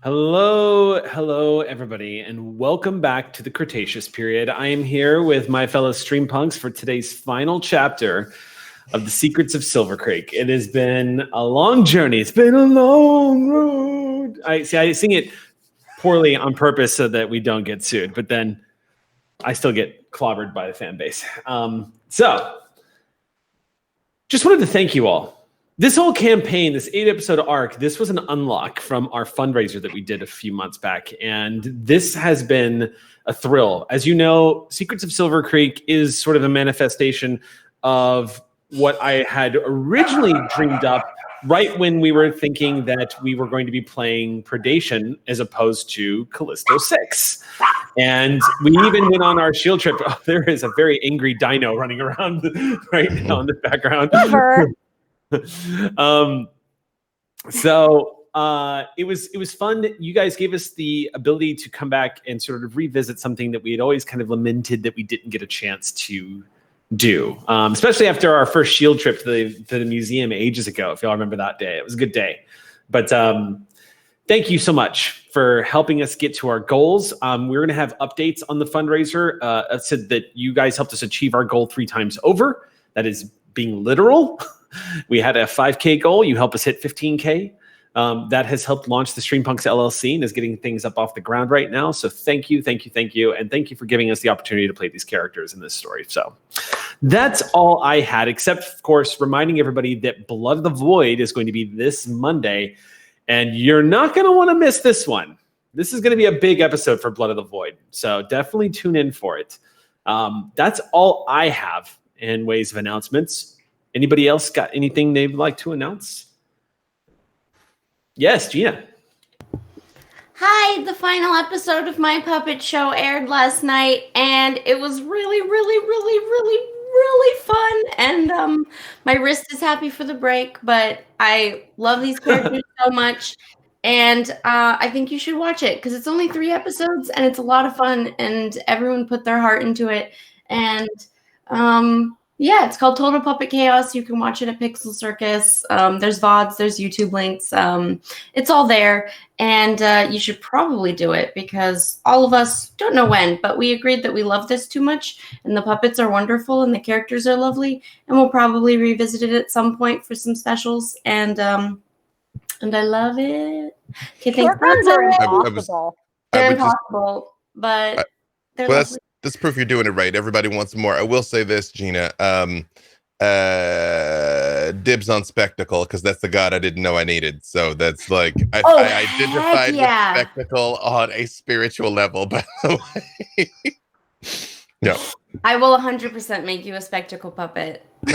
Hello, everybody, and welcome back to the Cretaceous period. I am here with my fellow stream punks for today's final chapter of the Secrets of Silvercreek. It has been a long journey. It's been a long road. I sing it poorly on purpose so that we don't get sued, but then I still get clobbered by the fan base. So, just wanted to thank you all. This whole campaign, this 8-episode arc, this was an unlock from our fundraiser that we did a few months back. And this has been a thrill. As you know, Secrets of Silvercreek is sort of a manifestation of what I had originally dreamed up right when we were thinking that we were going to be playing Predation as opposed to Callisto 6. And we even went on our shield trip. Oh, there is a very angry dino running around right now in the background. It was fun. You guys gave us the ability to come back and sort of revisit something that we had always kind of lamented that we didn't get a chance to do, especially after our first shield trip to the museum ages ago. If y'all remember that day, it was a good day. But thank you so much for helping us get to our goals. We're going to have updates on the fundraiser. I said that you guys helped us achieve our goal 3 times over. That is being literal. We had a 5K goal. You helped us hit 15K. That has helped launch the Stream Punks LLC and is getting things up off the ground right now. So thank you. And thank you for giving us the opportunity to play these characters in this story. So that's all I had, except, of course, reminding everybody that Blood of the Void is going to be this Monday. And you're not going to want to miss this one. This is going to be a big episode for Blood of the Void. So definitely tune in for it. That's all I have in ways of announcements. Anybody else got anything they'd like to announce? Yes, Gina. Hi, the final episode of my puppet show aired last night, and it was really, really, really, really, really fun. And my wrist is happy for the break, but I love these characters so much. And I think you should watch it because it's only 3 episodes, and it's a lot of fun, and everyone put their heart into it. And yeah, it's called Total Puppet Chaos. You can watch it at Pixel Circus. There's VODs, there's YouTube links. It's all there. And you should probably do it because all of us don't know when, but we agreed that we love this too much. And the puppets are wonderful and the characters are lovely. And we'll probably revisit it at some point for some specials. And I love it. Okay, Short runs are impossible. They're impossible, but they're lovely. That's proof you're doing it right. Everybody wants more. I will say this, Gina. Dibs on spectacle, because that's the god I didn't know I needed. So that's like I identified with spectacle on a spiritual level, by the way. No. I will 100% make you a spectacle puppet. Win.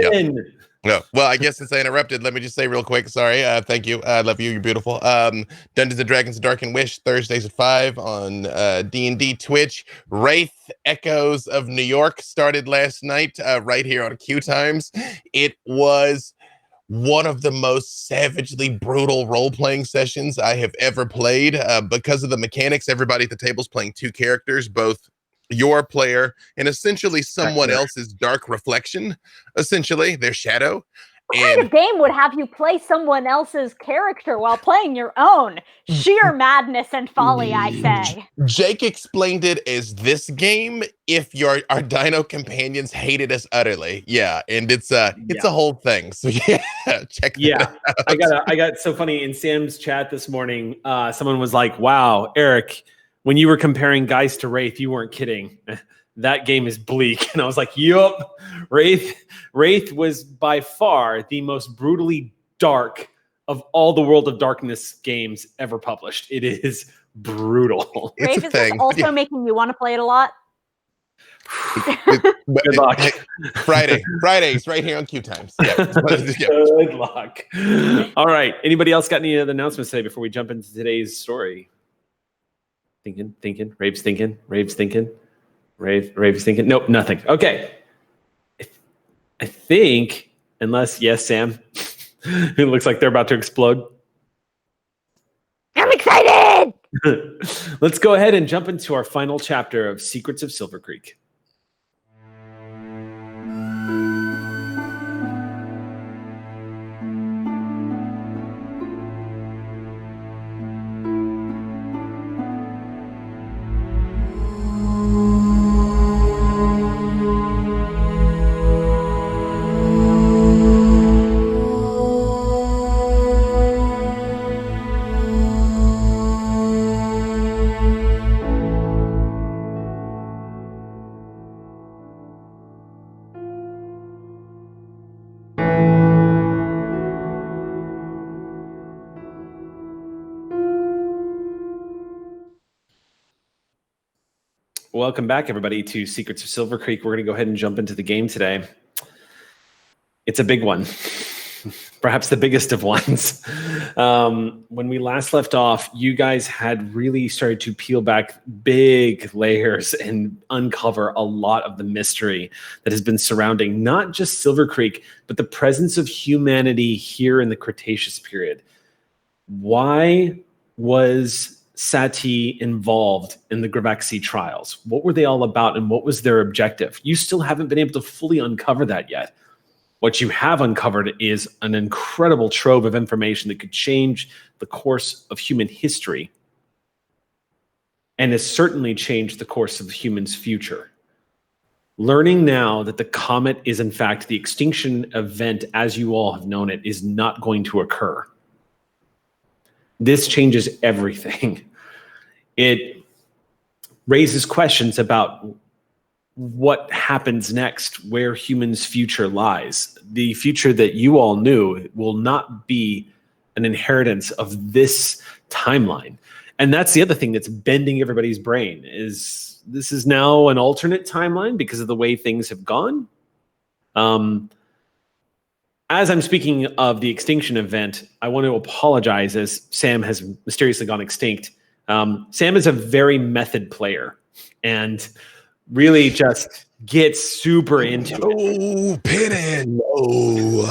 Yep. No. Well, I guess since I interrupted, let me just say real quick. Sorry. Thank you. I love you. You're beautiful. Dungeons and Dragons Dark and Wish, Thursdays at 5 on D&D Twitch. Wraith Echoes of New York started last night right here on QueueTimes. It was one of the most savagely brutal role-playing sessions I have ever played. Because of the mechanics, everybody at the table is playing 2 characters, both your player and essentially someone else's dark reflection, essentially their shadow. What kind of game would have you play someone else's character while playing your own? Sheer madness and folly, I say. Jake explained it as this game if our dino companions hated us utterly. Yeah, and it's a whole thing. So yeah, check that out. I got so funny in Sam's chat this morning. Someone was like, "Wow, Eric, when you were comparing Geist to Wraith, you weren't kidding. That game is bleak." And I was like, yup. Wraith was by far the most brutally dark of all the World of Darkness games ever published. It is brutal. Wraith is also making you want to play it a lot. Good luck. Fridays, right here on QueueTimes. Yeah. Good luck. All right. Anybody else got any other announcements today before we jump into today's story? Thinking. Rave's thinking. Rave's thinking. Nope, nothing. Okay. I think, unless, yes, Sam. It looks like they're about to explode. I'm excited! Let's go ahead and jump into our final chapter of Secrets of Silvercreek. Welcome back, everybody, to Secrets of Silvercreek. We're going to go ahead and jump into the game today. It's a big one, perhaps the biggest of ones. When we last left off, you guys had really started to peel back big layers and uncover a lot of the mystery that has been surrounding not just Silvercreek, but the presence of humanity here in the Cretaceous period. Why was Sati involved in the Gravaxi trials? What were they all about, and what was their objective? You still haven't been able to fully uncover that yet. What you have uncovered is an incredible trove of information that could change the course of human history and has certainly changed the course of humans' future. Learning now that the comet is in fact the extinction event as you all have known it is not going to occur. This changes everything. It raises questions about what happens next, where humans' future lies. The future that you all knew will not be an inheritance of this timeline. And that's the other thing that's bending everybody's brain, is this is now an alternate timeline because of the way things have gone. As I'm speaking of the extinction event, I want to apologize as Sam has mysteriously gone extinct. Sam is a very method player and really just gets super into it. Oh, Pennon. Oh,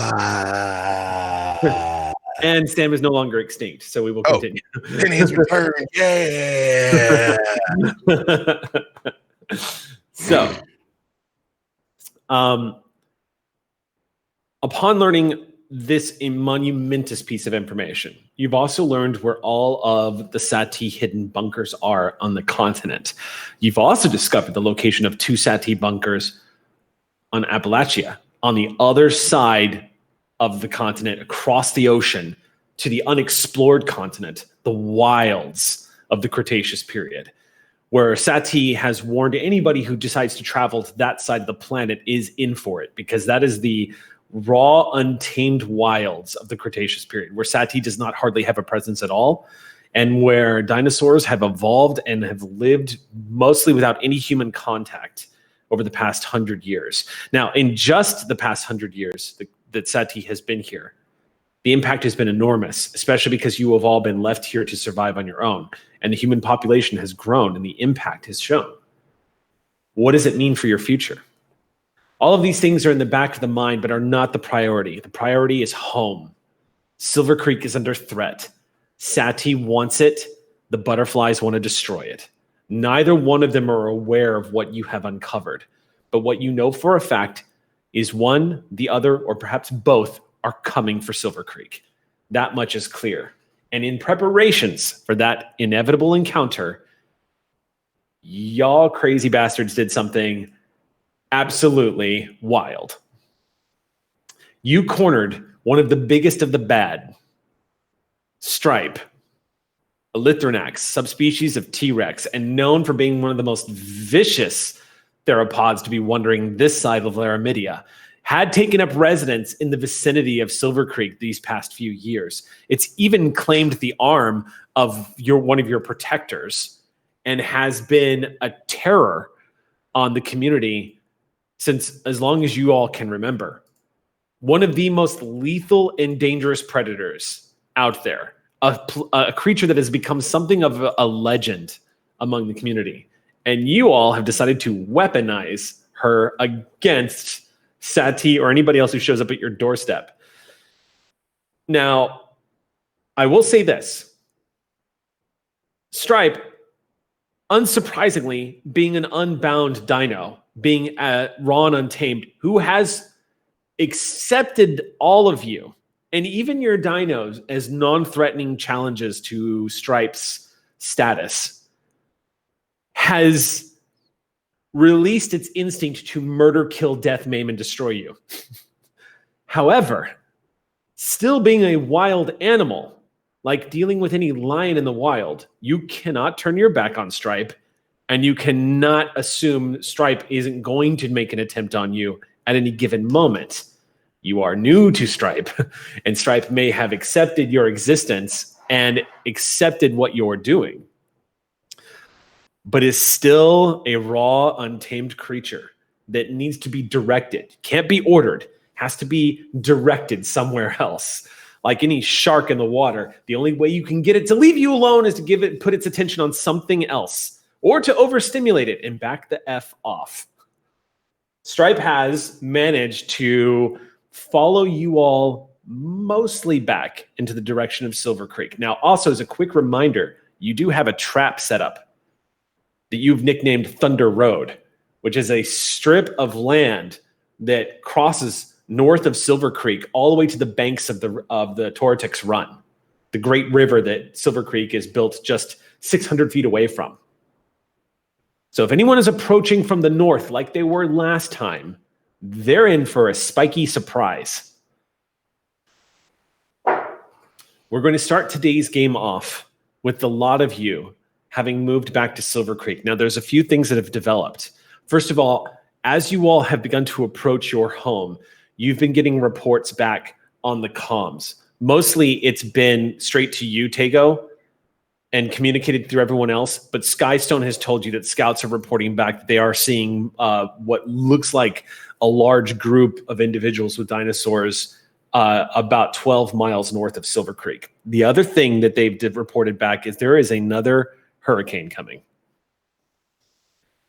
And Sam is no longer extinct, so we will continue. Pennon's return. Yeah. So, upon learning this monumentous piece of information, you've also learned where all of the Sati hidden bunkers are on the continent. You've also discovered the location of 2 Sati bunkers on Appalachia, on the other side of the continent, across the ocean to the unexplored continent, the wilds of the Cretaceous period, where Sati has warned anybody who decides to travel to that side of the planet is in for it, because that is the raw, untamed wilds of the Cretaceous period, where Sati does not hardly have a presence at all, and where dinosaurs have evolved and have lived mostly without any human contact over the past 100 years. Now, in just the past 100 years that Sati has been here, the impact has been enormous, especially because you have all been left here to survive on your own, and the human population has grown and the impact has shown. What does it mean for your future? All of these things are in the back of the mind, but are not the priority. The priority is home. Silvercreek is under threat. Sati wants it. The butterflies want to destroy it. Neither one of them are aware of what you have uncovered. But what you know for a fact is one, the other, or perhaps both are coming for Silvercreek. That much is clear. And in preparations for that inevitable encounter, y'all crazy bastards did something absolutely wild. You cornered one of the biggest of the bad, Stripe, a Lithrinax, subspecies of T-Rex, and known for being one of the most vicious theropods to be wandering this side of Laramidia, had taken up residence in the vicinity of Silvercreek these past few years. It's even claimed the arm of one of your protectors and has been a terror on the community since as long as you all can remember. One of the most lethal and dangerous predators out there, a creature that has become something of a legend among the community. And you all have decided to weaponize her against Sati or anybody else who shows up at your doorstep. Now, I will say this. Stripe, unsurprisingly, being an unbound dino, being raw and untamed, who has accepted all of you and even your dinos as non-threatening challenges to Stripe's status, has released its instinct to murder, kill, death, maim, and destroy you. However, still being a wild animal, like dealing with any lion in the wild, you cannot turn your back on Stripe, and you cannot assume Stripe isn't going to make an attempt on you at any given moment. You are new to Stripe, and Stripe may have accepted your existence and accepted what you're doing. but is still a raw, untamed creature that needs to be directed. Can't be ordered. Has to be directed somewhere else. Like any shark in the water, the only way you can get it to leave you alone is to put its attention on something else, or to overstimulate it and back the F off. Stripe has managed to follow you all mostly back into the direction of Silvercreek. Now, also as a quick reminder, you do have a trap set up that you've nicknamed Thunder Road, which is a strip of land that crosses north of Silvercreek all the way to the banks of the Toratix Run, the great river that Silvercreek is built just 600 feet away from. So if anyone is approaching from the north like they were last time, they're in for a spiky surprise. We're going to start today's game off with the lot of you having moved back to Silvercreek. Now, there's a few things that have developed. First of all, as you all have begun to approach your home, you've been getting reports back on the comms. Mostly it's been straight to you, Tego, and communicated through everyone else. But Skystone has told you that scouts are reporting back that they are seeing what looks like a large group of individuals with dinosaurs about 12 miles north of Silvercreek. The other thing that they've reported back is there is another hurricane coming.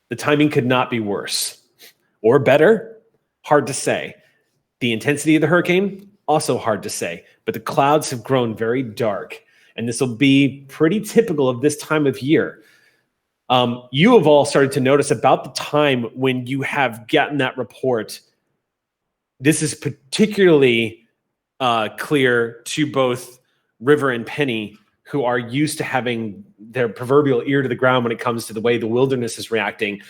The timing could not be worse or better. Hard to say. The intensity of the hurricane, also hard to say, but the clouds have grown very dark, and this will be pretty typical of this time of year. You have all started to notice about the time when you have gotten that report. This is particularly clear to both River and Penny, who are used to having their proverbial ear to the ground when it comes to the way the wilderness is reacting.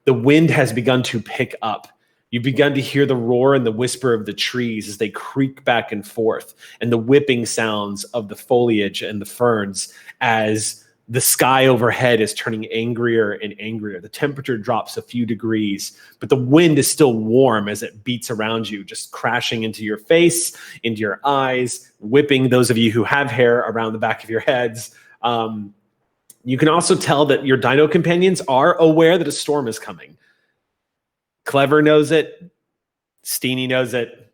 The wind has begun to pick up. You've begun to hear the roar and the whisper of the trees as they creak back and forth, and the whipping sounds of the foliage and the ferns as the sky overhead is turning angrier and angrier. The temperature drops a few degrees, but the wind is still warm as it beats around you, just crashing into your face, into your eyes, whipping those of you who have hair around the back of your heads. You can also tell that your dino companions are aware that a storm is coming. Clever knows it, Steenie knows it,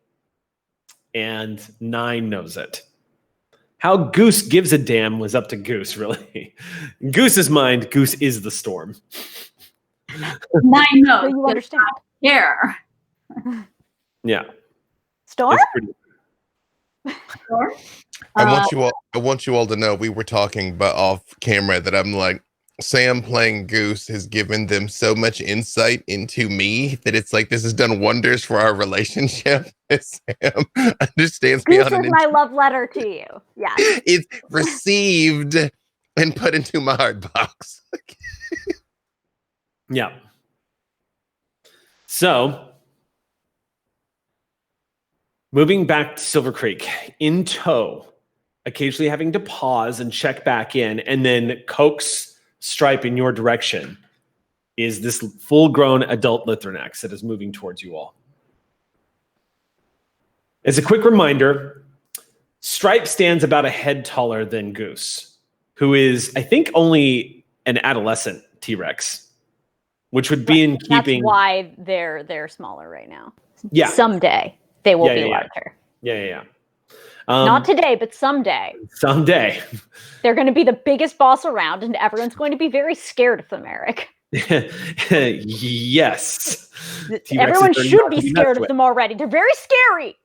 and Nine knows it. How Goose gives a damn was up to Goose, really. In Goose's mind, Goose is the storm. Nine knows. So you understand. Here. Yeah. Storm? Sure. I want you all to know we were talking but off camera that I'm like, Sam playing Goose has given them so much insight into me that it's like this has done wonders for our relationship. Sam understands me Goose on is an my love letter to you. Yeah. it's received and put into my heart box. Yeah. So, moving back to Silvercreek, in tow, occasionally having to pause and check back in, and then coax Stripe in your direction, is this full-grown adult Lithrinax that is moving towards you all. As a quick reminder, Stripe stands about a head taller than Goose, who is, I think, only an adolescent T-Rex, which would be in keeping. That's why they're smaller right now. Yeah. Someday they will be Yeah. larger. Yeah. Not today, but someday. Someday. They're going to be the biggest boss around, and everyone's going to be very scared of them, Eric. Yes. Everyone should be scared of them already. They're very scary.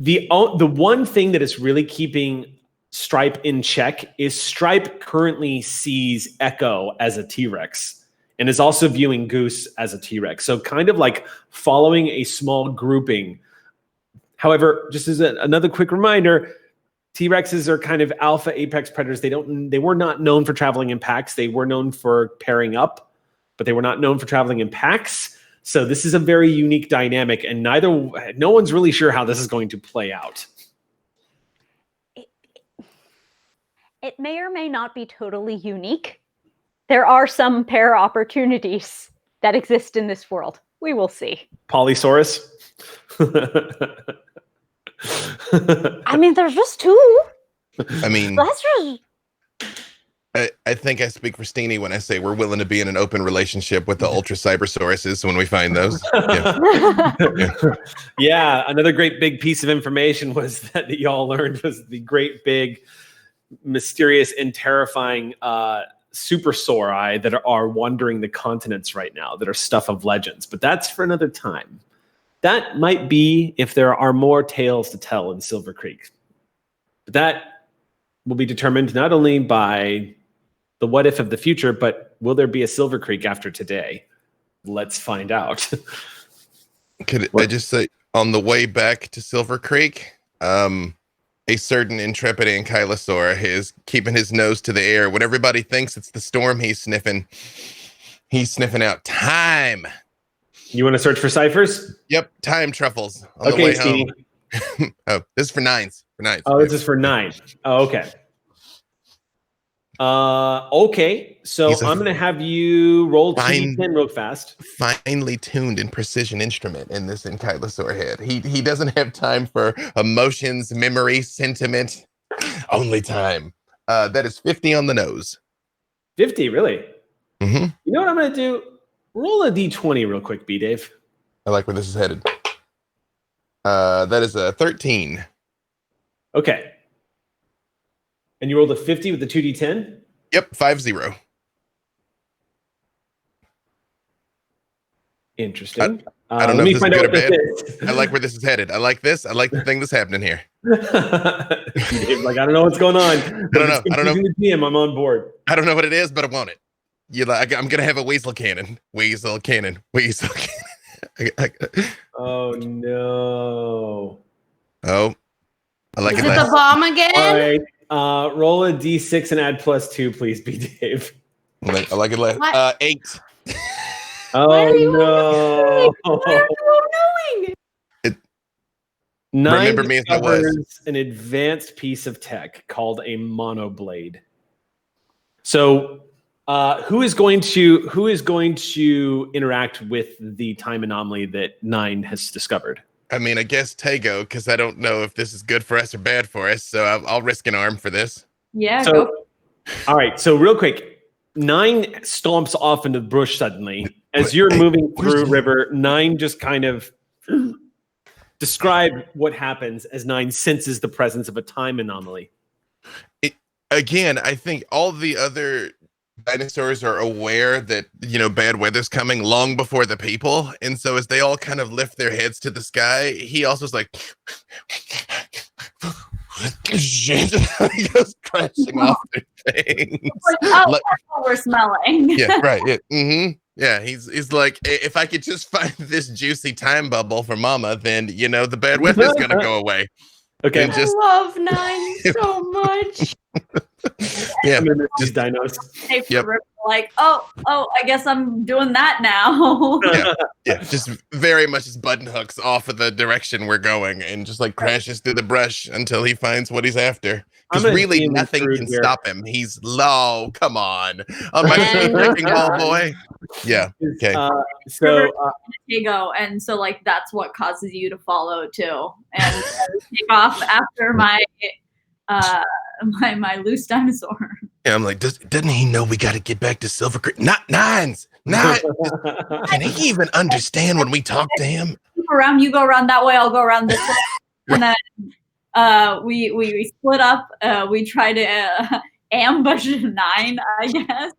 The one thing that is really keeping Stripe in check is Stripe currently sees Echo as a T-Rex and is also viewing Goose as a T-Rex. So kind of like following a small grouping. However, just as another quick reminder, T-Rexes are kind of alpha apex predators. They were not known for traveling in packs. They were known for pairing up, but they were not known for traveling in packs. So this is a very unique dynamic, and no one's really sure how this is going to play out. It may or may not be totally unique. There are some pair opportunities that exist in this world. We will see. Polysaurus? I mean, there's just two. I mean, That's just... I think I speak for Steenie when I say we're willing to be in an open relationship with the Ultra Cybersauruses when we find those. Yeah. Yeah, another great big piece of information was that y'all learned was the great big, mysterious and terrifying super sauri that are wandering the continents right now that are stuff of legends. But that's for another time. That might be if there are more tales to tell in Silvercreek. But that will be determined not only by the what if of the future, but will there be a Silvercreek after today? Let's find out. Could I just say, on the way back to Silvercreek, a certain intrepid ankylosaur is keeping his nose to the air. When everybody thinks it's the storm he's sniffing out time. You want to search for ciphers? Yep, time truffles on the way home. Oh, this is for nines. Oh, this is for 9. Oh, okay. Okay, so I'm going to have you roll 2d10 real fast. Finely tuned and precision instrument in this ankylosaur head. He doesn't have time for emotions, memory, sentiment, only time. That is 50 on the nose. 50, really? Mm-hmm. You know what I'm going to do? Roll a d20 real quick, B-Dave. I like where this is headed. That is a 13. Okay. And you rolled a 50 with the 2d10? Yep, 5-0. Interesting. I don't know if this is good or bad. Is. I like where this is headed. I like this. I like the thing that's happening here. Like, I don't know what's going on. I don't know. The DM, I'm on board. I don't know what it is, but I want it. I'm gonna have a weasel cannon. Weasel cannon. Oh no. Oh, I like Is it. it the bomb again? All right. Roll a d6 and add +2, please, B. Dave. I like it. 8. Oh no. What are you knowing? 9 Remember me as I was. discovers an advanced piece of tech called a monoblade. So, who is going to interact with the time anomaly that 9 has discovered? I mean, I guess Tego, because I don't know if this is good for us or bad for us, so I'll risk an arm for this. Yeah, So, go. all right. So, real quick, 9 stomps off into the bush suddenly as you're moving through river. 9 just kind of describe what happens as 9 senses the presence of a time anomaly. Again, I think all the other dinosaurs are aware that, bad weather's coming long before the people. And so as they all kind of lift their heads to the sky, he also is like, shit, he goes crashing off their things. Like, oh, we're smelling. Yeah, right. Yeah. Mm-hmm. Yeah, he's like, if I could just find this juicy time bubble for Mama, then, the bad weather's going to go away. Okay. And just, I love 9 so much. yeah, Just dinos. Yep. Like, oh, I guess I'm doing that now. yeah, just very much his button hooks off of the direction we're going and just like crashes through the brush until he finds what he's after. Because really nothing can stop him. He's low. Come on. My wrecking ball boy. Yeah. Okay. And so like that's what causes you to follow too. And take off after my my loose dinosaur. Yeah, I'm like, doesn't he know we got to get back to Silvercreek? Not nines. Can he even understand when we talk to him? Around, you go around that way. I'll go around this way. And then we split up. We try to ambush 9, I guess,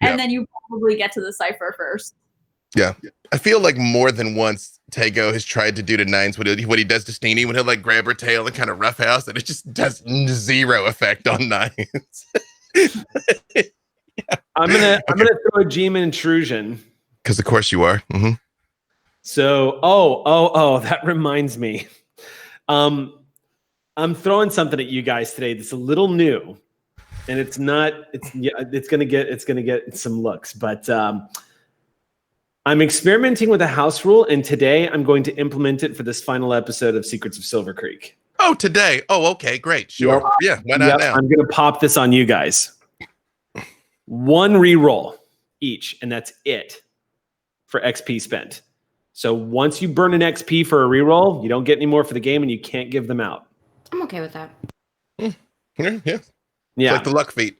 and then you probably get to the Cypher first. Yeah, I feel like more than once Tego has tried to do to 9s what he does to Steenie when he'll like grab her tail and kind of roughhouse, and it just does zero effect on 9s. I'm gonna throw a Gem intrusion. Because of course you are. Mm-hmm. So that reminds me. I'm throwing something at you guys today that's a little new, and it's gonna get some looks, but I'm experimenting with a house rule, and today I'm going to implement it for this final episode of Secrets of Silvercreek. Oh, today. Oh, okay, great. Sure. Yep. Yeah, why not now? I'm going to pop this on you guys. 1 reroll each, and that's it for XP spent. So once you burn an XP for a reroll, you don't get any more for the game, and you can't give them out. I'm okay with that. Yeah. Yeah. It's like the luck feat.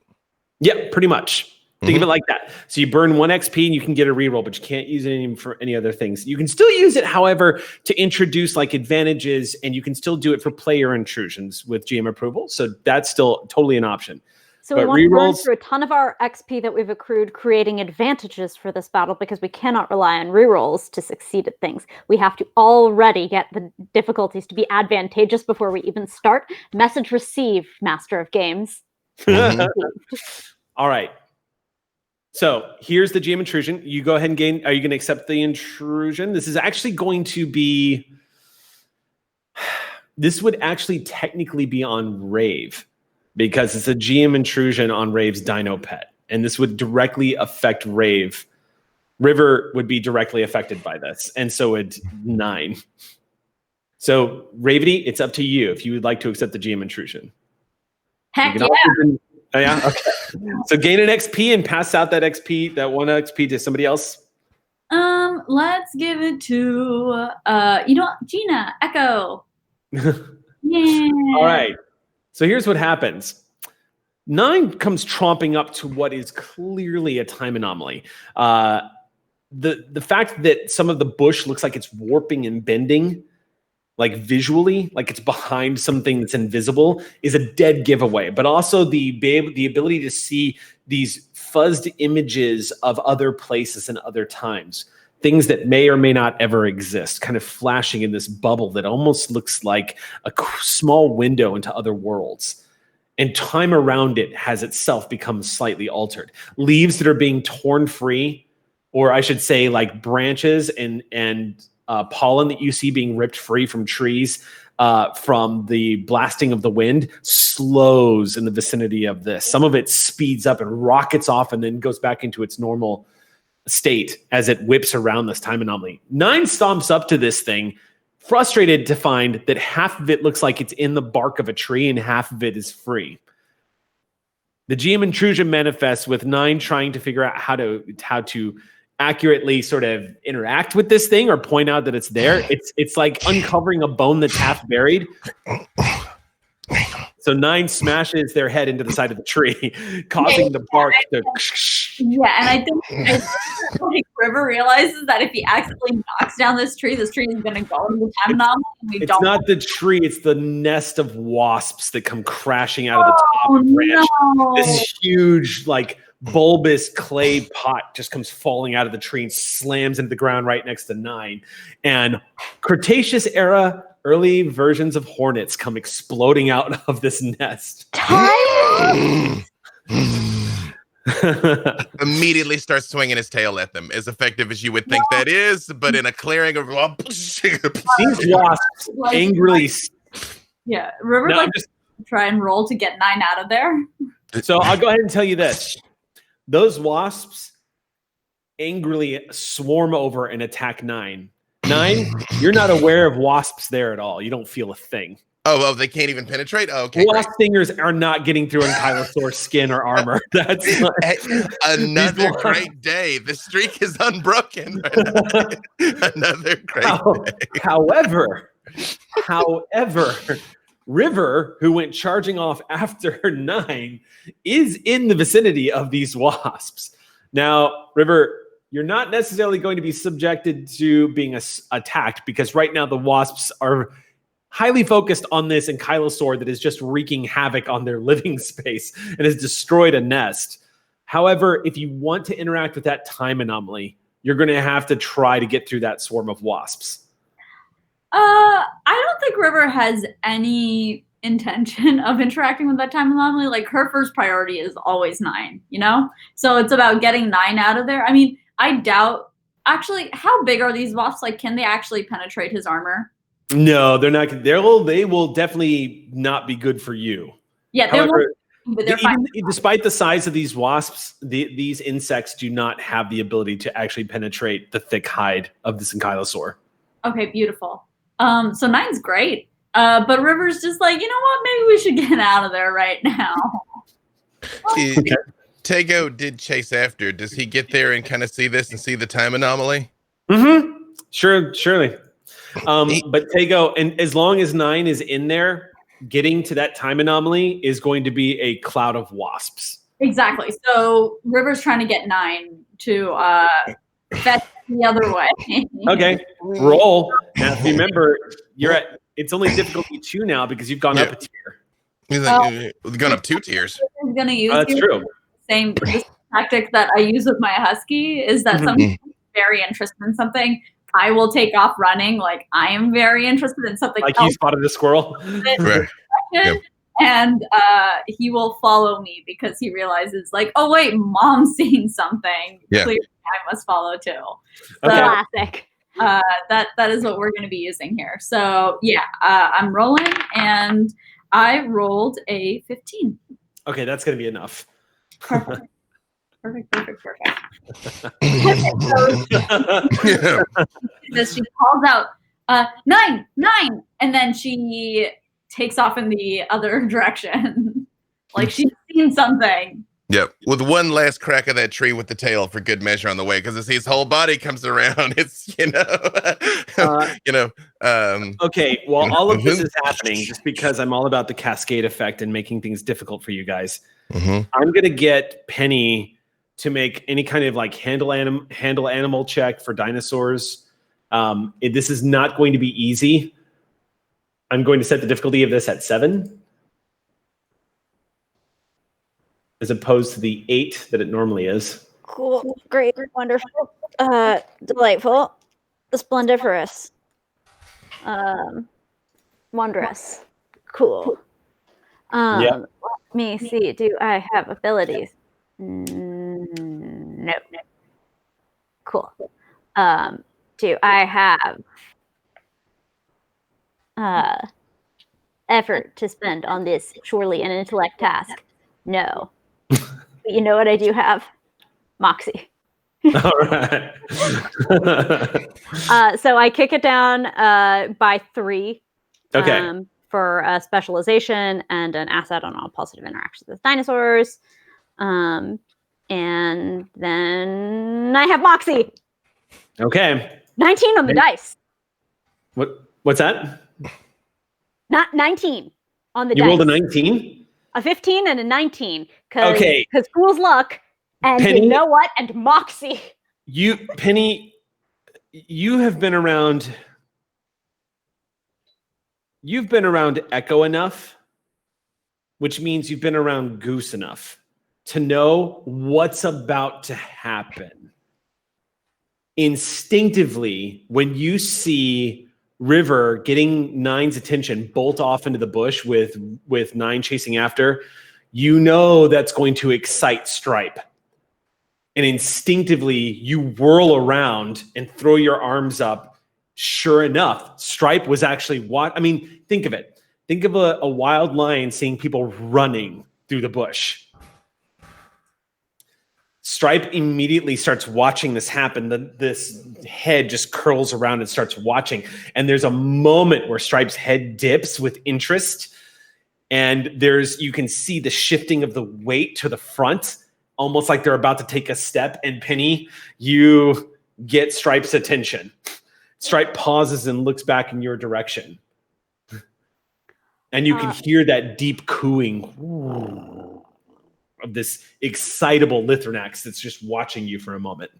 Yeah, pretty much. Think of it like that. So you burn 1 XP and you can get a reroll, but you can't use it for any other things. You can still use it, however, to introduce like advantages, and you can still do it for player intrusions with GM approval. So that's still totally an option. So But we want to burn rerolls, through a ton of our XP that we've accrued, creating advantages for this battle because we cannot rely on rerolls to succeed at things. We have to already get the difficulties to be advantageous before we even start. Message received, Master of Games. All right. So here's the GM intrusion. You go ahead and gain. Are you going to accept the intrusion? This is actually going to be. This would actually technically be on Rave because it's a GM intrusion on Rave's Dino Pet, and this would directly affect Rave. River would be directly affected by this, and so would 9. So Ravity, it's up to you if you would like to accept the GM intrusion. Heck yeah. Oh, yeah. Okay. So gain an XP and pass out that XP, that 1 XP to somebody else. Let's give it to Gina, Echo. Yeah. All right. So here's what happens. 9 comes tromping up to what is clearly a time anomaly. The fact that some of the bush looks like it's warping and bending, like visually, like it's behind something that's invisible, is a dead giveaway. But also the ability to see these fuzzed images of other places and other times, things that may or may not ever exist, kind of flashing in this bubble that almost looks like a small window into other worlds. And time around it has itself become slightly altered. Leaves that are being torn free, or I should say like branches and pollen that you see being ripped free from trees from the blasting of the wind slows in the vicinity of this. Some of it speeds up and rockets off and then goes back into its normal state as it whips around this time anomaly. 9 stomps up to this thing, frustrated to find that half of it looks like it's in the bark of a tree and half of it is free. The GM intrusion manifests with 9 trying to figure out how to accurately sort of interact with this thing or point out that it's there. It's like uncovering a bone that's half buried. So 9 smashes their head into the side of the tree, causing the bark to. Yeah, and I think River realizes that if he accidentally knocks down this tree is going to go into the time anomaly. It's not the tree; it's the nest of wasps that come crashing out of the top branch. No. This huge, like, bulbous clay pot just comes falling out of the tree and slams into the ground right next to 9. And Cretaceous era, early versions of hornets come exploding out of this nest. Immediately starts swinging his tail at them, as effective as you would think that is, but in a clearing of these wasps angrily. Yeah, River try and roll to get 9 out of there. So I'll go ahead and tell you this. Those wasps angrily swarm over and attack 9. 9, you're not aware of wasps there at all. You don't feel a thing. Oh, they can't even penetrate? Oh, okay. Wasp stingers are not getting through Ankylosaur's skin or armor. That's like, another great day. The streak is unbroken. Another great day. However, River, who went charging off after 9, is in the vicinity of these wasps. Now, River, you're not necessarily going to be subjected to being attacked because right now the wasps are highly focused on this ankylosaur that is just wreaking havoc on their living space and has destroyed a nest. However, if you want to interact with that time anomaly, you're going to have to try to get through that swarm of wasps. I don't think River has any intention of interacting with that time anomaly. Like, her first priority is always 9, you know? So it's about getting 9 out of there. I mean, I doubt, actually, how big are these wasps? Like, can they actually penetrate his armor? No, they're not. They will definitely not be good for you. Yeah, however, despite the size of these wasps, these insects do not have the ability to actually penetrate the thick hide of this ankylosaur. Okay, beautiful. So 9's great. But River's just like, you know what? Maybe we should get out of there right now. Tego did chase after. Does he get there and kind of see this and see the time anomaly? Mm-hmm. Surely. But Tego, and as long as 9 is in there, getting to that time anomaly is going to be a cloud of wasps. Exactly. So River's trying to get 9 to fetch the other way. Okay, roll. Now, if you remember, it's only difficulty 2 now because you've gone up a tier. He's like, we've gone up 2 tiers. He's gonna use That's true. the tactic that I use with my husky is that somebody's very interested in something. I will take off running, like I am very interested in something. Like else. you spotted a squirrel. Right. Yep. And he will follow me because he realizes, like, oh wait, Mom's seen something. Yeah. Clearly, I must follow too. So, Okay. Classic. that is what we're going to be using here. So yeah, I'm rolling, and I rolled a 15. Okay, that's going to be enough. Perfect. She calls out 9, and then she takes off in the other direction, like she's seen something. Yep, with one last crack of that tree with the tail for good measure on the way, because as his whole body comes around, it's Okay, well, all of this is happening just because I'm all about the cascade effect and making things difficult for you guys. I'm gonna get Penny to make any kind of like handle animal check for dinosaurs. This is not going to be easy. I'm going to set the difficulty of this at 7. As opposed to the 8 that it normally is. Cool. Great. Wonderful. Delightful. Splendiferous. Wondrous. Cool. Let me see. Do I have abilities? No. Cool. Do I have effort to spend on this surely an intellect task? No. But you know what I do have? Moxie. All right. So I kick it down by 3. Okay. For specialization and an asset on all positive interactions with dinosaurs. And then I have Moxie. Okay. 19 on the dice. What's that? Not 19 on the dice. You rolled a 19? A 15 and a 19. Okay. Because fool's luck. And Penny, you know what? And Moxie. Penny, you have been around. You've been around Echo enough, which means you've been around Goose enough to know what's about to happen. Instinctively, when you see River getting 9's attention, bolt off into the bush with 9 chasing after, you know that's going to excite Stripe. And instinctively, you whirl around and throw your arms up. Sure enough, Stripe was actually think of it. Think of a wild lion seeing people running through the bush. Stripe immediately starts watching this happen. This head just curls around and starts watching. And there's a moment where Stripe's head dips with interest. And you can see the shifting of the weight to the front, almost like they're about to take a step. And Penny, you get Stripe's attention. Stripe pauses and looks back in your direction. And you can hear that deep cooing of this excitable Lithranax that's just watching you for a moment.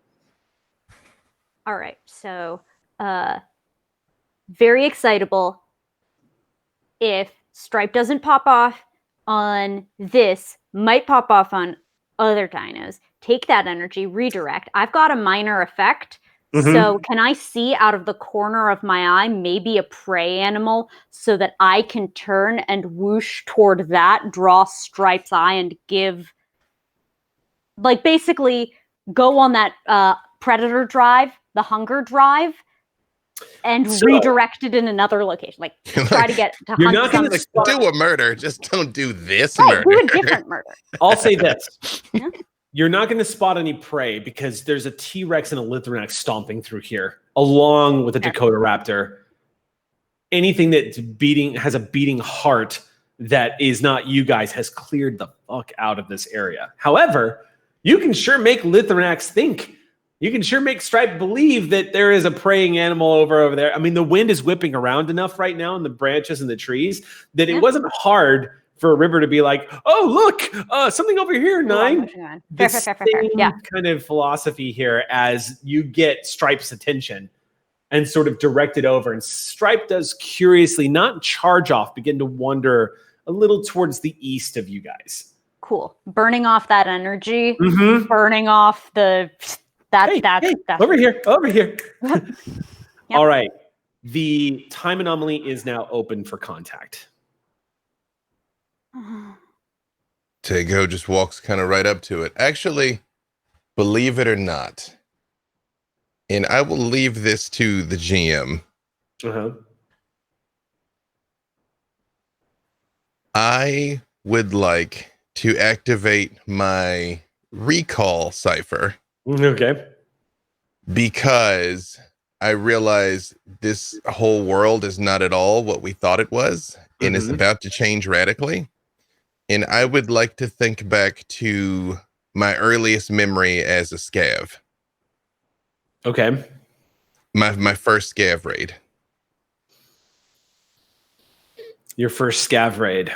All right. So, very excitable. If Stripe doesn't pop off on this, might pop off on other dinos. Take that energy, redirect. I've got a minor effect. So can I see out of the corner of my eye maybe a prey animal so that I can turn and whoosh toward that, draw Stripe's eye, and give, like, basically go on that predator drive, the hunger drive, and redirect it in another location. Like, try to get to hunt something. Do a murder, just don't do this murder. murder. Do a different murder. I'll say this. Yeah? You're not going to spot any prey because there's a T-Rex and a Lithranax stomping through here, along with a Dakota Raptor. Anything that's has a beating heart that is not you guys has cleared the fuck out of this area. However, you can sure make Lithranax think. You can sure make Stripe believe that there is a preying animal over there. I mean, the wind is whipping around enough right now in the branches and the trees that it wasn't hard for a river to be like, oh, look, something over here, Nine. Fair. Yeah. Kind of philosophy here as you get Stripe's attention and sort of direct it over. And Stripe does curiously, not charge off, begin to wander a little towards the east of you guys. Cool. Burning off that energy, Mm-hmm. burning off the... That's over here. Yep. All right. The time anomaly is now open for contact. Tego just walks kind of right up to it. Actually, believe it or not, and I will leave this to the GM. Uh-huh. I would like to activate my recall cipher. Okay. Because I realize this whole world is not at all what we thought it was, and is about to change radically. And I would like to think back to my earliest memory as a scav. Okay. My first scav raid. Your first scav raid.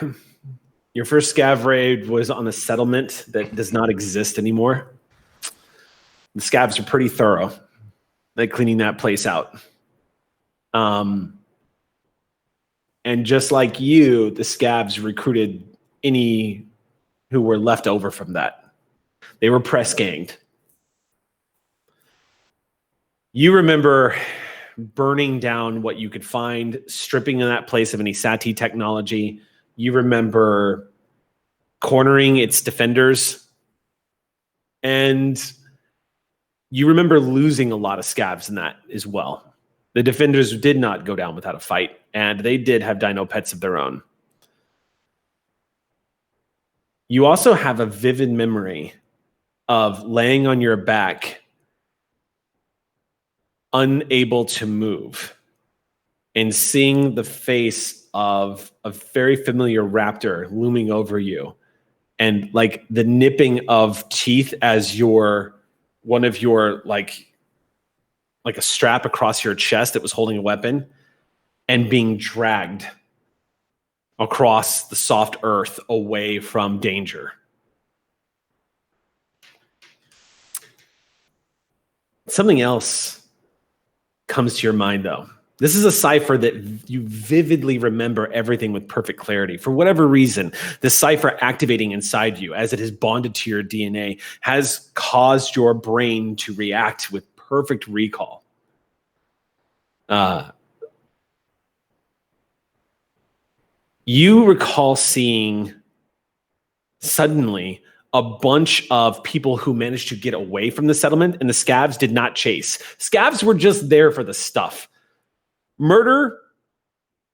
Your first scav raid was on a settlement that does not exist anymore. The scavs are pretty thorough, like cleaning that place out. And just like you, the scavs recruited any who were left over from that. They were press ganged. You remember burning down what you could find, stripping in that place of any Sati technology. You remember cornering its defenders. And you remember losing a lot of scavs in that as well. The defenders did not go down without a fight, and they did have dino pets of their own. You also have a vivid memory of laying on your back, unable to move, and seeing the face of a very familiar raptor looming over you, and like the nipping of teeth as one of your like a strap across your chest that was holding a weapon, and being dragged across the soft earth away from danger. Something else comes to your mind, though. This is a cipher that you vividly remember everything with perfect clarity. For whatever reason, the cipher activating inside you as it has bonded to your DNA has caused your brain to react with perfect recall. You recall seeing suddenly a bunch of people who managed to get away from the settlement, and the scavs did not chase. Scavs were just there for the stuff. Murder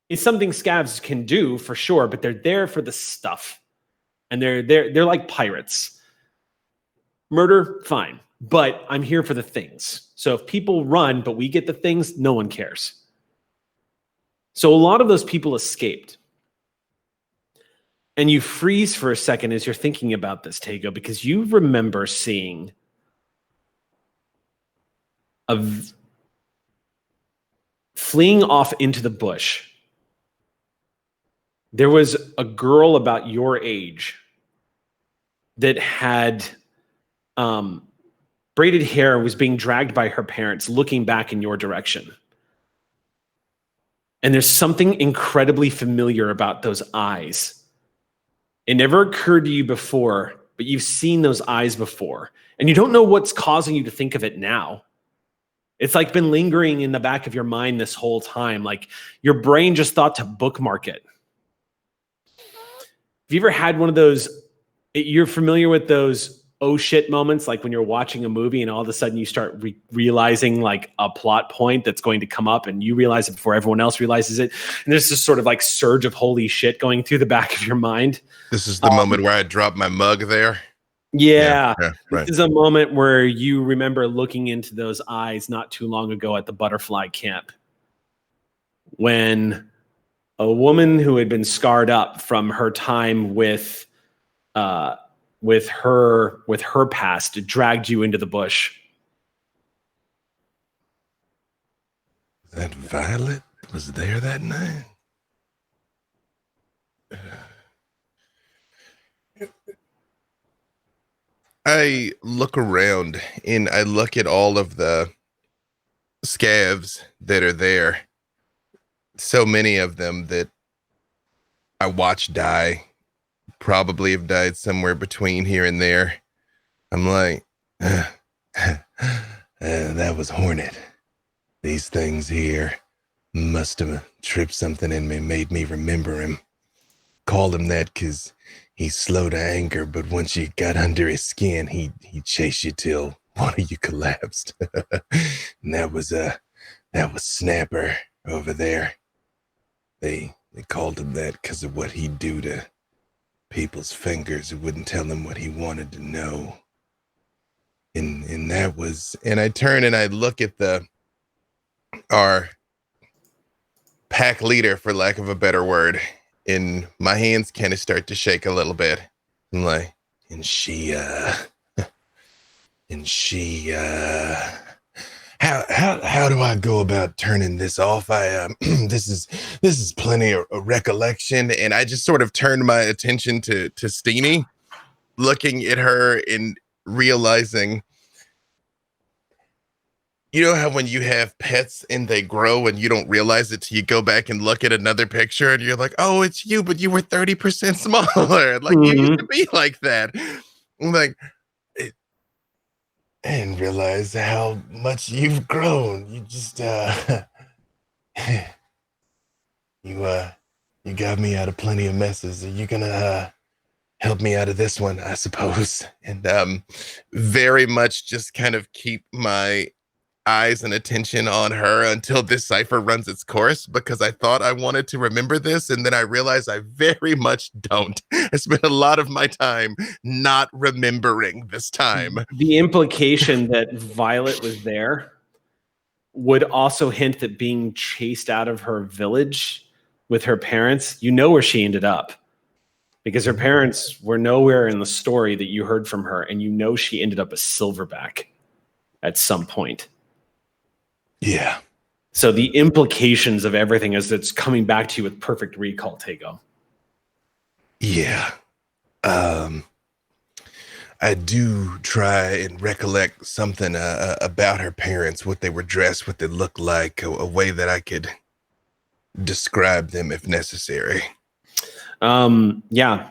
is something scavs can do for sure, but they're there for the stuff. And they're like pirates. Murder, fine. But I'm here for the things. So if people run, but we get the things, no one cares. So a lot of those people escaped. And you freeze for a second as you're thinking about this, Tego, because you remember seeing fleeing off into the bush. There was a girl about your age that had braided hair, was being dragged by her parents, looking back in your direction. And there's something incredibly familiar about those eyes. It never occurred to you before, but you've seen those eyes before. And you don't know what's causing you to think of it now. It's like been lingering in the back of your mind this whole time. Like your brain just thought to bookmark it. Have you ever had one of those, you're familiar with those oh shit moments, like when you're watching a movie and all of a sudden you start realizing like a plot point that's going to come up and you realize it before everyone else realizes it. And there's this sort of like surge of holy shit going through the back of your mind. This is the moment where I dropped my mug there. Yeah, right. This is a moment where you remember looking into those eyes not too long ago at the butterfly camp when a woman who had been scarred up from her time with her past dragged you into the bush. That Violet was there that night. I look around and I look at all of the scavs that are there. So many of them that I watched die, probably have died somewhere between here and there. I'm like, that was Hornet. These things here must have tripped something in me, made me remember him. Called him that because he's slow to anger, but once you got under his skin, he chased you till one of you collapsed. And that was Snapper over there. They called him that because of what he'd do to people's fingers who wouldn't tell him what he wanted to know. And that was, and I turn and I look at our pack leader, for lack of a better word, and my hands kind of start to shake a little bit. I'm like, and she, how do I go about turning this off? This is plenty of recollection. And I just sort of turned my attention to Steenie, looking at her and realizing, you know how when you have pets and they grow and you don't realize it till you go back and look at another picture and you're like, oh, it's you, but you were 30% smaller. Like you used to be like that. I'm like, I didn't realize how much you've grown. You just, you got me out of plenty of messes. Are you gonna help me out of this one, I suppose? And very much just kind of keep my eyes and attention on her until this cipher runs its course, because I thought I wanted to remember this, and then I realized I very much don't. I spent a lot of my time not remembering this time. The implication that Violet was there would also hint that being chased out of her village with her parents, you know where she ended up, because her parents were nowhere in the story that you heard from her, and you know she ended up a silverback at some point. Yeah. So the implications of everything is it's coming back to you with perfect recall, Tego. Yeah. I do try and recollect something about her parents, what they were dressed, what they looked like, a way that I could describe them if necessary. Yeah.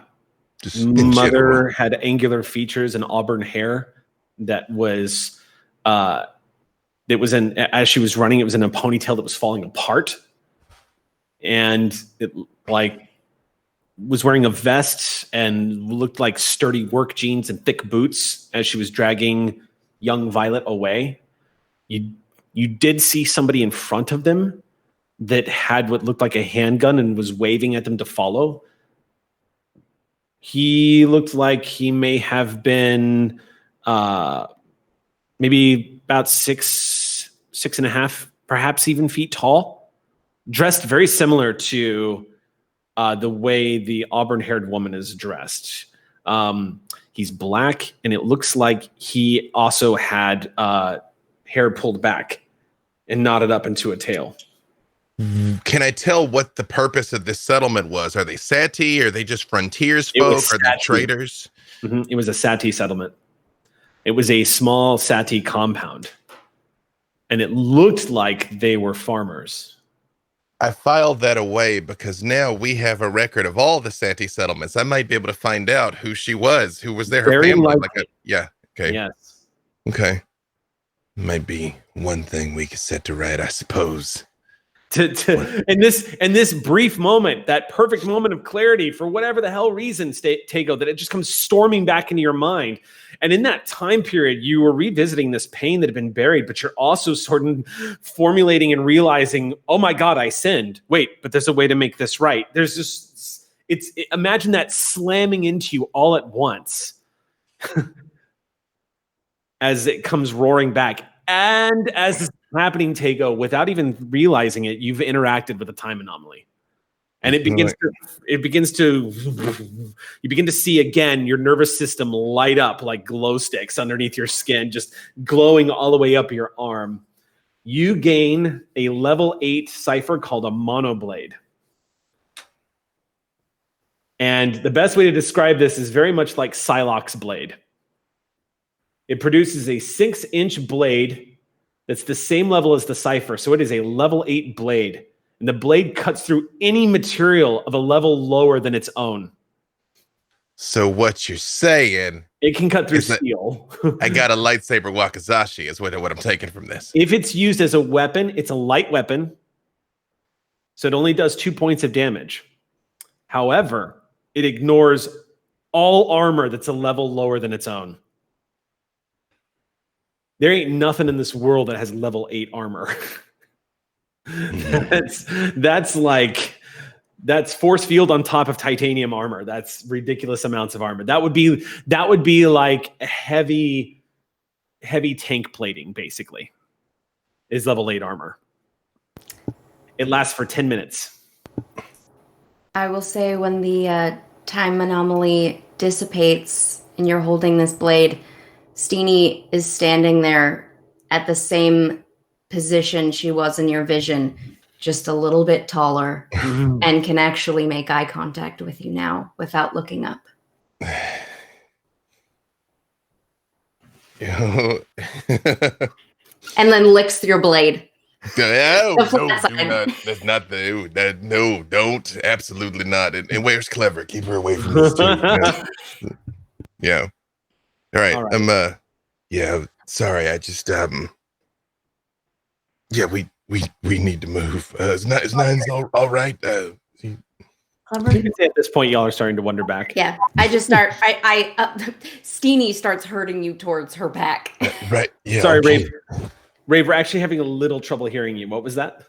Just Mother had angular features and auburn hair that was it was in, as she was running, it was in a ponytail that was falling apart, and it like was wearing a vest and looked like sturdy work jeans and thick boots as she was dragging young Violet away. You did see somebody in front of them that had what looked like a handgun and was waving at them to follow. He looked like he may have been maybe about 6.5, perhaps even feet tall, dressed very similar to the way the auburn-haired woman is dressed. He's black, and it looks like he also had hair pulled back and knotted up into a tail. Can I tell what the purpose of this settlement was? Are they Sati? Are they just frontiers folk? Are they traders? Mm-hmm. It was a Sati settlement. It was a small Sati compound, and it looked like they were farmers. I filed that away because now we have a record of all the Sati settlements. I might be able to find out who she was, who was there. Her Very family. likely. Yeah. Okay. Yes. Okay. Might be one thing we could set to right, I suppose. In this brief moment, that perfect moment of clarity, for whatever the hell reason, Tego, that it just comes storming back into your mind. And in that time period, you were revisiting this pain that had been buried, but you're also sort of formulating and realizing, oh my God, I sinned. Wait, but there's a way to make this right. There's just, imagine that slamming into you all at once as it comes roaring back. And as this is happening, Tego, without even realizing it, you've interacted with a time anomaly. And you begin to see again your nervous system light up like glow sticks underneath your skin, just glowing all the way up your arm. You gain a level 8 cipher called a monoblade. And the best way to describe this is very much like Psylocke's blade. It produces a 6-inch blade that's the same level as the Cypher. So it is a level 8 blade. And the blade cuts through any material of a level lower than its own. So what you're saying... It can cut through steel. I got a lightsaber wakizashi is what I'm taking from this. If it's used as a weapon, it's a light weapon. So it only does 2 points of damage. However, it ignores all armor that's a level lower than its own. There ain't nothing in this world that has level 8 armor. That's force field on top of titanium armor. That's ridiculous amounts of armor. That would be like heavy tank plating, basically, is level 8 armor. It lasts for 10 minutes. I will say when the time anomaly dissipates and you're holding this blade, Steenie is standing there at the same position she was in your vision, just a little bit taller, and can actually make eye contact with you now without looking up. And then licks your blade. No, that's not no, don't, absolutely not. And where's Clever? Keep her away from this too. Yeah. All right. Yeah, sorry, I just yeah, we need to move. Is Nine's all right? You can say at this point, y'all are starting to wander back. Yeah, I just start. Steenie starts hurting you towards her back. Right. Yeah. Sorry, okay. Rave, we're actually having a little trouble hearing you. What was that?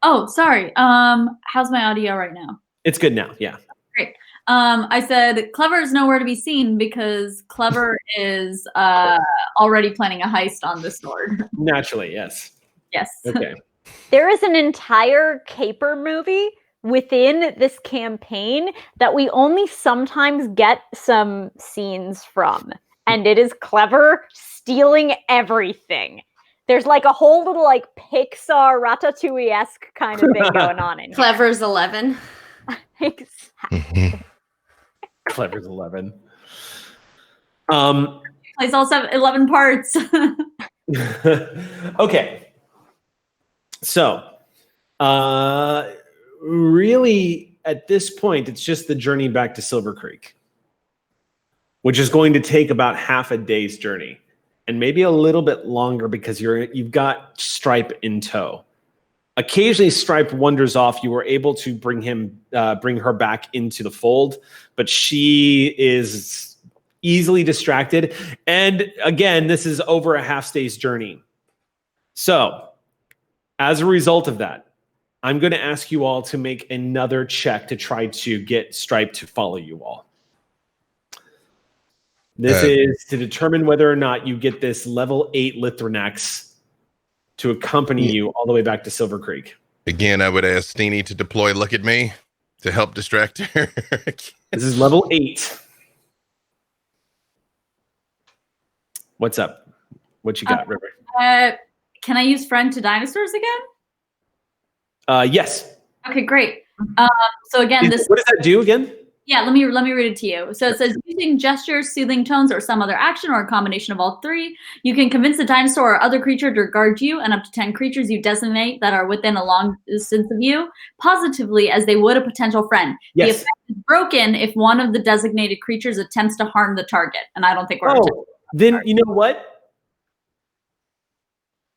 Oh, sorry. How's my audio right now? It's good now. Yeah. Great. I said Clever is nowhere to be seen because Clever is already planning a heist on the sword. Naturally, yes. Yes. Okay. There is an entire caper movie within this campaign that we only sometimes get some scenes from. And it is Clever stealing everything. There's like a whole little like Pixar Ratatouille-esque kind of thing going on in Clever's 11. Exactly. Clever's 11. Plays all 11 parts. Okay. So, really, at this point, it's just the journey back to Silvercreek, which is going to take about half a day's journey, and maybe a little bit longer because you've got Stripe in tow. Occasionally, Stripe wanders off. You were able to bring her back into the fold, but she is easily distracted. And again, this is over a half day's journey. So, as a result of that, I'm going to ask you all to make another check to try to get Stripe to follow you all. This is to determine whether or not you get this level 8 Lithranax to accompany you all the way back to Silvercreek. Again, I would ask Steenie to deploy Look at Me to help distract her. This is level 8. What's up? What you got, River? Can I use friend to dinosaurs again? Yes. Okay, great. So again, what does that do again? Yeah, let me read it to you. So it says, using gestures, soothing tones, or some other action, or a combination of all three, you can convince the dinosaur or other creature to regard you and up to 10 creatures you designate that are within a long distance of you positively as they would a potential friend. Yes. The effect is broken if one of the designated creatures attempts to harm the target. And I don't think we're then you know what?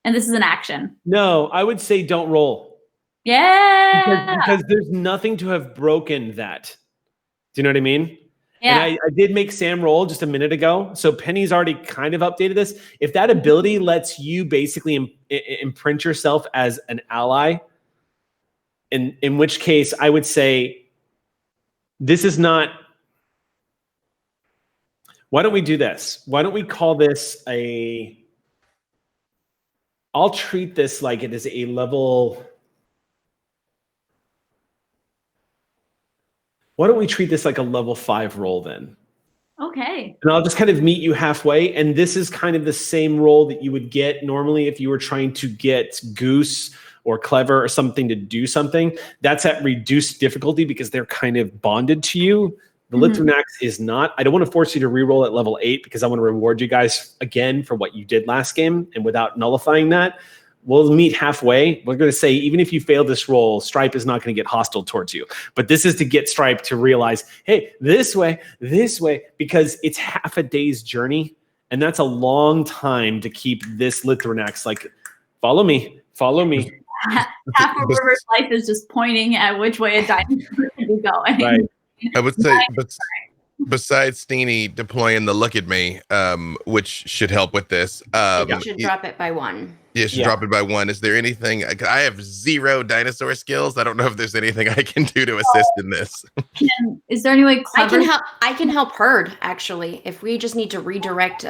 And this is an action. No, I would say don't roll. Yeah. Because there's nothing to have broken that. Do you know what I mean? Yeah. And I did make Sam roll just a minute ago. So Penny's already kind of updated this. If that ability lets you basically imprint yourself as an ally, in which case I would say this is not. Why don't we do this? Why don't we call this a. I'll treat this like it is a level. Why don't we treat this like a level 5 roll then? Okay. And I'll just kind of meet you halfway. And this is kind of the same roll that you would get normally if you were trying to get Goose or Clever or something to do something. That's at reduced difficulty because they're kind of bonded to you. The Lithonax is not. I don't want to force you to reroll at level 8 because I want to reward you guys again for what you did last game. And without nullifying that, we'll meet halfway. We're going to say, even if you fail this roll, Stripe is not going to get hostile towards you. But this is to get Stripe to realize, hey, this way, because it's half a day's journey. And that's a long time to keep this Lithonax like, follow me. Half of River's life is just pointing at which way a dinosaur should be going. Right. I would say, but besides Steenie deploying the look at me, which should help with this. You should drop it by 1. Yeah, should drop it by 1. Is there anything? I have 0 dinosaur skills. I don't know if there's anything I can do to assist in this. Is there any way Clever? I can help Herd, actually. If we just need to redirect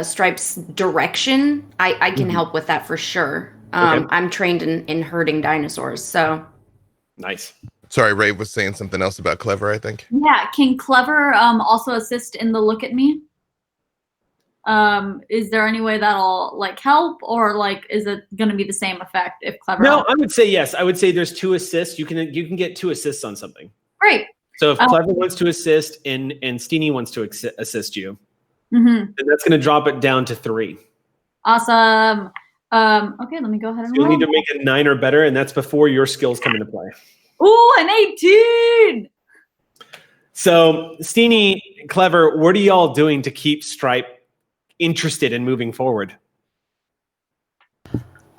Stripe's direction, I can help with that for sure. Okay. I'm trained in herding dinosaurs, so. Nice. Sorry, Ray was saying something else about Clever, I think. Yeah, can Clever also assist in the look at me? Is there any way that'll like help, or like is it going to be the same effect if Clever? No, I would say yes. I would say there's 2 assists. You can get 2 assists on something. Great. So if Clever wants to assist and Steenie wants to assist you, then that's going to drop it down to 3. Awesome. Okay, let me go ahead and You'll roll. need to make it 9 or better, and that's before your skills come into play. Ooh, an 18. So Steenie, Clever, what are y'all doing to keep Stripe interested in moving forward?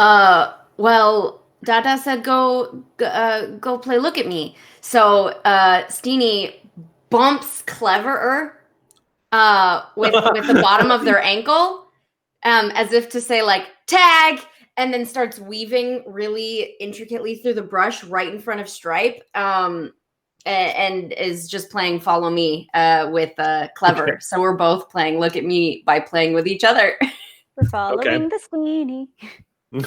Well, Dada said go play look at me. So Steenie bumps Cleverer with the bottom of their ankle, as if to say like tag, and then starts weaving really intricately through the brush right in front of Stripe, and is just playing follow me with Clever. Okay. So we're both playing look at me by playing with each other. We're following the Steenie. The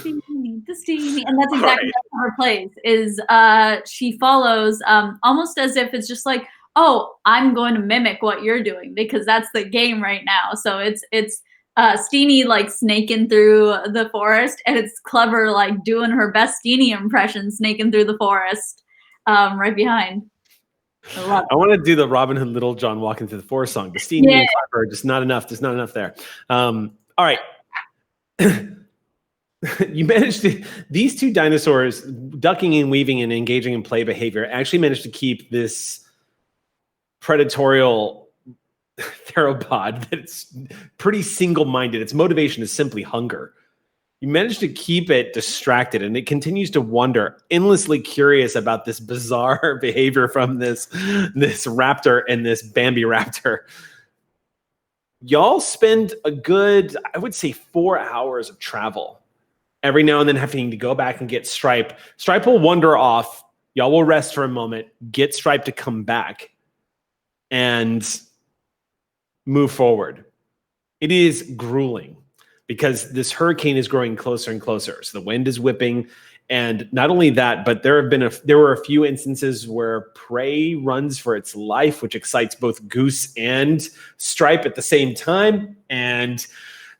Steenie. And that's exactly how her plays is she follows almost as if it's just like, oh, I'm going to mimic what you're doing because that's the game right now. So it's Steenie like snaking through the forest, and it's Clever like doing her best Steenie impression, snaking through the forest right behind. I want to do the Robin Hood Little John walking through the forest song. The Steenie and Clever, just not enough. There's not enough there. All right. You managed to, these 2 dinosaurs, ducking and weaving and engaging in play behavior, actually managed to keep this predatorial theropod that's pretty single-minded. Its motivation is simply hunger. You managed to keep it distracted, and it continues to wonder, endlessly curious about this bizarre behavior from this raptor and this Bambi raptor. Y'all spend a good, I would say, 4 hours of travel. Every now and then having to go back and get Stripe. Stripe will wander off. Y'all will rest for a moment, get Stripe to come back, and move forward. It is grueling because this hurricane is growing closer and closer. So the wind is whipping, and not only that, but there were a few instances where prey runs for its life, which excites both Goose and Stripe at the same time. And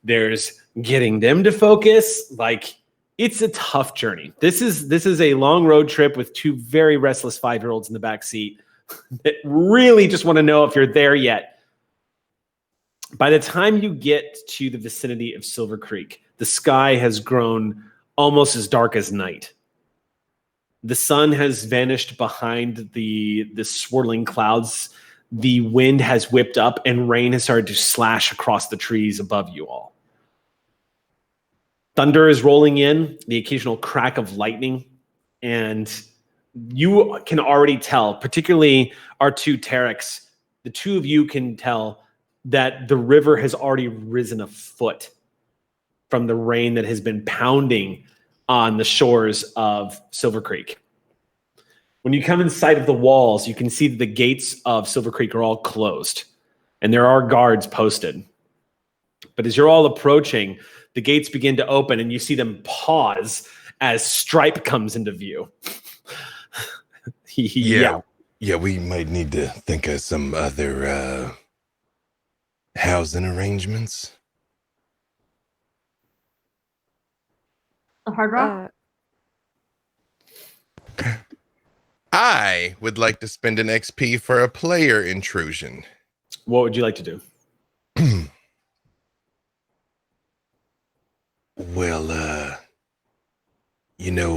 there's getting them to focus. Like, it's a tough journey. This is a long road trip with 2 very restless 5-year-olds in the back seat that really just want to know if you're there yet. By the time you get to the vicinity of Silvercreek, the sky has grown almost as dark as night. The sun has vanished behind the swirling clouds. The wind has whipped up, and rain has started to slash across the trees above you all. Thunder is rolling in, the occasional crack of lightning, and you can already tell, particularly our 2 Terex, the 2 of you can tell that the river has already risen a foot from the rain that has been pounding on the shores of Silvercreek. When you come in sight of the walls, you can see that the gates of Silvercreek are all closed, and there are guards posted. But as you're all approaching, the gates begin to open, and you see them pause as Stripe comes into view. Yeah, we might need to think of some other housing arrangements. The Hard Rock. I would like to spend an XP for a player intrusion. What would you like to do? Well,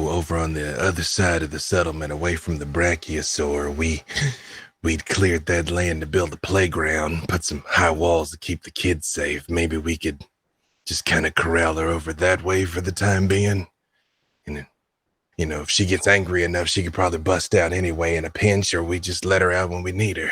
over on the other side of the settlement, away from the brachiosaur, we'd cleared that land to build a playground, put some high walls to keep the kids safe. Maybe we could just kind of corral her over that way for the time being. And if she gets angry enough, she could probably bust out anyway in a pinch, or we just let her out when we need her.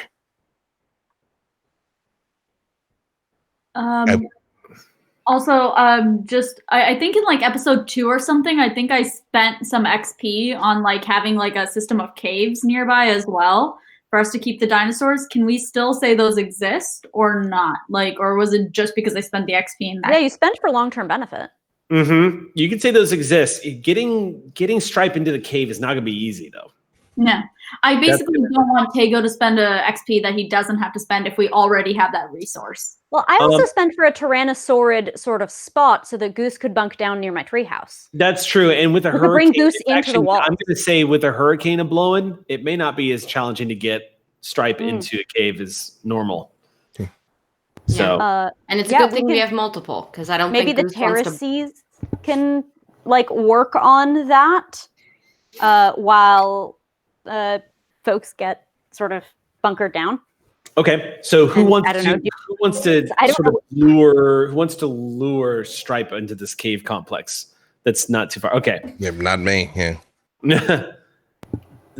Also, I think in like episode 2 or something, I think I spent some XP on like having like a system of caves nearby as well for us to keep the dinosaurs. Can we still say those exist or not? Like, or was it just because I spent the XP in that? Yeah, you spent for long-term benefit. Mm-hmm. You can say those exist. Getting Stripe into the cave is not going to be easy, though. No. I basically don't want Tego to spend a XP that he doesn't have to spend if we already have that resource. Well, I also spent for a Tyrannosaurid sort of spot so that Goose could bunk down near my treehouse. That's true. And with a We could hurricane, bring Goose into the wall. I'm going to say with a hurricane a blowing, it may not be as challenging to get Stripe into a cave as normal. So, and it's a good thing we have multiple, because I don't maybe think the terraces can like work on that while folks get sort of bunkered down. okay. So who wants to lure Stripe into this cave complex? That's not too far. Okay. Yeah, not me. Yeah.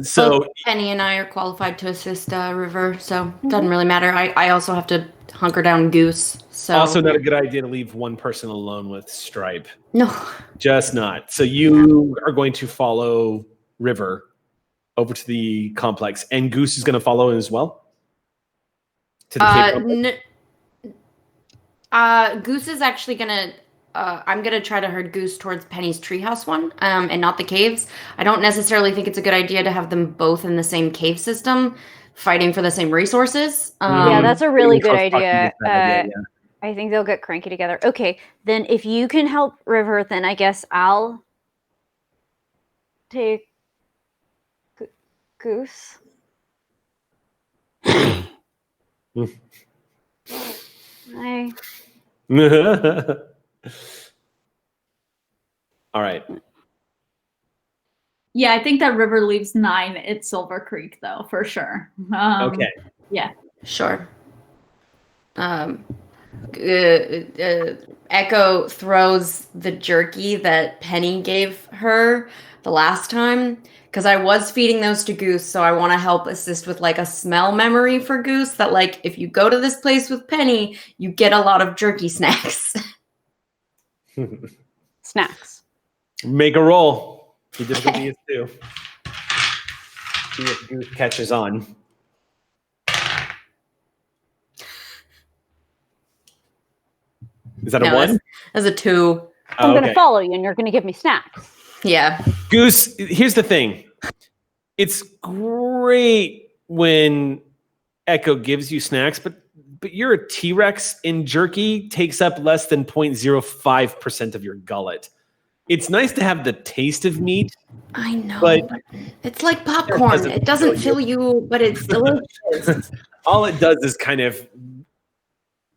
So both Penny and I are qualified to assist River, so it doesn't really matter. I also have to hunker down Goose. So also not a good idea to leave one person alone with Stripe. No. Just not. So you are going to follow River over to the complex, and Goose is going to follow as well? To the cave Goose is actually going to... I'm going to try to herd Goose towards Penny's treehouse one, and not the caves. I don't necessarily think it's a good idea to have them both in the same cave system, fighting for the same resources. Yeah, that's a really good idea. I think they'll get cranky together. Okay, then if you can help River, then I guess I'll take Goose. All right. Yeah, I think that River leaves 9 at Silvercreek, though, for sure. Okay. Yeah. Sure. Echo throws the jerky that Penny gave her the last time, because I was feeding those to Goose, so I want to help assist with like a smell memory for Goose that like if you go to this place with Penny, you get a lot of jerky snacks. Snacks. Make a roll. The difficulty is 2. See if Goose catches on. Is that a 1? That's a 2. I'm going to follow you, and you're going to give me snacks. Yeah. Goose, here's the thing. It's great when Echo gives you snacks, but you're a T-Rex, and jerky takes up less than 0.05% of your gullet. It's nice to have the taste of meat. I know, but it's like popcorn. It doesn't fill you, but it's delicious. All it does is kind of...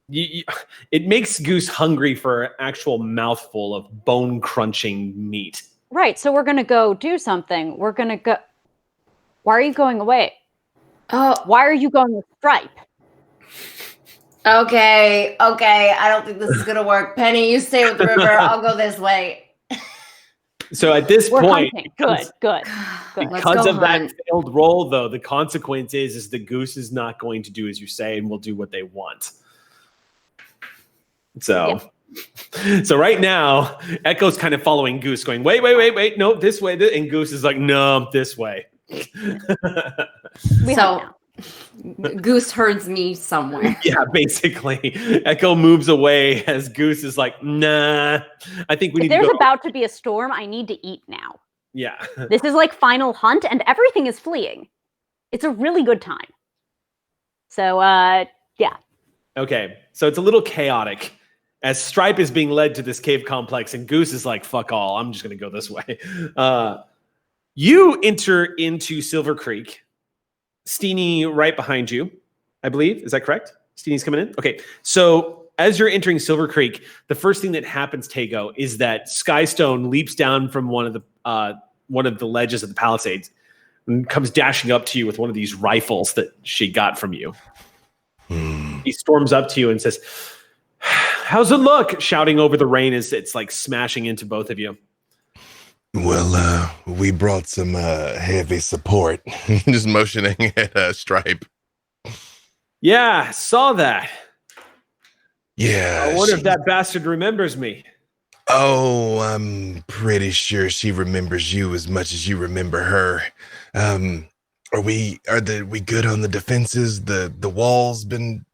it makes Goose hungry for an actual mouthful of bone-crunching meat. Right, so we're going to go do something. We're going to go... Why are you going away? Why are you going with Stripe? Okay. I don't think this is going to work. Penny, you stay with River. I'll go this way. So at this point... Good. Because of that failed roll, though, the consequence is the Goose is not going to do as you say and will do what they want. So... Yep. So right now, Echo's kind of following Goose, going, wait, no, this way. And Goose is like, no, this way. So Goose herds me somewhere. Yeah, basically. Echo moves away as Goose is like, nah, I think we need to go. If there's about to be a storm, I need to eat now. Yeah. This is like final hunt, and everything is fleeing. It's a really good time. So, yeah. Okay, so it's a little chaotic. As Stripe is being led to this cave complex, and Goose is like, fuck all, I'm just going to go this way. You enter into Silvercreek. Steenie right behind you, I believe. Is that correct? Steenie's coming in? Okay. So as you're entering Silvercreek, the first thing that happens, Tego, is that Skystone leaps down from one of the ledges of the palisades and comes dashing up to you with one of these rifles that she got from you. He storms up to you and says, "How's it look?" Shouting over the rain as it's like smashing into both of you. Well, we brought some heavy support. Just motioning at Stripe. Yeah, saw that. Yeah. I wonder if that bastard remembers me. Oh, I'm pretty sure she remembers you as much as you remember her. Are we good on the defenses? The walls been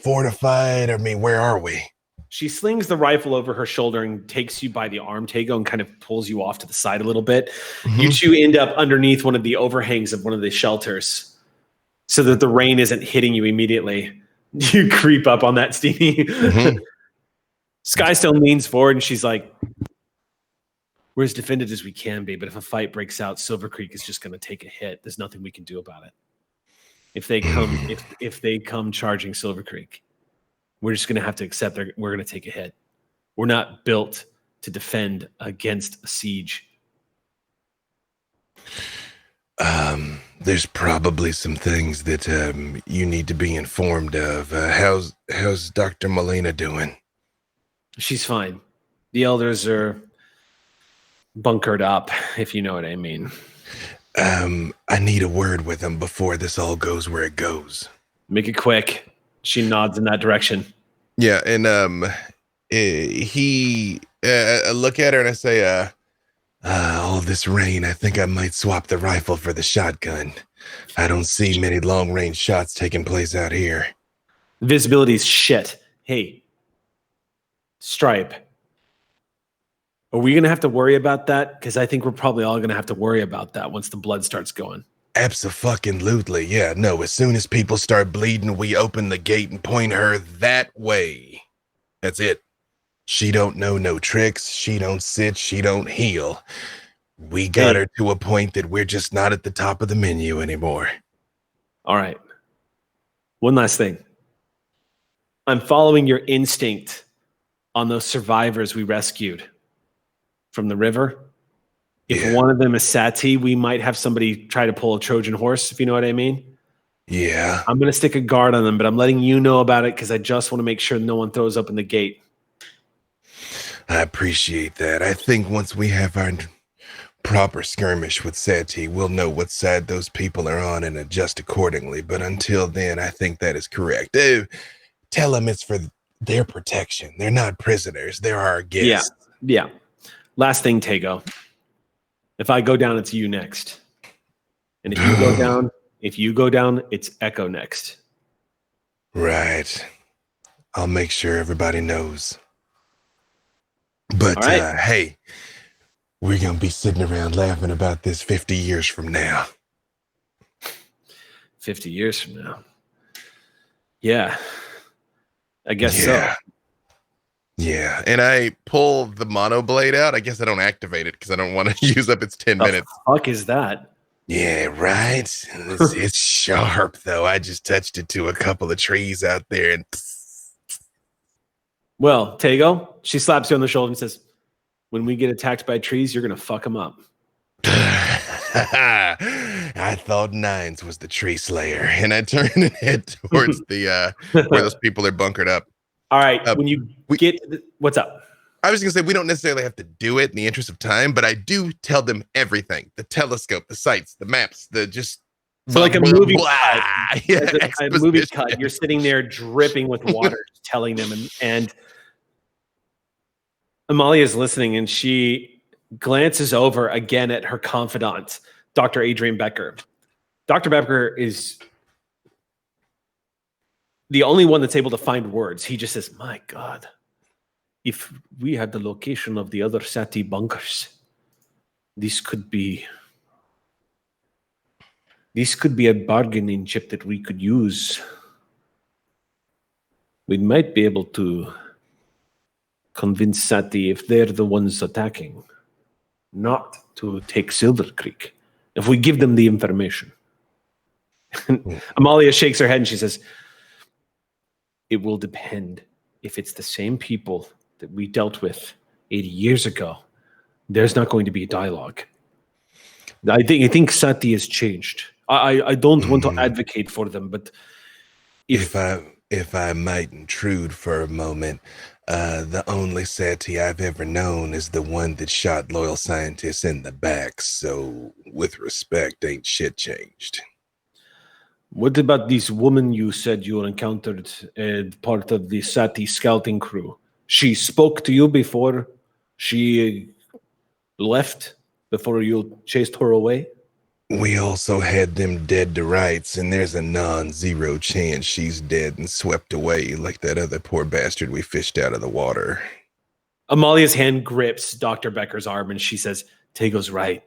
fortified? I mean, where are we? She slings the rifle over her shoulder and takes you by the arm, Tego, and kind of pulls you off to the side a little bit. Mm-hmm. You two end up underneath one of the overhangs of one of the shelters so that the rain isn't hitting you immediately. You creep up on that, Steenie. Mm-hmm. Skystone leans forward and she's like, "We're as defended as we can be, but if a fight breaks out, Silvercreek is just going to take a hit. There's nothing we can do about it. If they come, if they come charging Silvercreek, we're just going to have to accept we're going to take a hit. We're not built to defend against a siege." There's probably some things that you need to be informed of. How's Dr. Molina doing? She's fine. The elders are bunkered up, if you know what I mean. I need a word with him before this all goes where it goes. Make it quick. She nods in that direction. Yeah, and he I look at her and I say, all this rain, I think I might swap the rifle for the shotgun. I don't see many long-range shots taking place out here. Visibility's shit. Hey, Stripe, are we going to have to worry about that? Because I think we're probably all going to have to worry about that once the blood starts going. Abso-fucking-lutely, yeah. No, as soon as people start bleeding, we open the gate and point her that way. That's it. She don't know no tricks. She don't sit. She don't heal. We got her to a point that we're just not at the top of the menu anymore. All right. One last thing. I'm following your instinct on those survivors we rescued from the river. If one of them is Sati, we might have somebody try to pull a Trojan horse, if you know what I mean. Yeah. I'm going to stick a guard on them, but I'm letting you know about it because I just want to make sure no one throws open the gate. I appreciate that. I think once we have our proper skirmish with Sati, we'll know what side those people are on and adjust accordingly. But until then, I think that is correct. Tell them it's for their protection. They're not prisoners. They're our guests. Yeah. Last thing, Tego. If I go down, it's you next. And if you go down, it's Echo next. Right. I'll make sure everybody knows. But right. hey, we're going to be sitting around laughing about this 50 years from now. 50 years from now. Yeah. I guess so. Yeah. And I pull the mono blade out. I guess I don't activate it because I don't want to use up its 10 minutes. The fuck is that? Yeah, right. It's sharp, though. I just touched it to a couple of trees out there and... Well, Tego, she slaps you on the shoulder and says, "When we get attacked by trees, you're going to fuck them up." I thought Nines was the tree slayer. And I turn and head towards the where those people are bunkered up. All right. When you get to what's up? I was going to say, we don't necessarily have to do it in the interest of time, but I do tell them everything. The telescope, the sights, the maps, the just... So like a movie cut. Yeah, a movie cut. You're sitting there dripping with water, telling them. And Amalia is listening, and she glances over again at her confidant, Dr. Adrian Becker. Dr. Becker is the only one that's able to find words. He just says, "My God, if we had the location of the other Sati bunkers, this could be a bargaining chip that we could use. We might be able to convince Sati if they're the ones attacking. not to take Silvercreek if we give them the information. Amalia shakes her head and she says, it will depend. If it's the same people that we dealt with 80 years ago, there's not going to be a dialogue. I think Sati has changed. I don't want to advocate for them, but if I might intrude for a moment, the only Sati I've ever known is the one that shot loyal scientists in the back. So, with respect, ain't shit changed. What about this woman you said you encountered as part of the Sati scouting crew? She spoke to you before she left, before you chased her away? We also had them dead to rights, and there's a non-zero chance she's dead and swept away like that other poor bastard we fished out of the water. Amalia's hand grips Dr. Becker's arm and she says, Tego's right.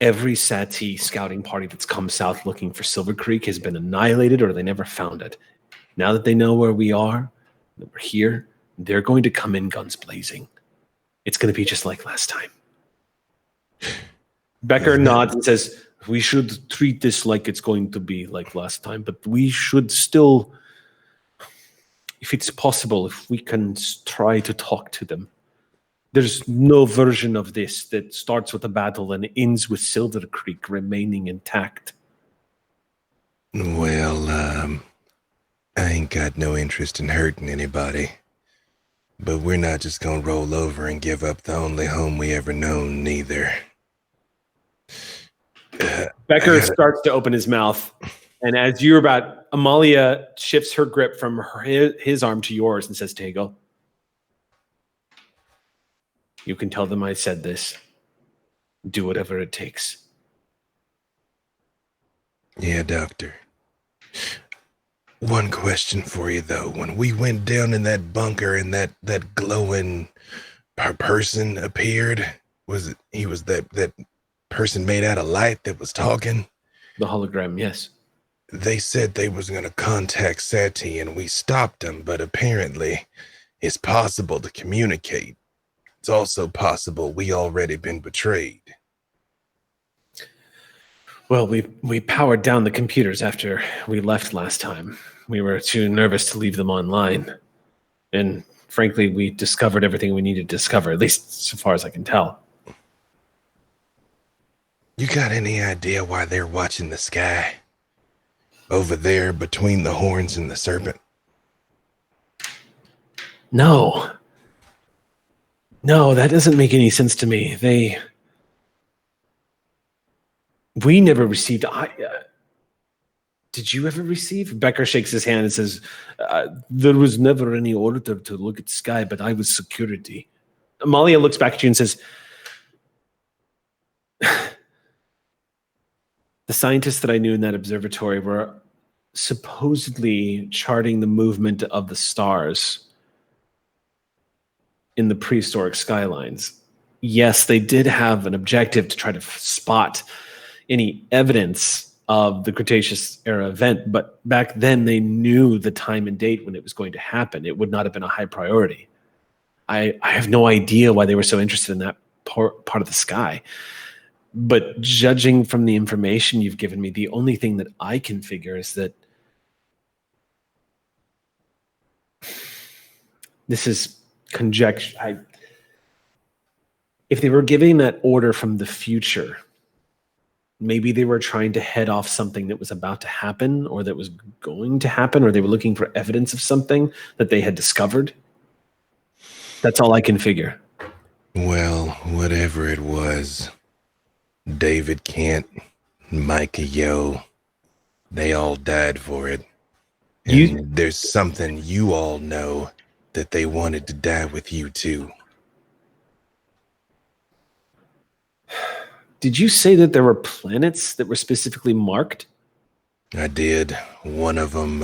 Every Sati scouting party that's come south looking for Silvercreek has been annihilated or they never found it. Now that they know where we are, that we're here, they're going to come in guns blazing. It's going to be just like last time. Becker nods and says, we should treat this like it's going to be like last time, but we should still, if it's possible, if we can try to talk to them. There's no version of this that starts with a battle and ends with Silvercreek remaining intact. Well, I ain't got no interest in hurting anybody. But we're not just gonna roll over and give up the only home we ever known, neither. Becker starts to open his mouth, and as you're about, Amalia shifts her grip from his arm to yours and says, Tego, you can tell them I said this. Do whatever it takes. Yeah, Doctor. One question for you, though. When we went down in that bunker and that glowing person appeared, was that person made out of light that was talking? The hologram, yes. They said they was going to contact Sati and we stopped them, but apparently it's possible to communicate. It's also possible we already been betrayed. Well, we powered down the computers after we left last time. We were too nervous to leave them online. And frankly, we discovered everything we needed to discover, at least so far as I can tell. You got any idea why they're watching the sky? Over there between the horns and the serpent? No, that doesn't make any sense to me. We never received. Did you ever receive? Becker shakes his hand and says, there was never any order to look at the sky, but I was security. Amalia looks back at you and says, the scientists that I knew in that observatory were supposedly charting the movement of the stars in the prehistoric skylines. Yes, they did have an objective to try to spot any evidence of the Cretaceous era event, but back then they knew the time and date when it was going to happen. It would not have been a high priority. I have no idea why they were so interested in that part of the sky. But judging from the information you've given me, the only thing that I can figure is that this is conjecture. If they were giving that order from the future, maybe they were trying to head off something that was about to happen or that was going to happen, or they were looking for evidence of something that they had discovered. That's all I can figure. Well, whatever it was, David Kent, Micah Yo, they all died for it. And there's something you all know that they wanted to die with you too. Did you say that there were planets that were specifically marked? I did. One of them,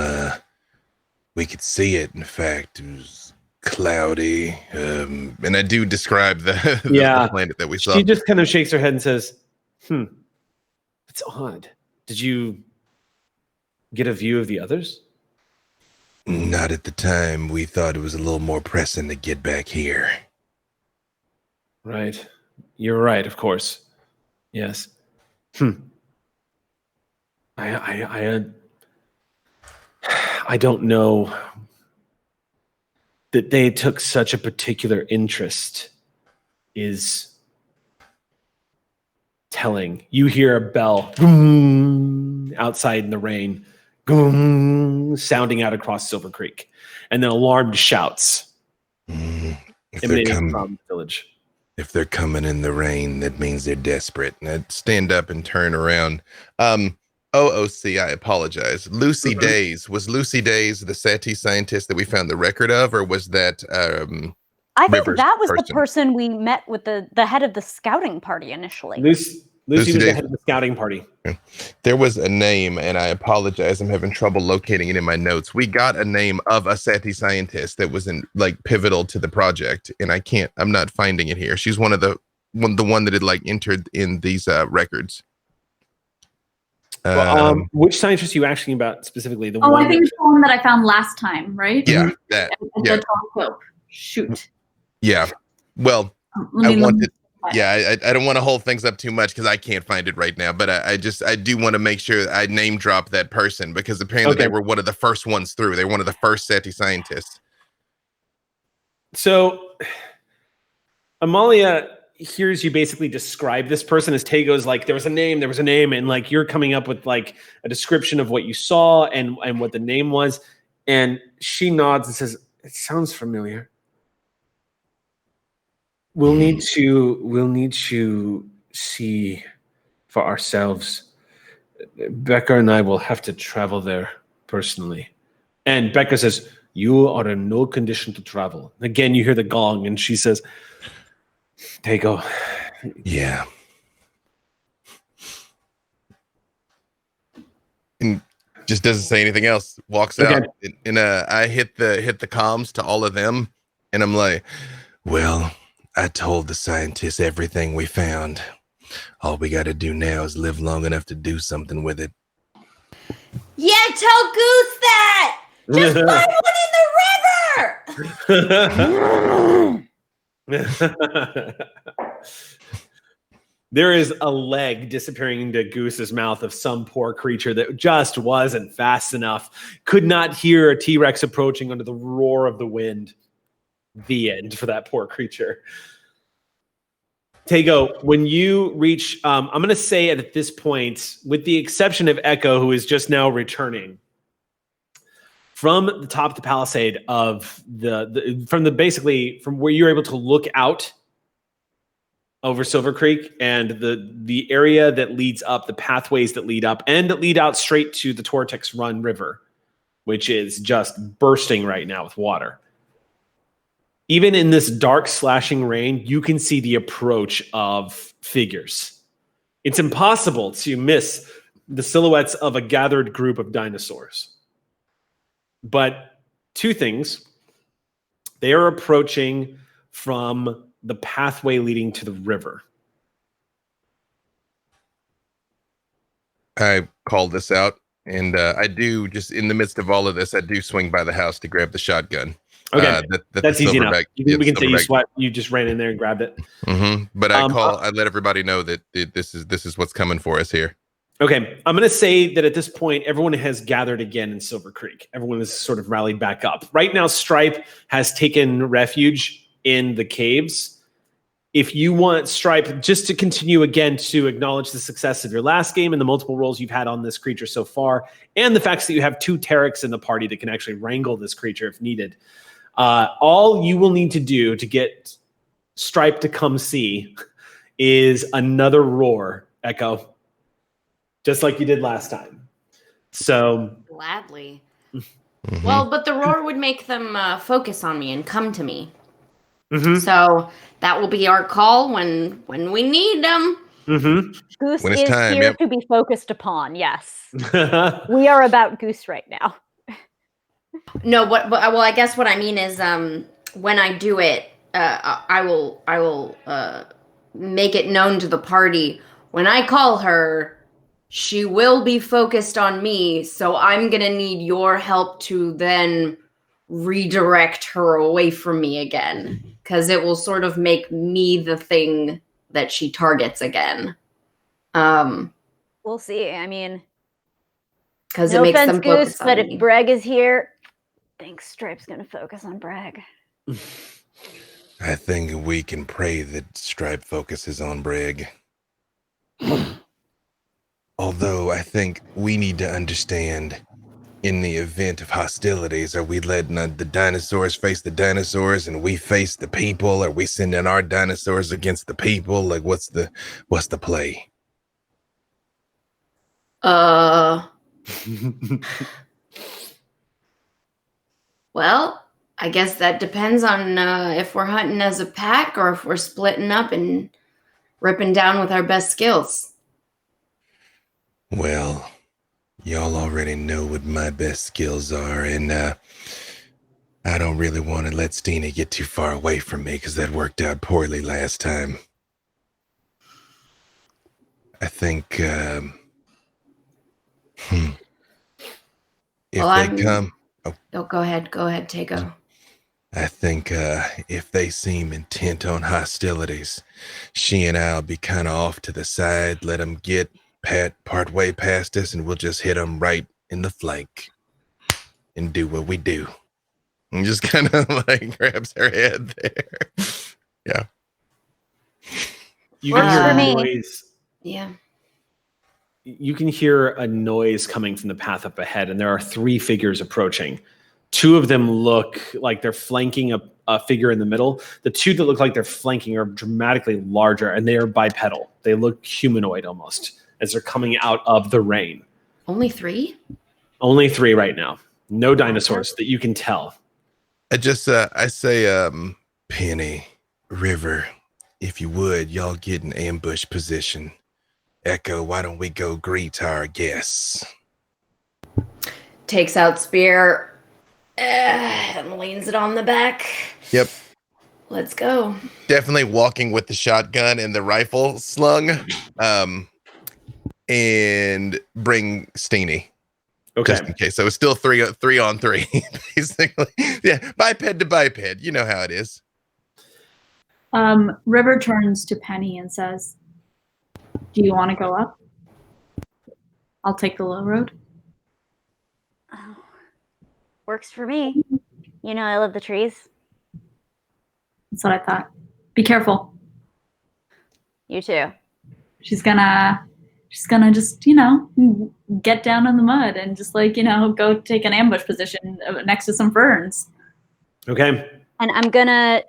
we could see it. In fact, it was cloudy. And I do describe the planet that we saw. She just kind of shakes her head and says, it's odd. Did you get a view of the others? Not at the time. We thought it was a little more pressing to get back here. Right. You're right, of course. Yes. I don't know that they took such a particular interest is telling. You hear a bell outside in the rain, sounding out across Silvercreek, and then alarmed shouts emanating from the village. If they're coming in the rain, that means they're desperate. And I'd stand up and turn around. OOC, I apologize. Lucy Days. Was Lucy Days the SETI scientist that we found the record of, or was that I think River's that was person? the person we met with the head of the scouting party initially. Lucy was Days. the head of the scouting party. There was a name, and I apologize. I'm having trouble locating it in my notes. We got a name of a SETI scientist that was pivotal to the project, and I'm not finding it here. She's the one that had entered in these records. Which scientist are you asking about specifically? The Oh, one I think it's the one that I found last time, right? Yeah, that. At Yeah. the telescope. Shoot. Yeah. Well, I don't want to hold things up too much because I can't find it right now, but I do want to make sure I name drop that person because apparently they were one of the first ones through. They were one of the first SETI scientists. So Amalia hears you basically describe this person as Tago's there was a name, and you're coming up with a description of what you saw and what the name was. And she nods and says, "It sounds familiar. We'll need to see for ourselves. Becca and I will have to travel there personally." And Becca says, "You are in no condition to travel." Again, you hear the gong, and she says, "Tago." Yeah. And just doesn't say anything else. Walks out, and I hit the comms to all of them, and I'm like, "Well, I told the scientists everything we found. All we got to do now is live long enough to do something with it." Yeah, tell Goose that! Just find one in the river! There is a leg disappearing into Goose's mouth of some poor creature that just wasn't fast enough. Could not hear a T-Rex approaching under the roar of the wind. The end for that poor creature. Tago, when you reach, I'm going to say at this point, with the exception of Echo, who is just now returning, from the top of the palisade of from where you're able to look out over Silvercreek and the area that leads up, the pathways that lead up and that lead out straight to the Tortex Run River, which is just bursting right now with water. Even in this dark slashing rain, you can see the approach of figures. It's impossible to miss the silhouettes of a gathered group of dinosaurs. But two things. They are approaching from the pathway leading to the river. I called this out, and I do, just in the midst of all of this, I do swing by the house to grab the shotgun. Okay, that's easy enough. We can say you just ran in there and grabbed it. But I let everybody know that this is what's coming for us here. Okay, I'm going to say that at this point, everyone has gathered again in Silvercreek. Everyone has sort of rallied back up. Right now, Stripe has taken refuge in the caves. If you want Stripe, just to continue again to acknowledge the success of your last game and the multiple roles you've had on this creature so far, and the fact that you have 2 Terex in the party that can actually wrangle this creature if needed. All you will need to do to get Stripe to come see is another roar, Echo. Just like you did last time. So gladly. Well, but the roar would make them focus on me and come to me. So that will be our call when we need them. Goose is here to be focused upon. Yes, we are about Goose right now. No, well, I guess what I mean is when I do it, I will make it known to the party. When I call her, she will be focused on me, so I'm going to need your help to then redirect her away from me again, because it will sort of make me the thing that she targets again. We'll see. I mean, because no it makes offense, them Goose, focus on but if me. Bragg is here, I think Stripe's gonna focus on Bragg. I think we can pray that Stripe focuses on Bragg. Although I think we need to understand, in the event of hostilities, are we letting the dinosaurs face the dinosaurs and we face the people? Are we sending our dinosaurs against the people? Like, what's the play? Well, I guess that depends on if we're hunting as a pack or if we're splitting up and ripping down with our best skills. Well, y'all already know what my best skills are, and I don't really want to let Steenie get too far away from me because that worked out poorly last time. I think, if Well, they come... Oh, go ahead, Tago. I think if they seem intent on hostilities, she and I'll be kind of off to the side, let them get part way past us, and we'll just hit them right in the flank and do what we do. And just kind of like grabs her head there. Yeah. You can hear for a me. noise. Yeah. You can hear a noise coming from the path up ahead, and there are 3 figures approaching. 2 of them look like they're flanking a figure in the middle. The 2 that look like they're flanking are dramatically larger, and they are bipedal. They look humanoid almost as they're coming out of the rain. Only 3? Only 3 right now. No dinosaurs that you can tell. I say, Penny, River, if you would, y'all get in ambush position. Echo, why don't we go greet our guests? Takes out spear and leans it on the back. Yep. Let's go. Definitely walking with the shotgun and the rifle slung. And bring Steenie. Okay. Just in case. So it's still 3 on 3, basically. Yeah, biped to biped. You know how it is. River turns to Penny and says, "Do you want to go up? I'll take the low road." Oh, works for me. You know, I love the trees. That's what I thought. Be careful. You too. She's gonna just, get down in the mud and just go take an ambush position next to some ferns. Okay. And I'm gonna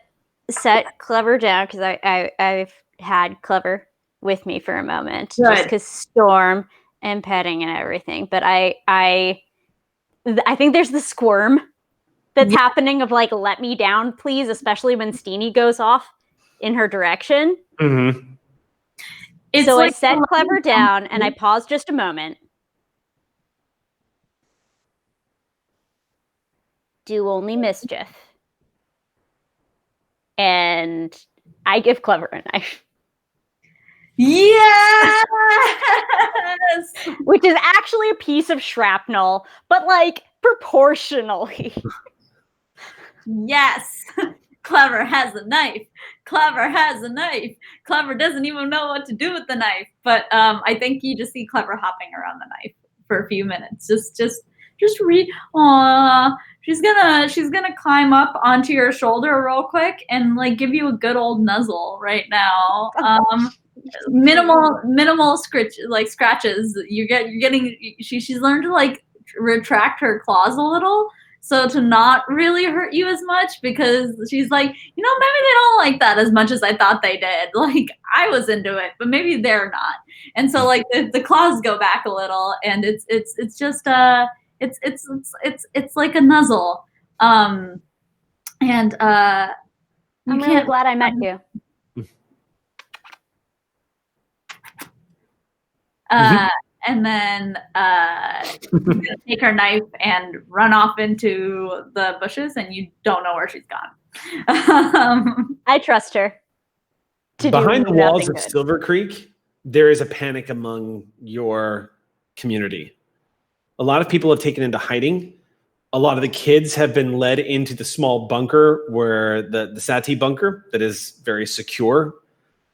set Clever down because I've had Clever with me for a moment, just because Storm and petting and everything. But I think there's the squirm that's happening of like, let me down, please, especially when Steenie goes off in her direction. Mm-hmm. So I set Clever down and I paused just a moment. Do only mischief. And I give Clever a knife. Yes! Which is actually a piece of shrapnel, but like proportionally. Yes! Clever has a knife. Clever has a knife. Clever doesn't even know what to do with the knife. But I think you just see Clever hopping around the knife for a few minutes. Just read. Aww. She's gonna climb up onto your shoulder real quick and like give you a good old nuzzle right now. Minimal scratches. You're getting. She's learned to like retract her claws a little, so to not really hurt you as much, because she's like, maybe they don't like that as much as I thought they did. Like I was into it, but maybe they're not. And so like the claws go back a little, and it's just it's like a nuzzle. I'm really glad I met you. And then you're gonna take her knife and run off into the bushes, and you don't know where she's gone. I trust her. Behind the walls of good. Silvercreek, there is a panic among your community. A lot of people have taken into hiding. A lot of the kids have been led into the small bunker where the Sati bunker that is very secure.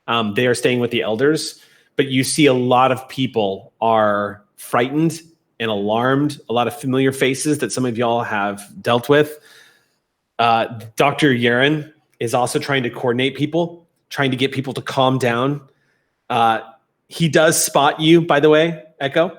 They are staying with the elders, but you see a lot of people are frightened and alarmed, a lot of familiar faces that some of y'all have dealt with. Dr. Yaren is also trying to coordinate people, trying to get people to calm down. He does spot you, by the way, Echo.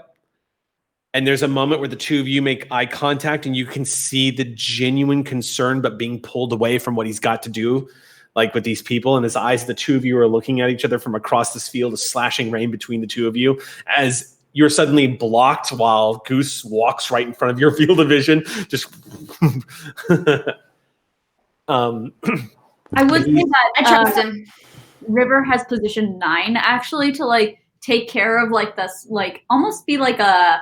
And there's a moment where the two of you make eye contact and you can see the genuine concern, but being pulled away from what he's got to do, like with these people. And his eyes, the two of you are looking at each other from across this field, a slashing rain between the two of you as you're suddenly blocked while Goose walks right in front of your field of vision. Just I would say that I trust him. River has position 9 actually to like take care of like this, like almost be like a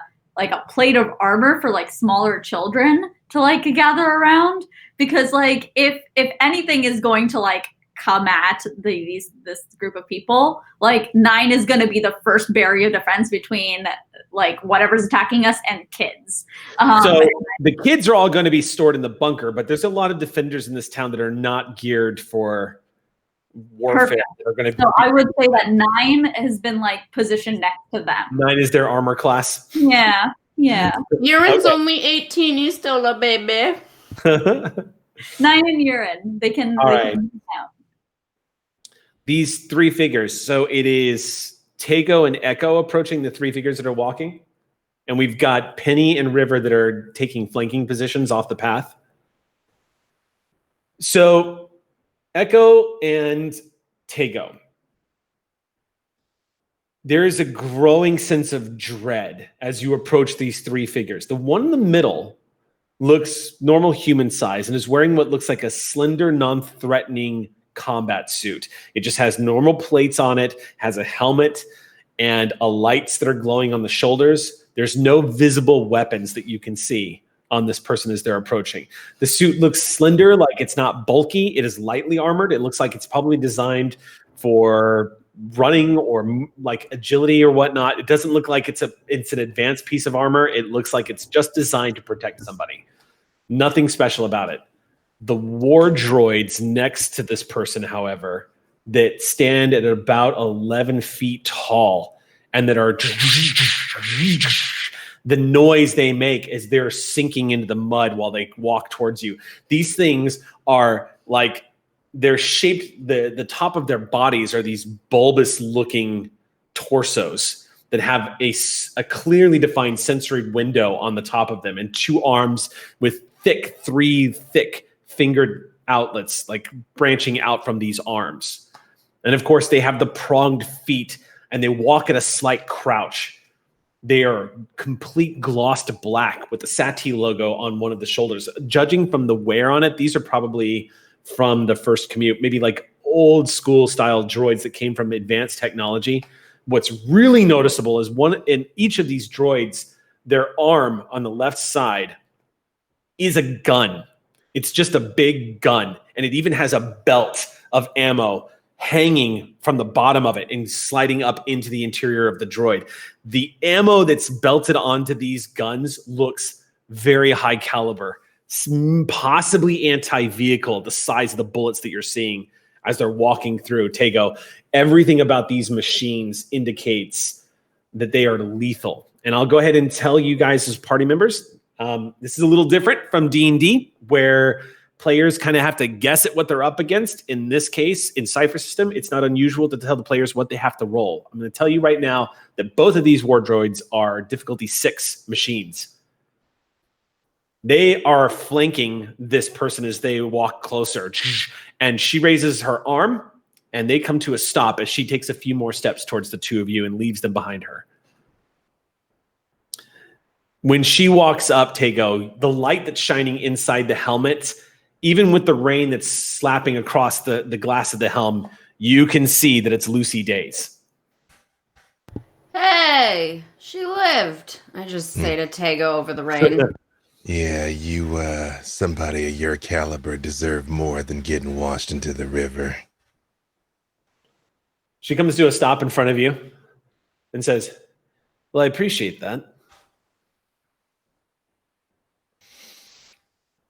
plate of armor for like smaller children to like gather around, because like if anything is going to like come at this group of people, like 9 is going to be the first barrier of defense between like whatever's attacking us and kids. So the kids are all going to be stored in the bunker, but there's a lot of defenders in this town that are not geared for warfare. Perfect. That are going to So I would say that 9 has been like positioned next to them. 9 is their armor class. Yeah. Urin's only 18. He's still a baby. 9 and urine. They can. All they right. can count. These 3 figures. So it is Tego and Echo approaching the 3 figures that are walking. And we've got Penny and River that are taking flanking positions off the path. So Echo and Tego. There is a growing sense of dread as you approach these 3 figures. The one in the middle looks normal human size and is wearing what looks like a slender, non-threatening combat suit. It just has normal plates on it, has a helmet, and lights that are glowing on the shoulders. There's no visible weapons that you can see on this person as they're approaching. The suit looks slender, like it's not bulky. It is lightly armored. It looks like it's probably designed for running or like agility or whatnot. It doesn't look like it's an advanced piece of armor. It looks like it's just designed to protect somebody. Nothing special about it. The war droids next to this person, however, that stand at about 11 feet tall and that are the noise they make as they're sinking into the mud while they walk towards you. These things are like, they're shaped, the top of their bodies are these bulbous looking torsos that have a clearly defined sensory window on the top of them and 2 arms with 3 thick fingered outlets like branching out from these arms. And of course they have the pronged feet and they walk at a slight crouch. They are complete glossed black with the Sati logo on one of the shoulders. Judging from the wear on it, these are probably from the first commute, maybe like old school style droids that came from advanced technology. What's really noticeable is one in each of these droids, their arm on the left side is a gun. It's just a big gun. And it even has a belt of ammo hanging from the bottom of it and sliding up into the interior of the droid. The ammo that's belted onto these guns looks very high caliber, possibly anti-vehicle, the size of the bullets that you're seeing as they're walking through. Tego, everything about these machines indicates that they are lethal. And I'll go ahead and tell you guys as party members, this is a little different from D&D, where players kind of have to guess at what they're up against. In this case, in Cypher system, it's not unusual to tell the players what they have to roll. I'm going to tell you right now that both of these war droids are difficulty 6 machines. They are flanking this person as they walk closer. And she raises her arm, and they come to a stop as she takes a few more steps towards the 2 of you and leaves them behind her. When she walks up, Tego, the light that's shining inside the helmet, even with the rain that's slapping across the glass of the helm, you can see that it's Lucy Days. Hey, she lived. I just say to Tego over the rain. Yeah, you, somebody of your caliber deserve more than getting washed into the river. She comes to a stop in front of you and says, well, I appreciate that.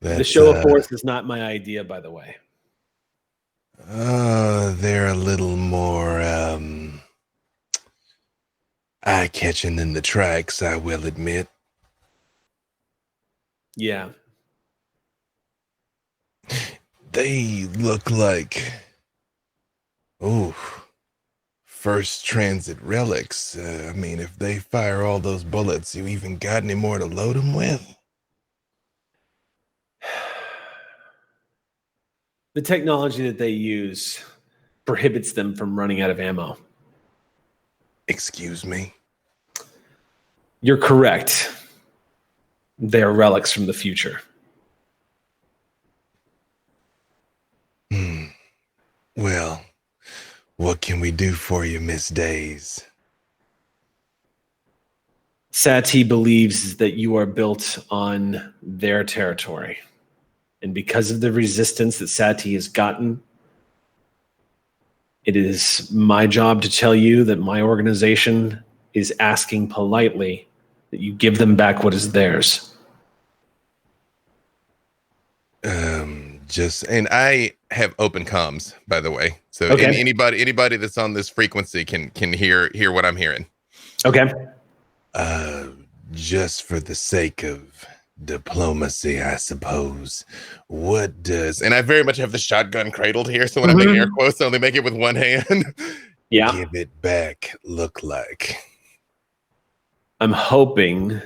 The show of force is not my idea, by the way. They're a little more eye-catching than the tracks, I will admit. Yeah. They look like, first transit relics. I mean, if they fire all those bullets, you even got any more to load them with? The technology that they use prohibits them from running out of ammo. Excuse me? You're correct. They are relics from the future. Well, what can we do for you, Miss Days? Sati believes that you are built on their territory. And because of the resistance that Sati has gotten, it is my job to tell you that my organization is asking politely that you give them back what is theirs. And I have open comms, by the way. So Okay. anybody that's on this frequency can hear what I'm hearing. Okay. Just for the sake of diplomacy, I suppose. What does... And I very much have the shotgun cradled here, so when I make air quotes, I only make it with one hand. Yeah. Give it back look like? I'm hoping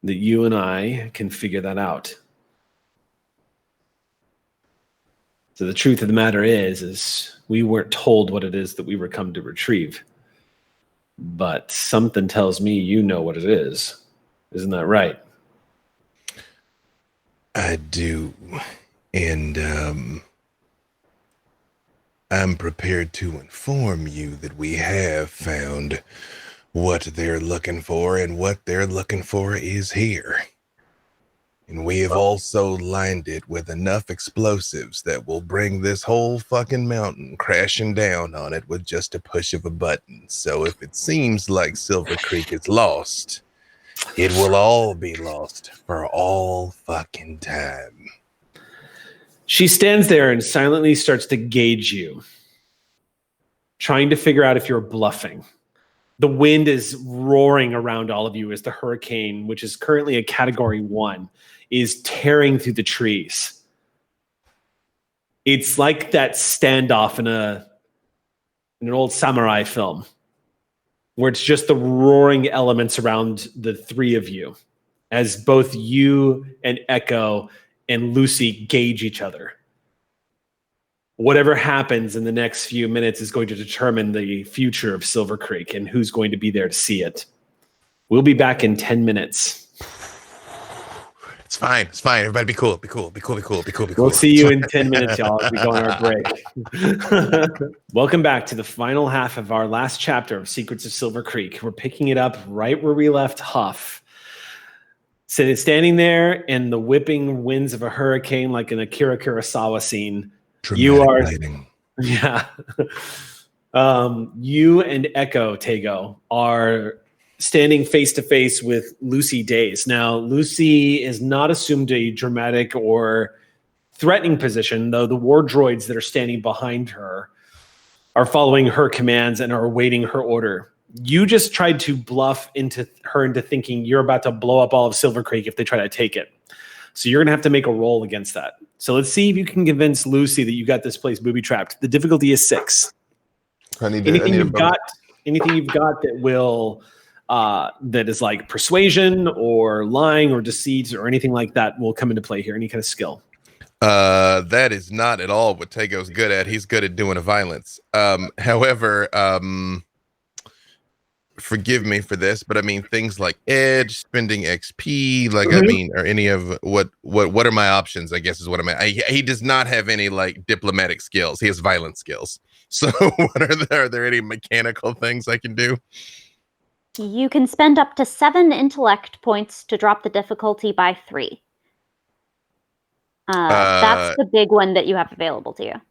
that you and I can figure that out. So the truth of the matter is we weren't told what it is that we were come to retrieve. But something tells me you know what it is. Isn't that right? I do. And I'm prepared to inform you that we have found what they're looking for, and what they're looking for is here. And we have also lined it with enough explosives that will bring this whole fucking mountain crashing down on it with just a push of a button. So if it seems like Silvercreek is lost, it will all be lost for all fucking time. She stands there and silently starts to gauge you, trying to figure out if you're bluffing. The wind is roaring around all of you as the hurricane, which is currently a category 1, is tearing through the trees. It's like that standoff in an old samurai film, where it's just the roaring elements around the three of you, as both you and Echo and Lucy gauge each other. Whatever happens in the next few minutes is going to determine the future of Silvercreek and who's going to be there to see it. We'll be back in 10 minutes. It's fine. Everybody be cool. We'll see you in 10 minutes, y'all, as we go on our break. Welcome back to the final half of our last chapter of Secrets of Silvercreek. We're picking it up right where we left Huff. So standing there in the whipping winds of a hurricane, like an Akira Kurosawa scene. You are, yeah. You and Echo Tego are standing face to face with Lucy Days. Now, Lucy is not assumed a dramatic or threatening position, though the war droids that are standing behind her are following her commands and are awaiting her order. You just tried to bluff into thinking you're about to blow up all of Silvercreek if they try to take it. So you're going to have to make a roll against that. So let's see if you can convince Lucy that you got this place booby-trapped. The difficulty is 6. Anything you've got that will that is like persuasion or lying or deceit or anything like that will come into play here. Any kind of skill. That is not at all what Tego's good at. He's good at doing a violence. However, forgive me for this, but I mean things like edge, spending XP, like I mean, or any of what are my options? I guess is what I'm at. He does not have any like diplomatic skills. He has violent skills. So are there any mechanical things I can do? You can spend up to 7 intellect points to drop the difficulty by 3. That's the big one that you have available to you.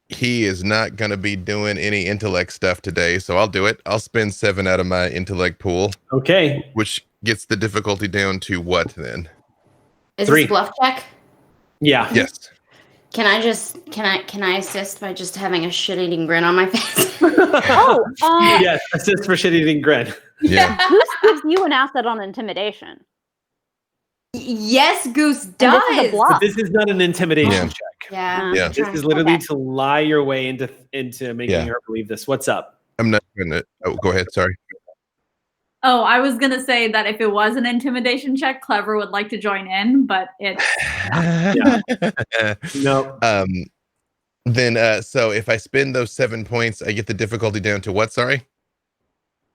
He is not going to be doing any intellect stuff today, so I'll do it. I'll spend 7 out of my intellect pool. Okay. Which gets the difficulty down to what then? Is 3. this a bluff check? Yeah. Yes. Can I assist by just having a shit-eating grin on my face? Yes, assist for shit-eating grin. Yeah. Goose gives you an asset on intimidation. Yes, Goose And does. this is a bluff. But this is not an intimidation Yeah. check. Yeah. Yeah. This is literally Okay. to lie your way into making her believe this. What's up? I'm not gonna. Oh, go ahead. Sorry. Oh, I was gonna say that if it was an intimidation check, Clever would like to join in, but it's No. Then, so if I spend those 7 points, I get the difficulty down to what? Sorry.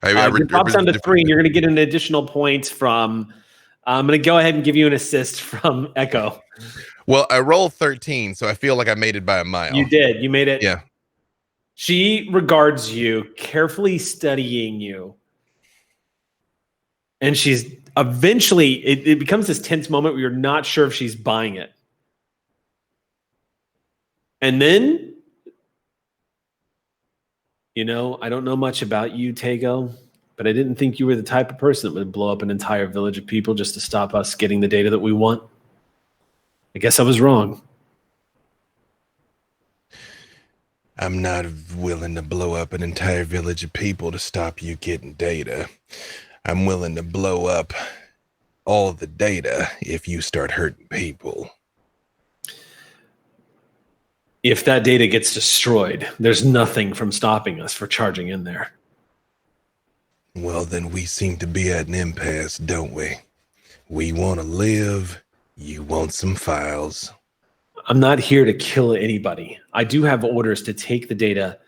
It drops down to 3, and you're going to get an additional point from. I'm going to go ahead and give you an assist from Echo. Well, I rolled 13, so I feel like I made it by a mile. You did. You made it. Yeah. She regards you, carefully studying you. And she's eventually, it becomes this tense moment where you're not sure if she's buying it. And then, I don't know much about you, Tego, but I didn't think you were the type of person that would blow up an entire village of people just to stop us getting the data that we want. I guess I was wrong. I'm not willing to blow up an entire village of people to stop you getting data. I'm willing to blow up all the data if you start hurting people. If that data gets destroyed, there's nothing from stopping us for charging in there. Well, then we seem to be at an impasse, don't we? We want to live. You want some files. I'm not here to kill anybody. I do have orders to take the data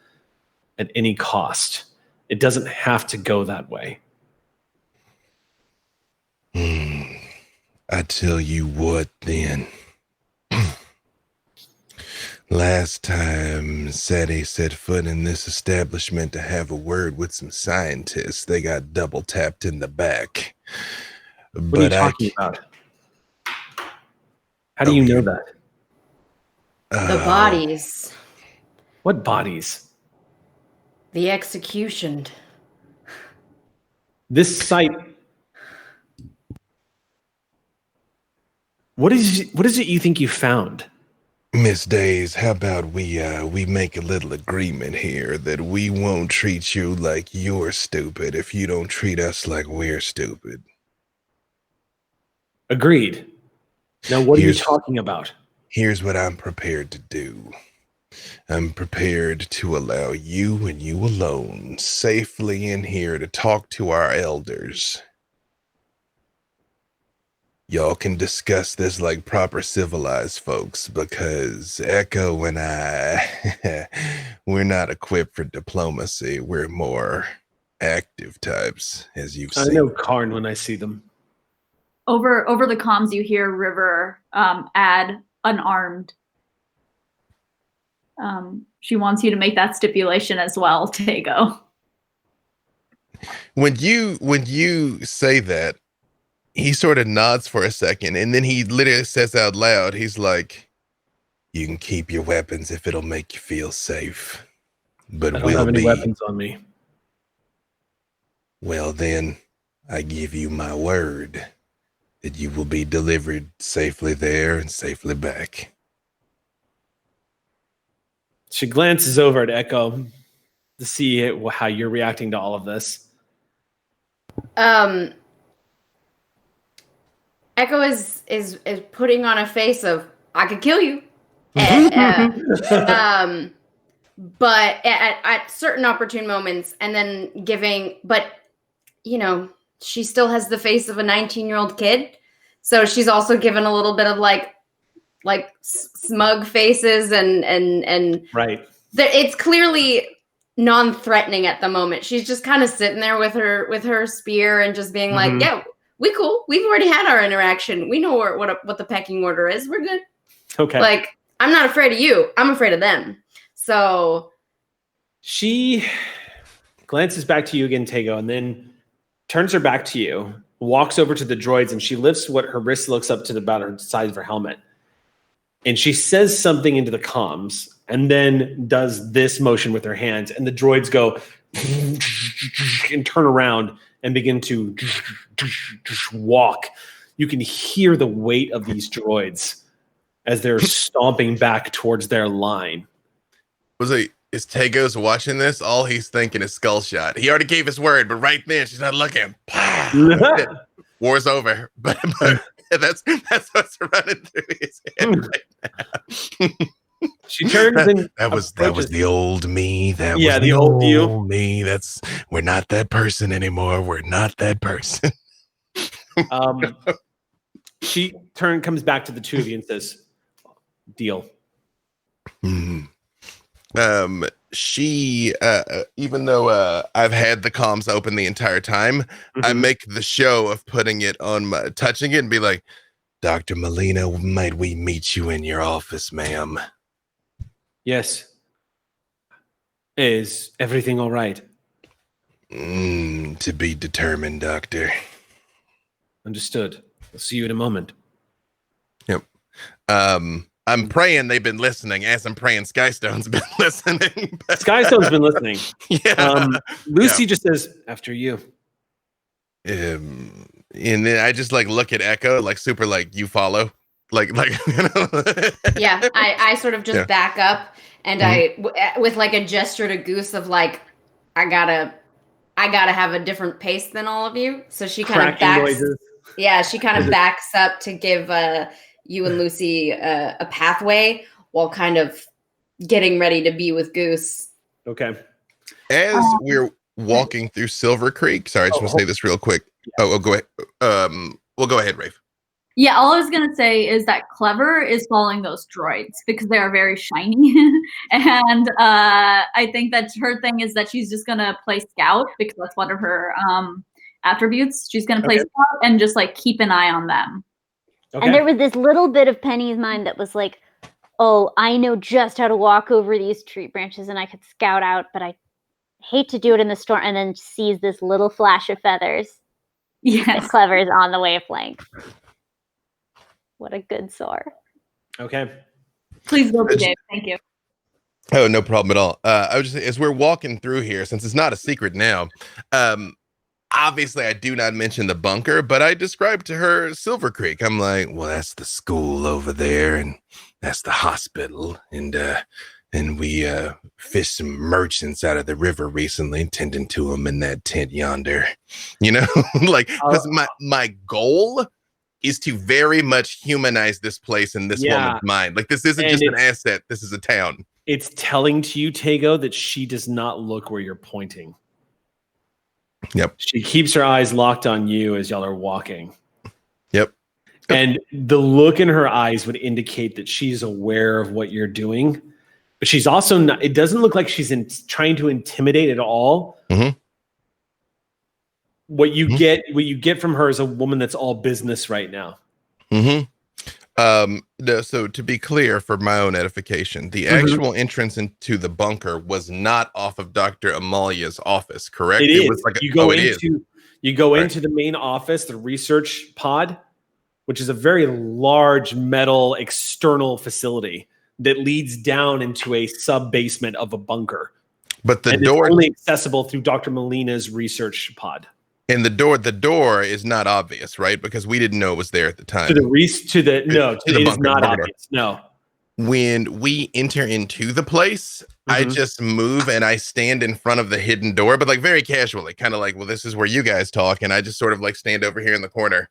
at any cost. It doesn't have to go that way. I tell you what, then. Last time Sadie set foot in this establishment to have a word with some scientists, they got double tapped in the back. What are you talking about? How do you know that? The bodies. What bodies? The execution. This site. What is it you think you found? Miss Days, how about we make a little agreement here that we won't treat you like you're stupid if you don't treat us like we're stupid. Agreed. Now, what are you talking about? Here's what I'm prepared to do. I'm prepared to allow you and you alone safely in here to talk to our elders. Y'all can discuss this like proper civilized folks, because Echo and I, we're not equipped for diplomacy. We're more active types, as you've seen. I know Karn when I see them. over the comms. You hear River add unarmed. She wants you to make that stipulation as well, Tego. When you say that, he sort of nods for a second, and then he literally says out loud, he's like, You can keep your weapons if it'll make you feel safe. But I don't have any weapons on me. Well, then, I give you my word that you will be delivered safely there and safely back. She glances over at Echo to see how you're reacting to all of this. Echo is putting on a face of I could kill you, but at certain opportune moments, and then giving. But she still has the face of a 19-year-old kid, so she's also given a little bit of like smug faces and right. It's clearly non-threatening at the moment. She's just kind of sitting there with her spear and just being like, yeah. We cool. We've already had our interaction. We know what the pecking order is. We're good. Okay. Like, I'm not afraid of you. I'm afraid of them. So she glances back to you again, Tego, and then turns her back to you, walks over to the droids, and she lifts what her wrist looks up to about her size of her helmet. And she says something into the comms and then does this motion with her hands, and the droids go and turn around and begin to walk. You can hear the weight of these droids as they're stomping back towards their line. Is Tagos watching this? All he's thinking is skull shot. He already gave his word, but right there, she's not looking. War's over. But that's what's running through his head right now. She turns and that was the old me. That was the old you. Me. We're not that person anymore. We're not that person. She comes back to the two of you and says, "Deal." She even though I've had the comms open the entire time, I make the show of putting it on touching it and be like, Dr. Molina, might we meet you in your office, ma'am? Yes. Is everything all right? To be determined, doctor. Understood. I'll see you in a moment. Yep. I'm praying they've been listening. As I'm praying, Skystone's been listening. Skystone's been listening. Yeah. Lucy just says, "After you." And then I just like look at Echo, like super, like you follow, like you know. Yeah, I sort of just back up, and I with like a gesture to Goose of like, I gotta have a different pace than all of you. So she kind of backs. Noises. Yeah, she kind of backs up to give you and Lucy a pathway while kind of getting ready to be with Goose. Okay. As we're walking through Silvercreek, sorry, I just want to say this real quick. Oh, go ahead. We'll go ahead, Rafe. Yeah, all I was going to say is that Clever is following those droids because they are very shiny. And I think that her thing is that she's just going to play scout because that's one of her attributes. She's going to play scout and just like keep an eye on them. Okay. And there was this little bit of Penny's mind that was like, oh, I know just how to walk over these tree branches and I could scout out, but I hate to do it in the storm. And then sees this little flash of feathers. Yes. Clever is on the wavelength. What a good soar. Okay. Please go, Dave. Thank you. Oh, no problem at all. I was just, as we're walking through here, since it's not a secret now, obviously I do not mention the bunker, but I described to her Silvercreek. I'm like, well, that's the school over there, and that's the hospital, and we fished some merchants out of the river recently, tending to them in that tent yonder. You know, like, because my goal is to very much humanize this place in this woman's mind. Like, this isn't just an asset. This is a town. It's telling to you, Tago, that she does not look where you're pointing. Yep. She keeps her eyes locked on you as y'all are walking. Yep. And the look in her eyes would indicate that she's aware of what you're doing. But she's also not, it doesn't look like she's trying to intimidate at all. Mm-hmm. What you get from her is a woman that's all business right now. Mm-hmm. So to be clear, for my own edification, the actual entrance into the bunker was not off of Dr. Amalia's office, correct? It is. Was like you go into the main office, the research pod, which is a very large metal external facility that leads down into a sub basement of a bunker. But the door is only accessible through Dr. Molina's research pod. And the door is not obvious, right? Because we didn't know it was there at the time. It is not obvious. No. When we enter into the place, I just move and I stand in front of the hidden door, but like very casually, kind of like, well, this is where you guys talk, and I just sort of like stand over here in the corner,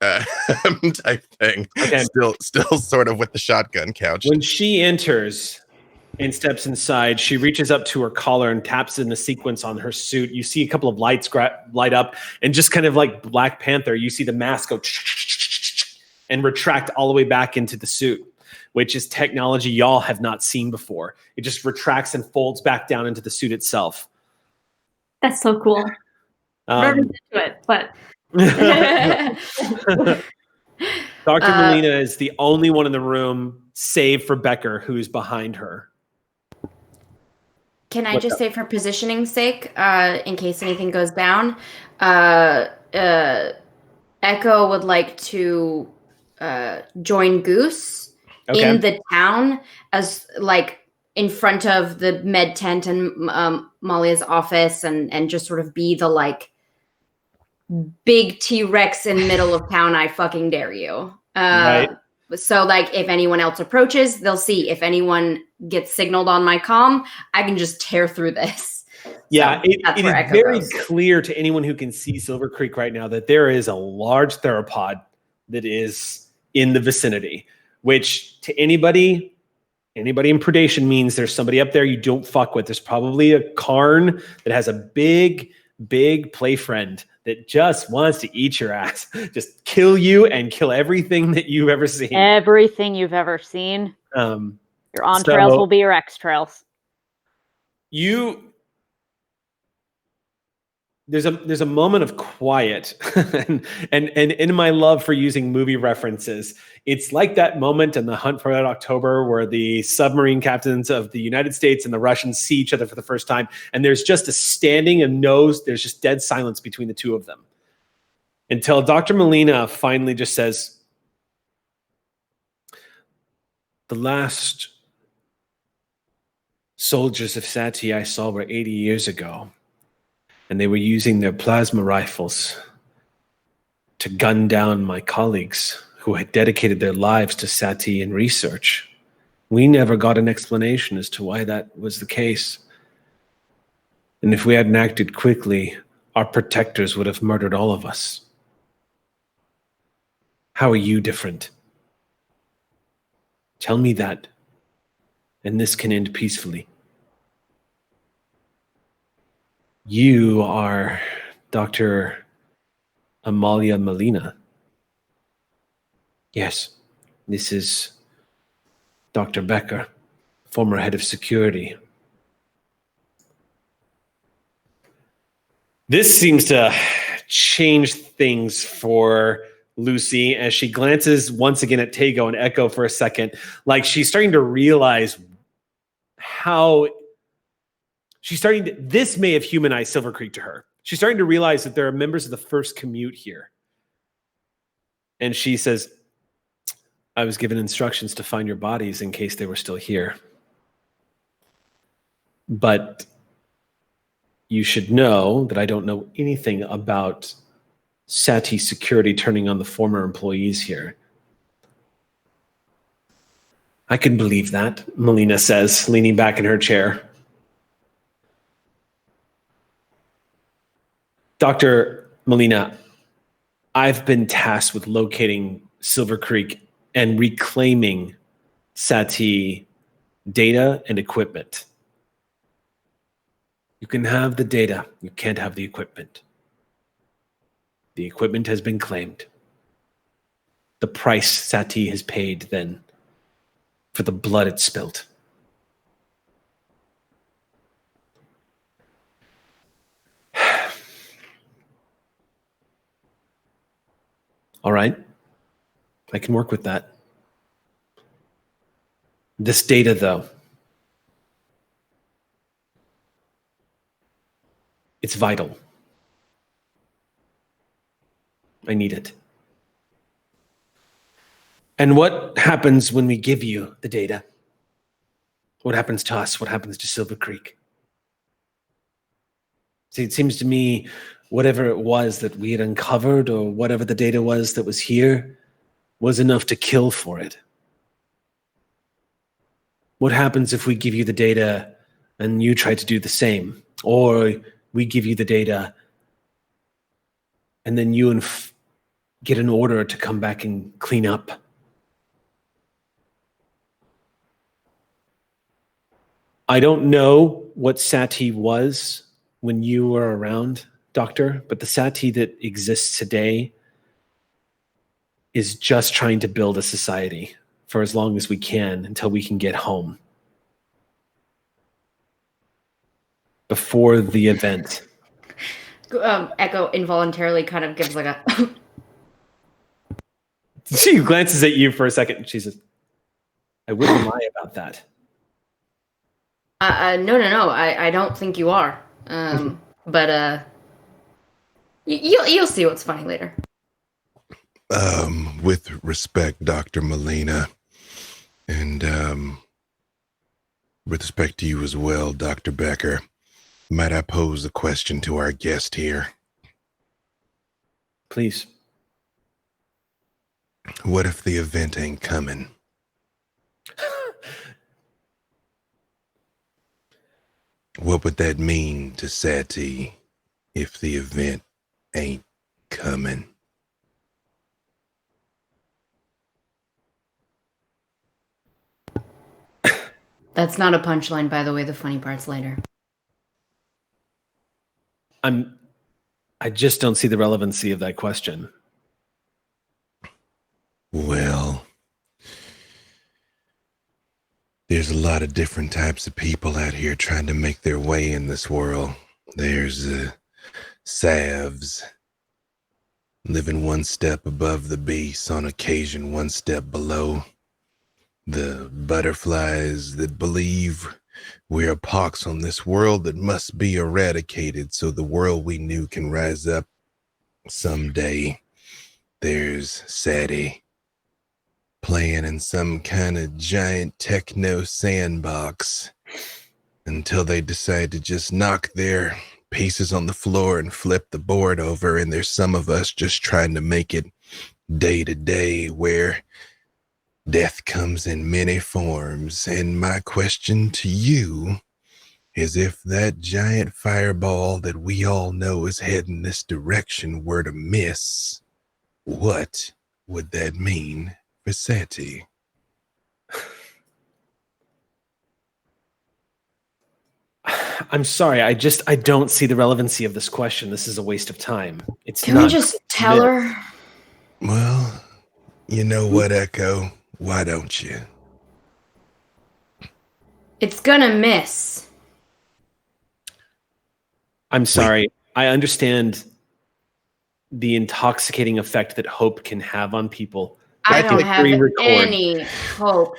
type thing. Okay. Still sort of with the shotgun couch. When she enters and steps inside, she reaches up to her collar and taps in the sequence on her suit. You see a couple of lights light up, and just kind of like Black Panther, you see the mask go and retract all the way back into the suit, which is technology y'all have not seen before. It just retracts and folds back down into the suit itself. That's so cool. Never into it, but Dr. Molina is the only one in the room, save for Becker, who's behind her. Can I just say, for positioning's sake, in case anything goes down, Echo would like to join Goose in the town as like in front of the med tent and Malia's office, and just sort of be the like big T-Rex in middle of town. I fucking dare you. Right. So, like, if anyone else approaches, they'll see. If anyone gets signaled on my comm, I can just tear through this. Yeah, So it is very clear to anyone who can see Silvercreek right now that there is a large theropod that is in the vicinity, which to anybody in Predation means there's somebody up there you don't fuck with. There's probably a Karn that has a big play friend that just wants to eat your ass, just kill you and kill everything that you've ever seen. Everything you've ever seen. Your on-trails will be your X-trails. There's a moment of quiet, and in my love for using movie references, it's like that moment in The Hunt for Red October where the submarine captains of the United States and the Russians see each other for the first time, and there's just a standing and there's just dead silence between the two of them. Until Dr. Molina finally just says, "The last soldiers of Sati I saw were 80 years ago. And they were using their plasma rifles to gun down my colleagues who had dedicated their lives to Sati and research. We never got an explanation as to why that was the case. And if we hadn't acted quickly, our protectors would have murdered all of us. How are you different? Tell me that, and this can end peacefully. You are Dr. Amalia Molina." "Yes, this is Dr. Becker, former head of security." This seems to change things for Lucy as she glances once again at Tego and Echo for a second. Like she's starting to realize how this may have humanized Silvercreek to her. She's starting to realize that there are members of the first commute here. And she says, "I was given instructions to find your bodies in case they were still here. But you should know that I don't know anything about Sati security turning on the former employees here." "I can believe that," Melina says, leaning back in her chair. "Dr. Molina, I've been tasked with locating Silvercreek and reclaiming Sati data and equipment. You can have the data, you can't have the equipment. The equipment has been claimed. The price Sati has paid then for the blood it spilt. All right, I can work with that. This data, though, it's vital. I need it. And what happens when we give you the data? What happens to us? What happens to Silvercreek? See, it seems to me whatever it was that we had uncovered or whatever the data was that was here was enough to kill for it. What happens if we give you the data and you try to do the same? Or we give you the data and then you get an order to come back and clean up? I don't know what Sati was when you were around, Doctor, but the Sati that exists today is just trying to build a society for as long as we can until we can get home. Before the event. Echo involuntarily kind of gives like a... She glances at you for a second and she says, "I wouldn't lie about that." No. I don't think you are. But you'll see what's funny later. With respect, Dr. Molina, and with respect to you as well, Dr. Becker, might I pose a question to our guest here? Please. What if the event ain't coming? What would that mean to Sati if the event ain't coming? That's not a punchline, by the way. The funny part's later. I just don't see the relevancy of that question. Well, there's a lot of different types of people out here trying to make their way in this world. There's Savs, living one step above the beast, on occasion one step below. The butterflies that believe we're a pox on this world that must be eradicated so the world we knew can rise up someday. There's Sati, playing in some kind of giant techno sandbox until they decide to just knock their pieces on the floor and flip the board over. And there's some of us just trying to make it day to day, where death comes in many forms. And my question to you is, if that giant fireball that we all know is heading this direction were to miss, what would that mean for Sati? I'm sorry. I don't see the relevancy of this question. This is a waste of time. Can we just tell her? Well, you know what, Echo? Why don't you? It's gonna miss. I'm sorry. I understand the intoxicating effect that hope can have on people. I don't have any hope,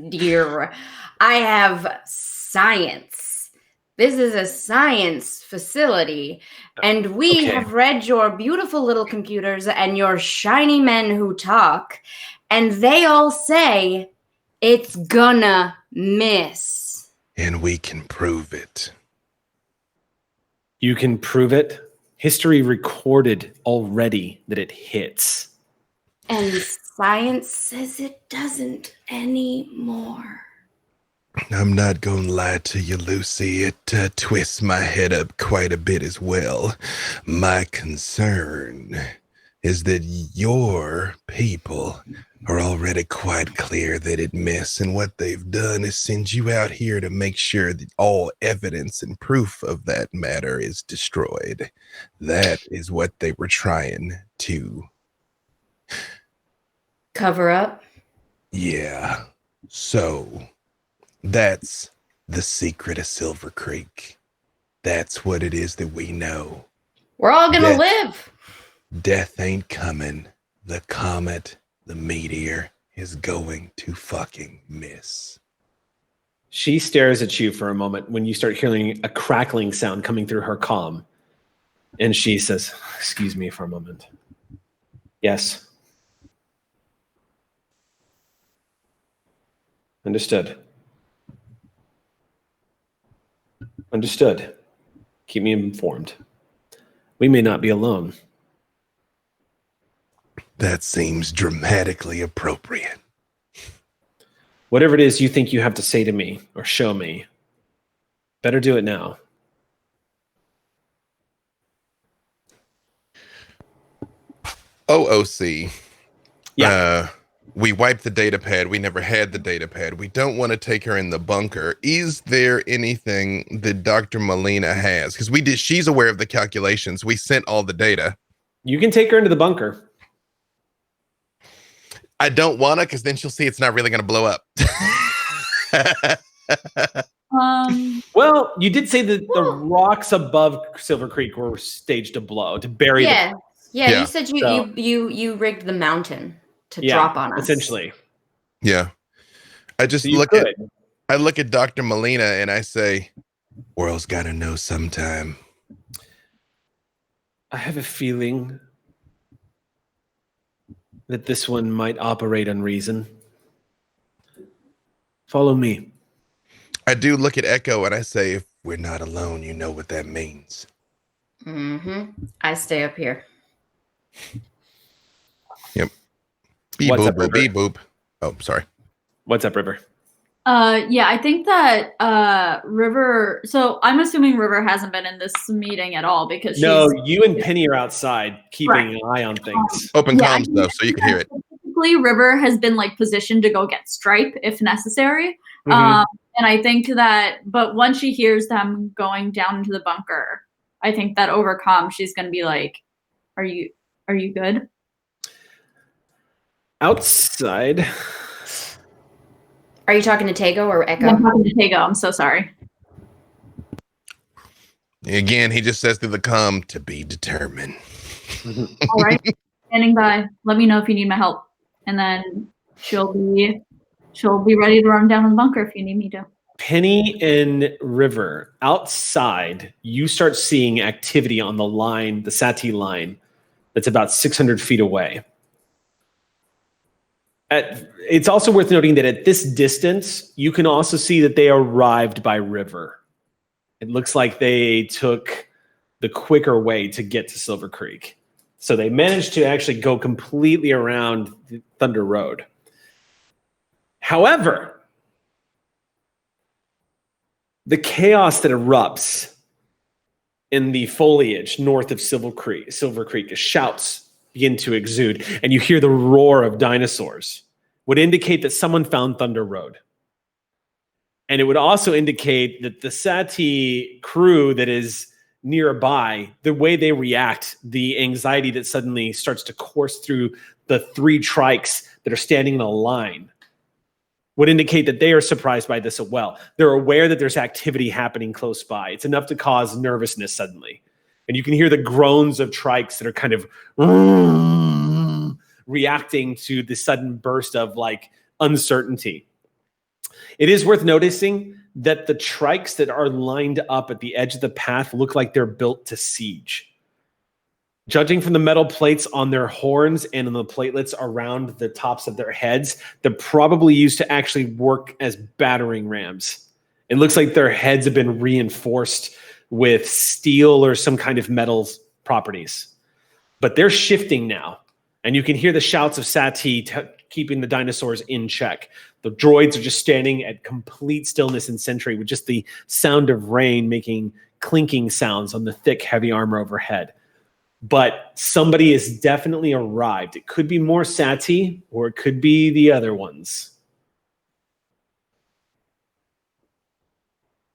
dear. I have science. This is a science facility, and we have read your beautiful little computers and your shiny men who talk, and they all say it's gonna miss. And we can prove it. You can prove it? History recorded already that it hits. And science says it doesn't anymore. I'm not gonna lie to you, Lucy. It twists my head up quite a bit as well. My concern is that your people are already quite clear that it missed, and what they've done is send you out here to make sure that all evidence and proof of that matter is destroyed. That is what they were trying to cover up. Yeah. So that's the secret of Silvercreek. That's what it is that we know. We're all gonna live. Death ain't coming. The comet, the meteor, is going to fucking miss. She stares at you for a moment when you start hearing a crackling sound coming through her comm. And she says, "Excuse me for a moment." Yes. Understood. Understood. Keep me informed. We may not be alone. That seems dramatically appropriate. Whatever it is you think you have to say to me or show me, better do it now. OOC. Yeah. We wiped the data pad. We never had the data pad. We don't want to take her in the bunker. Is there anything that Dr. Molina has? Because she's aware of the calculations. We sent all the data. You can take her into the bunker. I don't want to, because then she'll see it's not really going to blow up. Well, you did say that the rocks above Silvercreek were staged to blow, to bury Yeah, the... you said you rigged the mountain to drop on us. Essentially. Yeah. I just look at Dr. Molina and I say, world's got to know sometime. I have a feeling that this one might operate on reason. Follow me. I do look at Echo and I say, if we're not alone, you know what that means. Mm-hmm. I stay up here. Yep. Beep What's boop up, boop River? beep boop. Oh, sorry. What's up, River? Yeah, I think that River. So I'm assuming River hasn't been in this meeting at all because No, she's you and Penny are outside keeping an eye on things. Open Yeah, I comms think though, so you can hear it. typically River has been like positioned to go get Stripe if necessary. Mhm. And I think that, but once she hears them going down into the bunker, I think that overcome, she's gonna be like, "Are you good?" Outside. Are you talking to Tego or Echo? I'm talking to Tego. I'm so sorry. Again, he just says to the comm, to be determined. All right, standing by. Let me know if you need my help, and then she'll be ready to run down in the bunker if you need me to. Penny and River, outside, you start seeing activity on the line, the Sati line, that's about 600 feet away. It's also worth noting that at this distance, you can also see that they arrived by river. It looks like they took the quicker way to get to Silvercreek. So they managed to actually go completely around Thunder Road. However, the chaos that erupts in the foliage north of Silvercreek, as shouts begin to exude, and you hear the roar of dinosaurs, would indicate that someone found Thunder Road. And it would also indicate that the Sati crew that is nearby, the way they react, the anxiety that suddenly starts to course through the 3 trikes that are standing in a line, would indicate that they are surprised by this as well. They're aware that there's activity happening close by. It's enough to cause nervousness suddenly. And you can hear the groans of trikes that are kind of reacting to the sudden burst of like uncertainty. It is worth noticing that the trikes that are lined up at the edge of the path look like they're built to siege. Judging from the metal plates on their horns and on the platelets around the tops of their heads, they're probably used to actually work as battering rams. It looks like their heads have been reinforced with steel or some kind of metal properties. But they're shifting now, and you can hear the shouts of Sati keeping the dinosaurs in check. The droids are just standing at complete stillness and sentry with just the sound of rain making clinking sounds on the thick, heavy armor overhead. But somebody has definitely arrived. It could be more Sati, or it could be the other ones.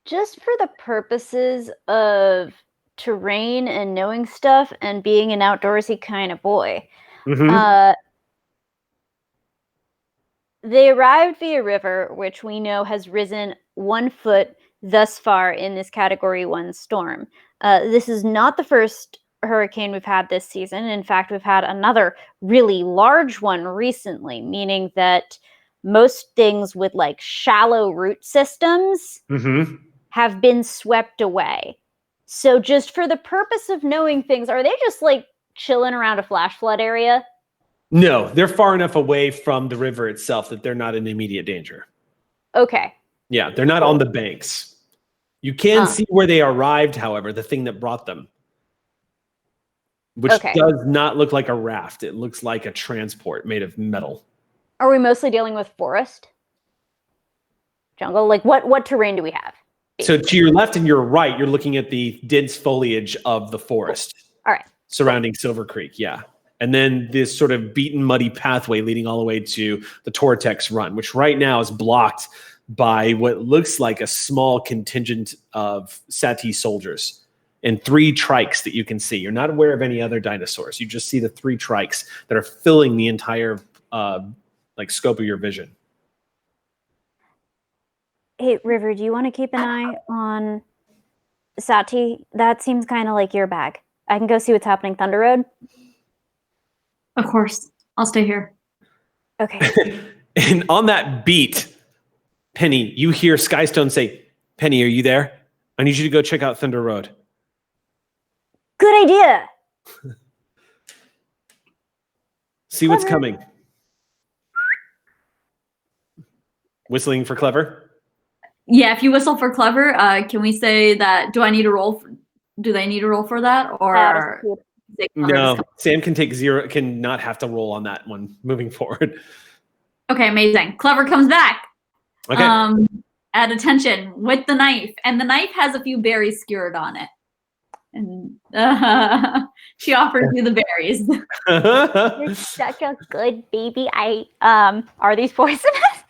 Just for the purposes of terrain and knowing stuff and being an outdoorsy kind of boy, they arrived via river, which we know has risen 1 foot thus far in this Category 1 storm. This is not the first hurricane we've had this season. In fact, we've had another really large one recently, meaning that most things with like shallow root systems have been swept away. So just for the purpose of knowing things, are they just like chilling around a flash flood area? No, they're far enough away from the river itself that they're not in immediate danger. Okay. Yeah, they're not on the banks. You can see where they arrived, however, the thing that brought them. Which does not look like a raft. It looks like a transport made of metal. Are we mostly dealing with forest? Jungle? Like what terrain do we have? So to your left and your right, you're looking at the dense foliage of the forest. All right. Surrounding Silvercreek, yeah. And then this sort of beaten, muddy pathway leading all the way to the Tortex Run, which right now is blocked by what looks like a small contingent of Sati soldiers. And 3 trikes that you can see. You're not aware of any other dinosaurs. You just see the 3 trikes that are filling the entire scope of your vision. Hey, River, do you want to keep an eye on Sati? That seems kind of like your bag. I can go see what's happening Thunder Road. Of course. I'll stay here. Okay. And on that beat, Penny, you hear Skystone say, "Penny, are you there? I need you to go check out Thunder Road." Good idea. See what's coming. Whistling for clever? Yeah, if you whistle for clever, can we say that, do they need a roll for that? Or No, Sam can take 0, can not have to roll on that one moving forward. Okay, amazing. Clever comes back. Okay. At attention with the knife, and the knife has a few berries skewered on it. And she offers you the berries. You're such a good baby. Are these poisonous?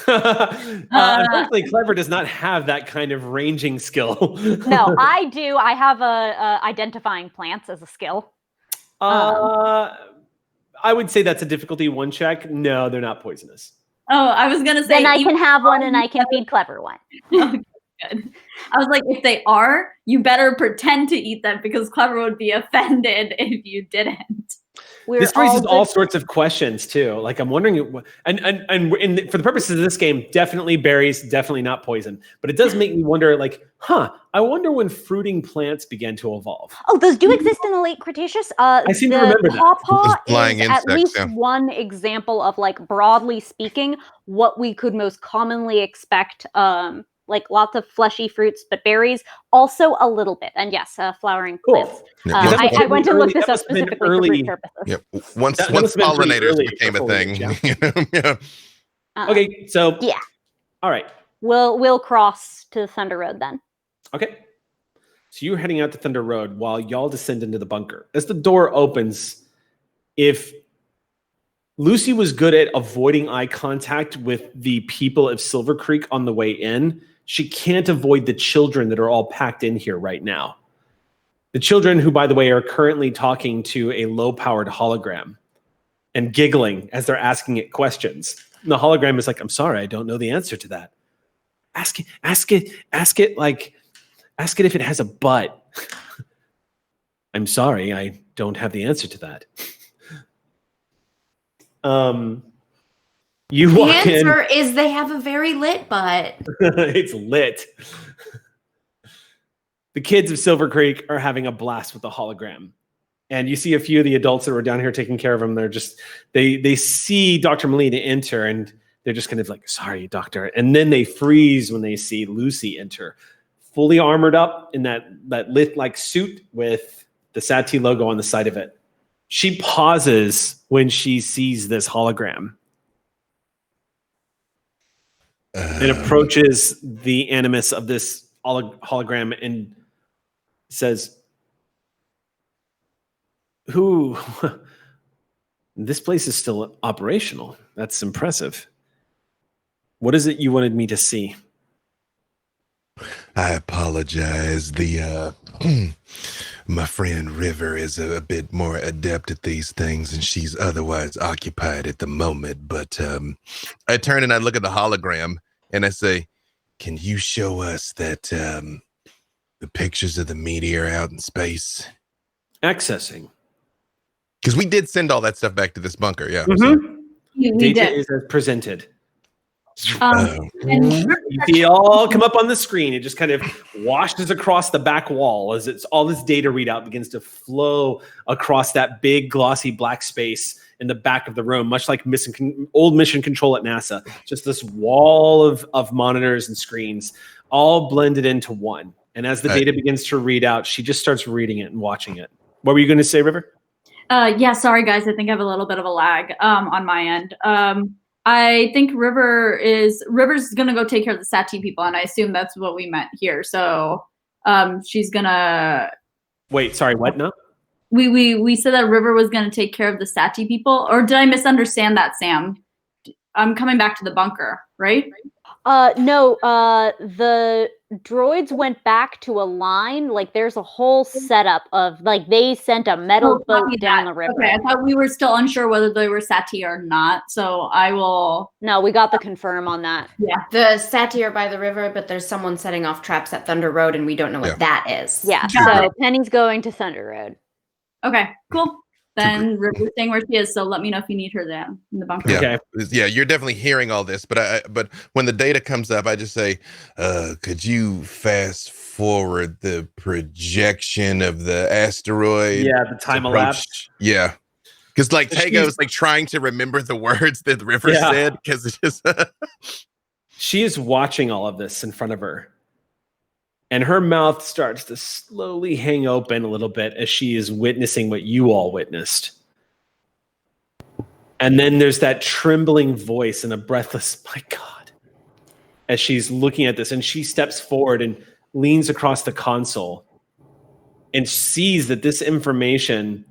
Unfortunately, Clever does not have that kind of ranging skill. No, I do. I have identifying plants as a skill. I would say that's a difficulty 1 check. No, they're not poisonous. Oh, I was gonna say then I can have one, and I can feed Clever one. Okay, good. I was like, if they are, you better pretend to eat them because Clever would be offended if you didn't. This raises all sorts of questions too. Like I'm wondering, and for the purposes of this game, definitely berries, definitely not poison. But it does make me wonder, like, I wonder when fruiting plants began to evolve. Oh, those do exist in the late Cretaceous. I seem to remember that. Pawpaw flying is insects, at least yeah. one example of, like, broadly speaking, what we could most commonly expect. Like lots of fleshy fruits, but berries also a little bit. And yes, flowering plants. I went to look this up specifically for fruit purposes. Yep. Once pollinators became a thing. Yeah. Okay, so yeah. All right. We'll cross to Thunder Road then. Okay. So you're heading out to Thunder Road while y'all descend into the bunker. As the door opens, if Lucy was good at avoiding eye contact with the people of Silvercreek on the way in, she can't avoid the children that are all packed in here right now. The children who, by the way, are currently talking to a low-powered hologram and giggling as they're asking it questions. And the hologram is like, I'm sorry, I don't know the answer to that. Ask it if it has a butt. I'm sorry, I don't have the answer to that. You The walk answer in. is they have a very lit butt. It's lit. The kids of Silvercreek are having a blast with the hologram. And you see a few of the adults that were down here taking care of them. They're just, they see Dr. Molina enter and they're just kind of like, sorry, doctor. And then they freeze when they see Lucy enter, fully armored up in that lit-like suit with the Sati logo on the side of it. She pauses when she sees this hologram. And approaches the animus of this hologram and says, this place is still operational. That's impressive. What is it you wanted me to see? I apologize. My friend River is a bit more adept at these things, and she's otherwise occupied at the moment. But I turn and I look at the hologram and I say, can you show us that the pictures of the meteor out in space? Accessing. Because we did send all that stuff back to this bunker, yeah. Mm-hmm. We Data did. is as presented. And You see it all come up on the screen. It just kind of washes across the back wall as it's all this data readout begins to flow across that big glossy black space in the back of the room, much like old mission control at NASA. Just this wall of monitors and screens all blended into one. And as the data begins to read out, she just starts reading it and watching it. What were you going to say, River? Yeah, sorry guys, I think I have a little bit of a lag on my end. I think River's gonna go take care of the Sati people, and I assume that's what we meant here. So she's gonna wait. Sorry, what? No. We said that River was gonna take care of the Sati people, or did I misunderstand that, Sam? I'm coming back to the bunker, right? No, the droids went back to a line. Like there's a whole setup of like they sent a metal boat down the river. Okay, I thought we were still unsure whether they were Sati or not. So I will. No, we got the confirm on that. Yeah, The Sati are by the river, but there's someone setting off traps at Thunder Road, and we don't know what that is. Yeah, so Penny's going to Thunder Road. Okay, cool. Then River's staying where she is, so let me know if you need her there in the bunker. Yeah, Okay. yeah, you're definitely hearing all this, but when the data comes up, I just say, could you fast forward the projection of the asteroid? Yeah, the time elapsed. Yeah, because like So Tego is like trying to remember the words that River said because it's just She is watching all of this in front of her. And her mouth starts to slowly hang open a little bit as she is witnessing what you all witnessed. And then there's that trembling voice and a breathless, my God, as she's looking at this. And she steps forward and leans across the console and sees that this information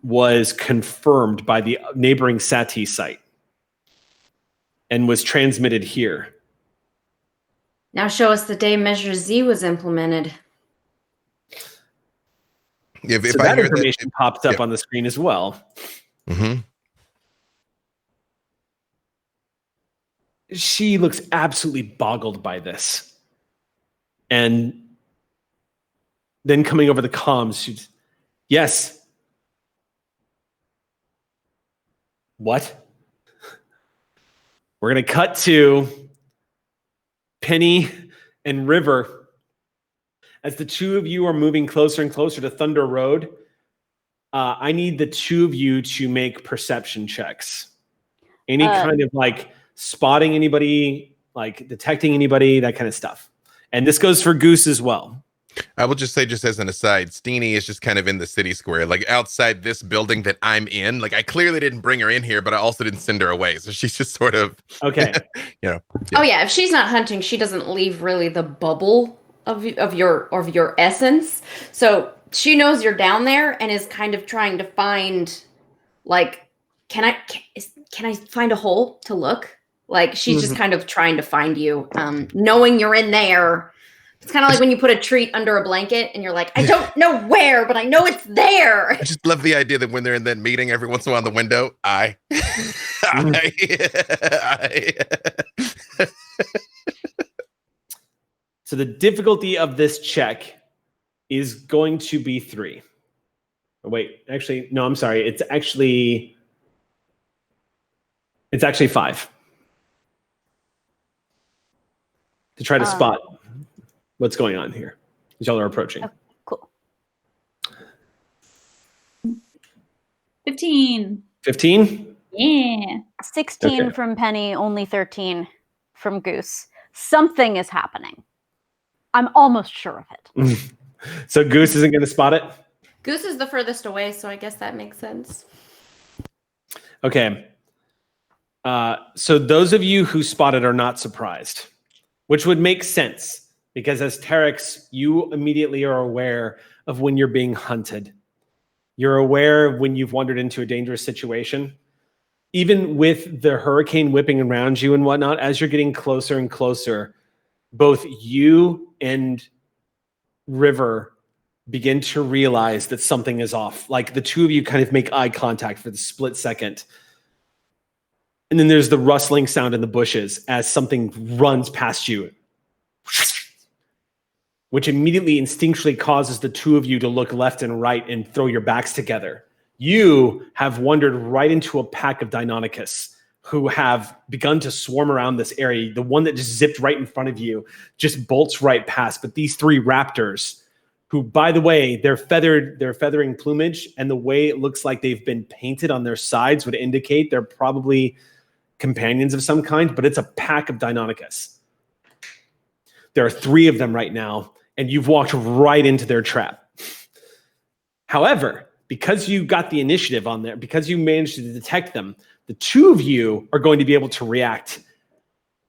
was confirmed by the neighboring Sati site and was transmitted here. Now show us the day Measure Z was implemented. If So I that hear information pops up on the screen as well. Mm-hmm. She looks absolutely boggled by this. And then coming over the comms, she's, yes. What? We're going to cut to Penny and River. As the two of you are moving closer and closer to Thunder Road, I need the two of you to make perception checks. Any kind of like spotting anybody, like detecting anybody, that kind of stuff. And this goes for Goose as well. I will just say, just as an aside, Steenie is just kind of in the city square, like outside this building that I'm in. Like I clearly didn't bring her in here, but I also didn't send her away. So she's just sort of, okay. Yeah. Oh yeah, if she's not hunting, she doesn't leave really the bubble of your essence. So she knows you're down there and is kind of trying to find, like, can I find a hole to look? Like she's just kind of trying to find you, knowing you're in there. It's kind of like when you put a treat under a blanket and you're like, I don't know where, but I know it's there. I just love the idea that when they're in that meeting, every once in a while on the window, So the difficulty of this check is going to be 3. Oh, wait, actually, no, I'm sorry. It's actually 5. To try to spot what's going on here as y'all are approaching. Oh, cool. 15. 15? Yeah. 16 Okay. from Penny, only 13 from Goose. Something is happening. I'm almost sure of it. So Goose isn't going to spot it? Goose is the furthest away, so I guess that makes sense. Okay. So those of you who spotted are not surprised, which would make sense because as Terex, you immediately are aware of when you're being hunted. You're aware of when you've wandered into a dangerous situation. Even with the hurricane whipping around you and whatnot, as you're getting closer and closer, both you and River begin to realize that something is off. Like the two of you kind of make eye contact for the split second. And then there's the rustling sound in the bushes as something runs past you, which immediately instinctually causes the two of you to look left and right and throw your backs together. You have wandered right into a pack of Deinonychus who have begun to swarm around this area. The one that just zipped right in front of you just bolts right past. But these 3 raptors, who, by the way, they're feathering plumage, and the way it looks like they've been painted on their sides would indicate they're probably companions of some kind, but it's a pack of Deinonychus. There are 3 of them right now, and you've walked right into their trap. However, because you got the initiative on there, because you managed to detect them, the 2 of you are going to be able to react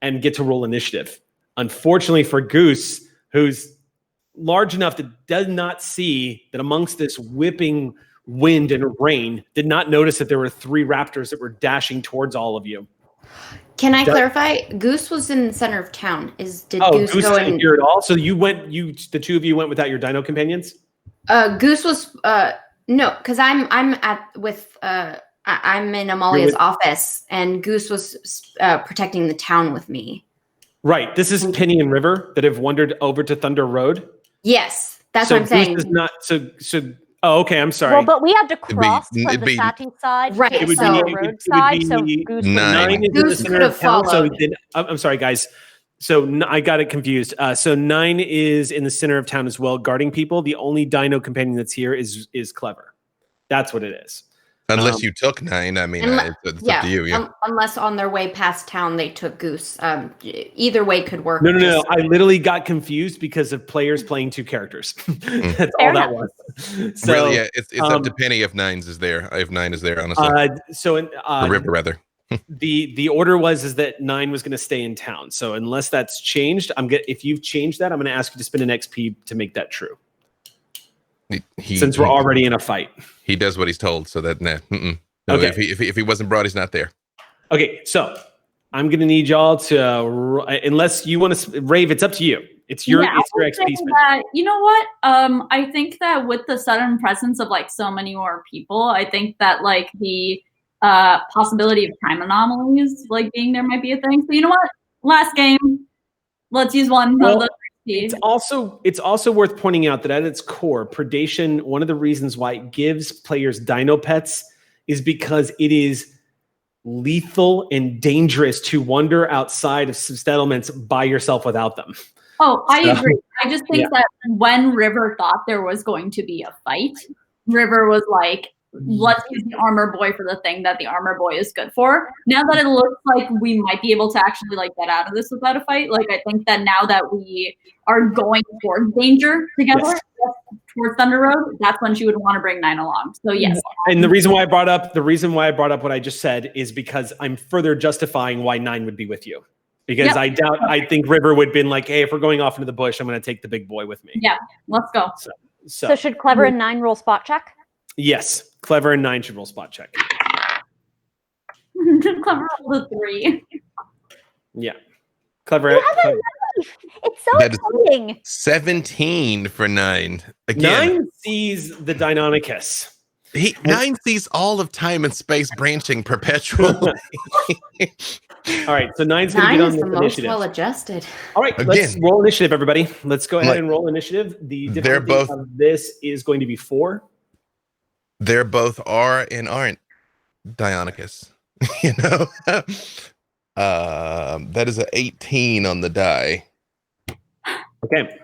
and get to roll initiative. Unfortunately for Goose, who's large enough that does not see that amongst this whipping wind and rain, did not notice that there were 3 raptors that were dashing towards all of you. Can I clarify? Goose was in the center of town. Did Goose go didn't in? hear it all? So the 2 of you went without your dino companions? Goose was no, because I'm in Amalia's office, and Goose was protecting the town with me. Right. This is Penny and River that have wandered over to Thunder Road. Yes, that's So what I'm saying. Goose is not so. Oh, okay. I'm sorry. Well, but we had to cross it'd from the be- Sati side Right, to it the would Thunder be- Road it would side, be so Goose would 9. Is in the Goose center could have of town. So followed. I'm sorry, guys. So I got it confused. So 9 is in the center of town as well, guarding people. The only dino companion that's here is Clever. That's what it is. Unless you took 9, I mean, it's up to you. Yeah. Unless on their way past town they took Goose. Either way could work. No. I literally got confused because of players playing 2 characters. That's all that was. So, really, yeah, it's up to Penny if 9's is there. If 9 is there, honestly. Or River, rather. the order was that 9 was going to stay in town. So unless that's changed, if you've changed that, I'm going to ask you to spend an XP to make that true. Since we're already in a fight, he does what he's told. So that no, okay. If he wasn't brought, he's not there. Okay, so I'm gonna need y'all to, unless you want to rave, it's up to you. It's your XP spend. You know what? I think that with the sudden presence of like so many more people, I think that like the possibility of time anomalies like being there might be a thing. So you know what? Last game, let's use one. It's also worth pointing out that at its core, Predation, one of the reasons why it gives players dino pets is because it is lethal and dangerous to wander outside of some settlements by yourself without them. Oh, I agree. I just think that when River thought there was going to be a fight, River was like, let's use the armor boy for the thing that the armor boy is good for. Now that it looks like we might be able to actually like get out of this without a fight, like I think that now that we are going towards danger together, towards Thunder Road, that's when she would want to bring 9 along. So yes. And the reason why I brought up what I just said is because I'm further justifying why 9 would be with you. Because I think River would have been like, hey, if we're going off into the bush, I'm going to take the big boy with me. Yeah, let's go. So should Clever and 9 roll spot check? Yes, Clever and 9 should roll spot check. Clever rolled a 3. Yeah. Clever. It's so exciting. 17 for 9. Again, 9 sees the Deinonychus. 9 sees all of time and space branching perpetually. All right, so 9's going to get on the most initiative. Well adjusted. All right, let's roll initiative, everybody. Let's go ahead and roll initiative. The difficulty of this is going to be 4. They're both are and aren't Deinonychus. You know? That is an 18 on the die. Okay.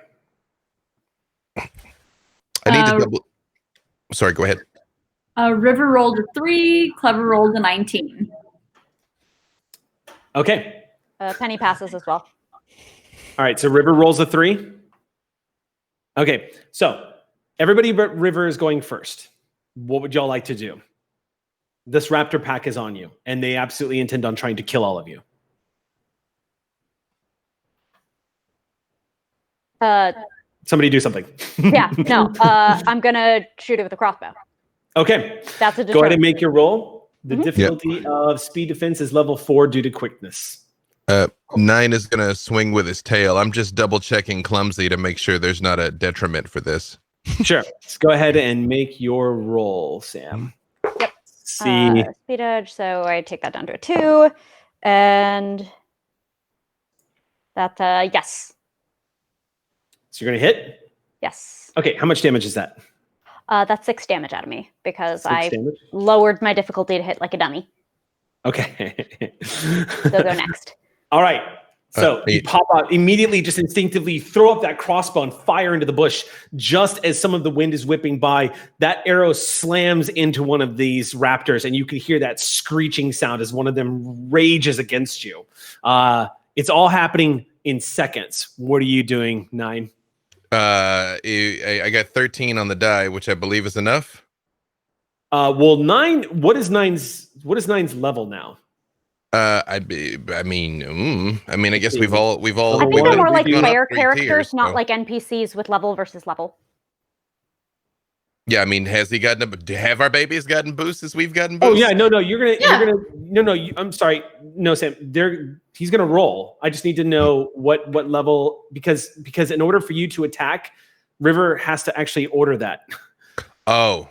I need to double. Sorry, go ahead. River rolled a 3. Clever rolled a 19. Okay. Penny passes as well. All right, so River rolls a 3. Okay, so everybody but River is going first. What would y'all like to do? This raptor pack is on you, and they absolutely intend on trying to kill all of you. Somebody do something. I'm going to shoot it with a crossbow. Okay. That's a Go ahead and make your roll. The difficulty of speed defense is level 4 due to quickness. 9 is going to swing with his tail. I'm just double checking clumsy to make sure there's not a detriment for this. Sure. Let's go ahead and make your roll, Sam. Yep. See. Speed edge, so I take that down to a 2. And that, yes. So you're going to hit? Yes. Okay, how much damage is that? That's 6 damage out of me because I lowered my difficulty to hit like a dummy. Okay. So go next. All right. So you pop out immediately, just instinctively throw up that crossbow and fire into the bush. Just as some of the wind is whipping by, that arrow slams into one of these raptors, and you can hear that screeching sound as one of them rages against you. It's all happening in seconds. What are you doing, 9? I got 13 on the die, which I believe is enough. Well, 9. What is 9's level now? I mean, I guess we've all. I think they're more like player characters, not like NPCs with level versus level. Yeah, I mean, have our babies gotten boosts as we've gotten boosts? Oh yeah, I'm sorry, no, Sam. He's gonna roll. I just need to know what level, because in order for you to attack, River has to actually order that. Oh,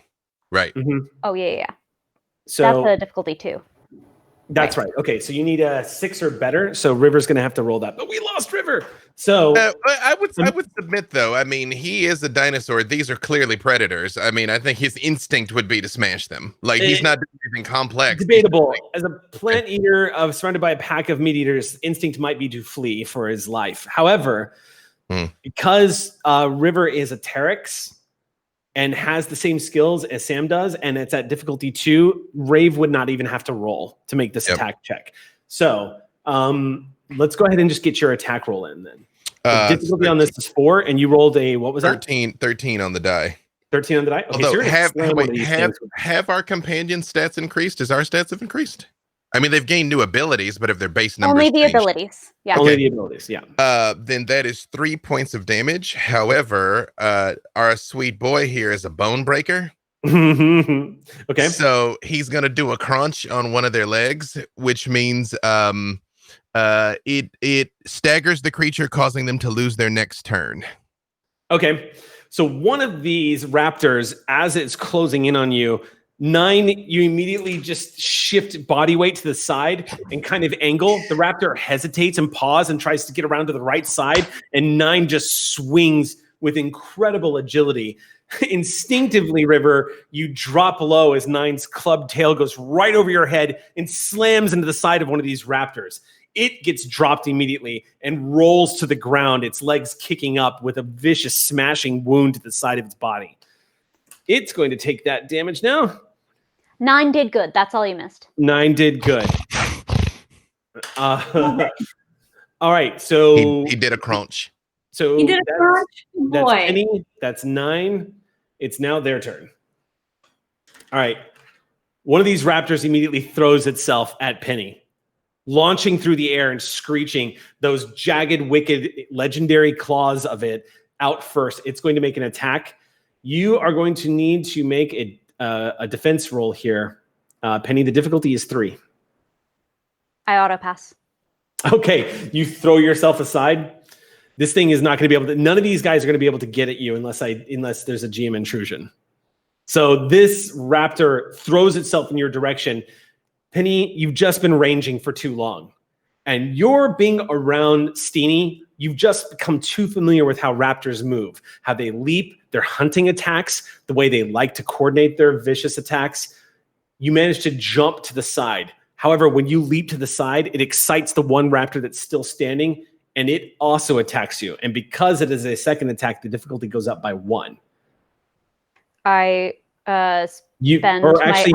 right. Mm-hmm. Oh yeah. So that's a difficulty 2. That's right. Okay, so you need a 6 or better. So River's going to have to roll that, but we lost River. So I would submit, though. I mean, he is a dinosaur. These are clearly predators. I mean, I think his instinct would be to smash them. Like he's not doing anything complex. Debatable. As a plant eater surrounded by a pack of meat eaters, instinct might be to flee for his life. However, because River is a Teryx, and has the same skills as Sam does, and it's at difficulty 2, Rave would not even have to roll to make this attack check. So let's go ahead and just get your attack roll in then. The difficulty on this is 4, and you rolled a, what was 13, 13 on the die. 13 on the die? Okay, Although, so have our companion stats increased? Does our stats have increased? I mean, they've gained new abilities, but if their base numbers only the changed, abilities. Yeah. Only the abilities, yeah. Then that is 3 points of damage. However, our sweet boy here is a bone breaker. Okay. So he's gonna do a crunch on one of their legs, which means it staggers the creature, causing them to lose their next turn. Okay. So one of these raptors, as it's closing in on you, 9, you immediately just shift body weight to the side and kind of angle. The raptor hesitates and paws and tries to get around to the right side, and 9 just swings with incredible agility. Instinctively, River, you drop low as 9's club tail goes right over your head and slams into the side of one of these raptors. It gets dropped immediately and rolls to the ground, its legs kicking up with a vicious smashing wound to the side of its body. It's going to take that damage now. 9 did good. That's all you missed. 9 did good. All right, so he did a crunch. So He did a crunch. that's Boy. Penny. That's 9. It's now their turn. All right. One of these raptors immediately throws itself at Penny, launching through the air and screeching, those jagged, wicked, legendary claws of it out first. It's going to make an attack. You are going to need to make a defense roll here. Penny, the difficulty is 3. I auto pass. Okay, you throw yourself aside. This thing is not going to be able to. None of these guys are going to be able to get at you unless there's a GM intrusion. So this raptor throws itself in your direction. Penny, you've just been ranging for too long, and you're being around Steenie. You've just become too familiar with how raptors move, how they leap, their hunting attacks, the way they like to coordinate their vicious attacks. You manage to jump to the side. However, when you leap to the side, it excites the one raptor that's still standing, and it also attacks you. And because it is a second attack, the difficulty goes up by 1. I I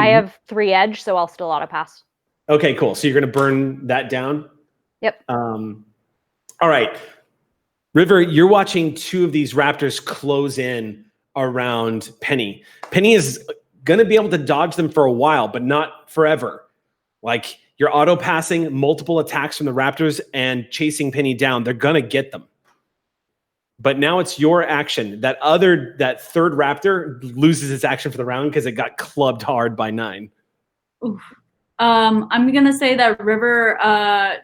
have 3 edge, so I'll still auto pass. Okay, cool. So you're going to burn that down? Yep. All right. River, you're watching 2 of these raptors close in around Penny. Penny is going to be able to dodge them for a while, but not forever. Like, you're auto passing multiple attacks from the raptors and chasing Penny down. They're going to get them. But now it's your action. That third raptor loses its action for the round because it got clubbed hard by 9. Oof. I'm gonna say that River, I'm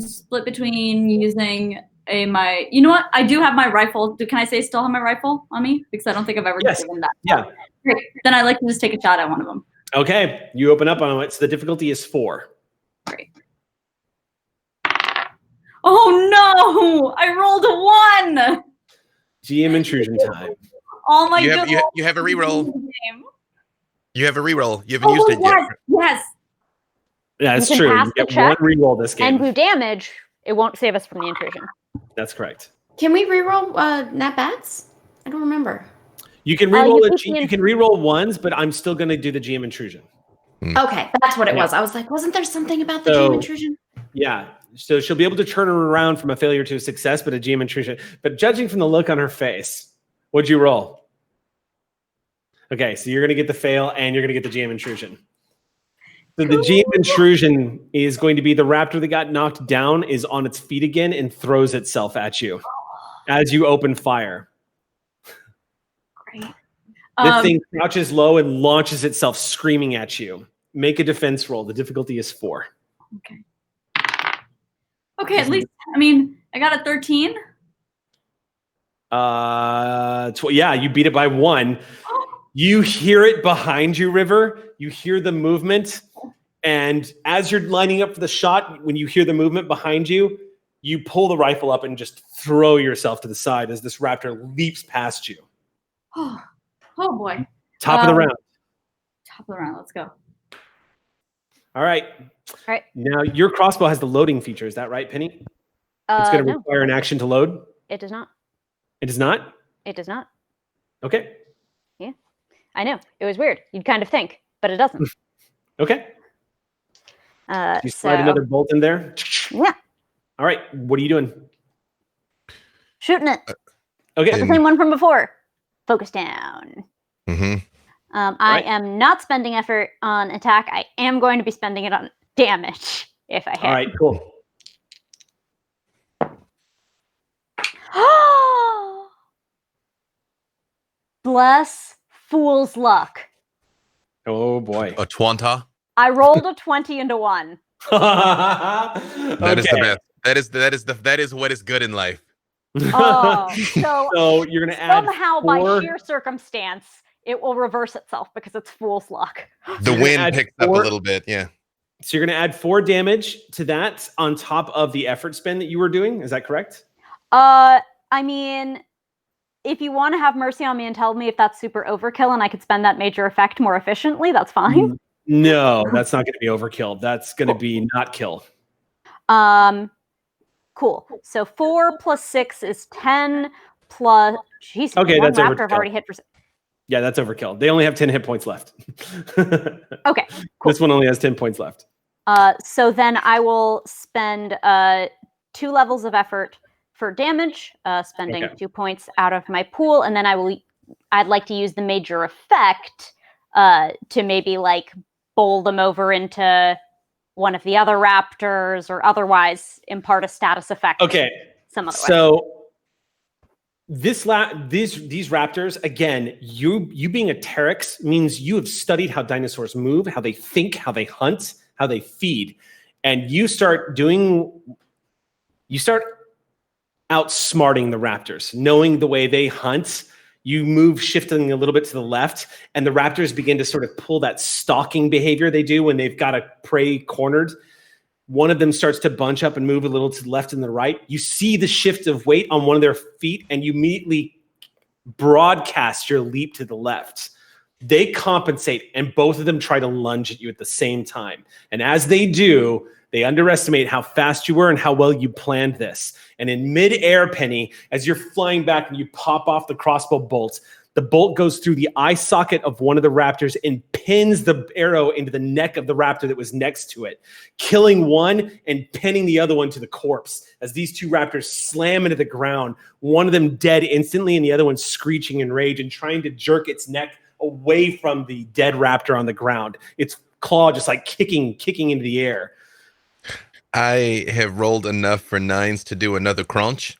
split between using my. You know what? I do have my rifle. Can I say I still have my rifle on me? Because I don't think I've ever given that. Yeah. Great. Then I'd like to just take a shot at one of them. Okay. You open up on it. So the difficulty is 4. Great. Oh no! I rolled a 1. GM intrusion time. Oh my You have a reroll. You have a reroll. You haven't used it yet. Yes. Yeah, it's You can true. pass You the get 1 check reroll this game. And do damage. It won't save us from the intrusion. That's correct. Can we reroll nat bats? I don't remember. You can reroll you you can reroll 1s, but I'm still going to do the GM intrusion. Okay, that's what it was. I was like, wasn't there something about the GM intrusion? Yeah. So she'll be able to turn her around from a failure to a success, but a GM intrusion. But judging from the look on her face, what'd you roll? Okay, so you're going to get the fail and you're going to get the GM intrusion. So the GM intrusion is going to be the raptor that got knocked down is on its feet again and throws itself at you as you open fire. Great. This thing crouches low and launches itself screaming at you. Make a defense roll. The difficulty is 4. Okay. Okay, at least, I mean, I got a 13. Yeah, you beat it by 1. You hear it behind you, River. You hear the movement. And as you're lining up for the shot, when you hear the movement behind you, you pull the rifle up and just throw yourself to the side as this raptor leaps past you. Oh boy. Top of the round. Top of the round, let's go. All right. Now, your crossbow has the loading feature. Is that right, Penny? It's going to require an action to load? It does not. It does not? It does not. Okay. Yeah. I know. It was weird. You'd kind of think, but it doesn't. Okay. You slide another bolt in there? Yeah. All right. What are you doing? Shooting it. Okay. The same one from before. Focus down. Mm-hmm. I am not spending effort on attack. I am going to be spending it on damage if I have. All right, cool. Bless fool's luck. Oh boy. A Twanta. I rolled a 20 into 1. That is the best. That is what is good in life. Oh, so you're gonna add somehow 4... by sheer circumstance, it will reverse itself because it's fool's luck. The wind picks up a little bit, yeah. So you're gonna add 4 damage to that on top of the effort spend that you were doing. Is that correct? I mean, if you want to have mercy on me and tell me if that's super overkill and I could spend that major effect more efficiently, that's fine. No, that's not going to be overkill. That's going to be not kill. Cool. So 4 plus 6 is 10 plus... Jeez, okay, that's raptor overkill. I've already hit for... Yeah, that's overkill. They only have 10 hit points left. Okay, cool. This one only has 10 points left. So then I will spend 2 levels of effort for damage, spending 2 points out of my pool, and then I'd like to use the major effect to maybe like bowl them over into one of the other raptors or otherwise impart a status effect. Okay. Some other way. So these raptors, again, you being a Teryx means you have studied how dinosaurs move, how they think, how they hunt, how they feed. And you start outsmarting the raptors, knowing the way they hunt. You move shifting a little bit to the left, and the raptors begin to sort of pull that stalking behavior they do when they've got a prey cornered. One of them starts to bunch up and move a little to the left and the right. You see the shift of weight on one of their feet, and you immediately broadcast your leap to the left. They compensate, and both of them try to lunge at you at the same time. And as they do, they underestimate how fast you were and how well you planned this. And in mid-air, Penny, as you're flying back and you pop off the crossbow bolt, the bolt goes through the eye socket of one of the raptors and pins the arrow into the neck of the raptor that was next to it, killing one and pinning the other one to the corpse. As these 2 raptors slam into the ground, one of them dead instantly and the other one screeching in rage and trying to jerk its neck away from the dead raptor on the ground. Its claw just like kicking into the air. I have rolled enough for 9s to do another crunch.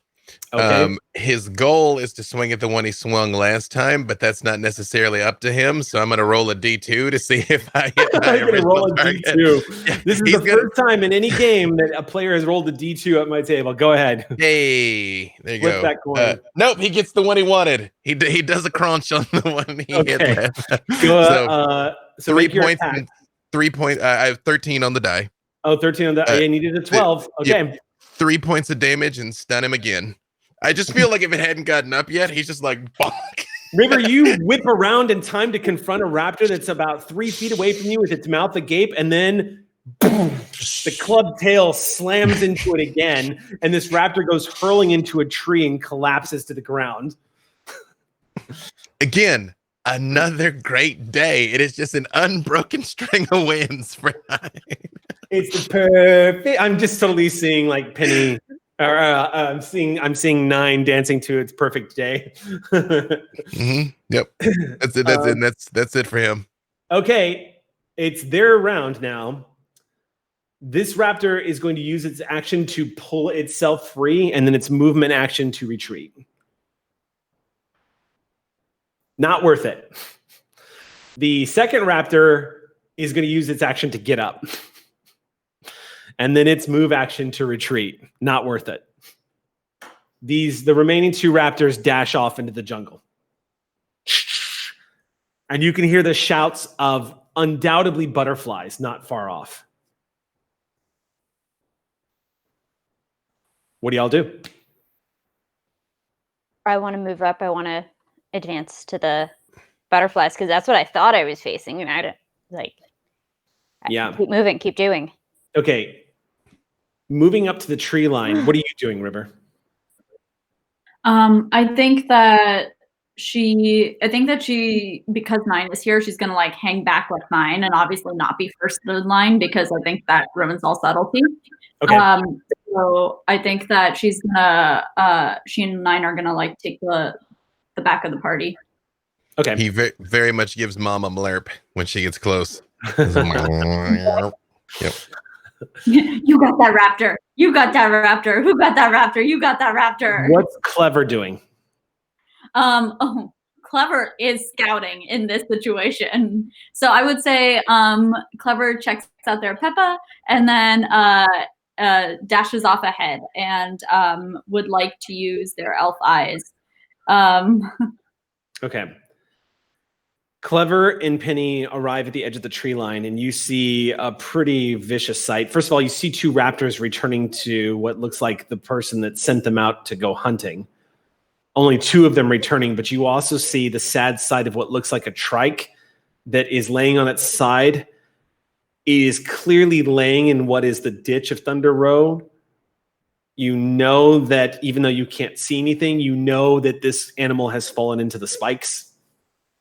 Okay. His goal is to swing at the one he swung last time, but that's not necessarily up to him. So I'm going to roll a D2 to see if I hit my original target. D2. This is the first time in any game that a player has rolled a D2 at my table. Go ahead. Hey, there you Flip go. that coin. Nope, he gets the one he wanted. He does a crunch on the one he hit last. So 3 points. 3 points. I have 13 on the die. Oh, 13 on the I needed a 12. Okay. Yep. 3 points of damage and stun him again. I just feel like if it hadn't gotten up yet, he's just like, fuck. River, you whip around in time to confront a raptor that's about 3 feet away from you with its mouth agape, and then boom, the club tail slams into it again, and this raptor goes hurling into a tree and collapses to the ground. Again, another great day. It is just an unbroken string of wins for 9. It's the perfect. I'm just totally seeing like Penny. I'm seeing 9 dancing to its perfect day. Mm-hmm. Yep, that's it. That's it. That's it for him. Okay, it's their round now. This raptor is going to use its action to pull itself free, and then its movement action to retreat. Not worth it. The second raptor is going to use its action to get up. And then its move action to retreat. Not worth it. The remaining 2 raptors dash off into the jungle. And you can hear the shouts of undoubtedly butterflies not far off. What do y'all do? I want to move up. I want to advance to the butterflies because that's what I thought I was facing. And I keep moving, keep doing. Okay. Moving up to the tree line. What are you doing, River? I think that she, because 9 is here, she's gonna like hang back with 9 and obviously not be first in line because I think that ruins all subtlety. Okay. So I think that she's gonna, she and 9 are gonna like take the back of the party. Okay. He very much gives Mom a blurp when she gets close. Yep. You got that raptor. You got that raptor. Who got that raptor? You got that raptor. What's Clever doing? Clever is scouting in this situation. So I would say Clever checks out their Peppa and then dashes off ahead and would like to use their elf eyes. Okay. Clever and Penny arrive at the edge of the tree line, and you see a pretty vicious sight. First of all, you see 2 raptors returning to what looks like the person that sent them out to go hunting. Only 2 of them returning, but you also see the sad side of what looks like a trike that is laying on its side. It is clearly laying in what is the ditch of Thunder Road. You know that even though you can't see anything, you know that this animal has fallen into the spikes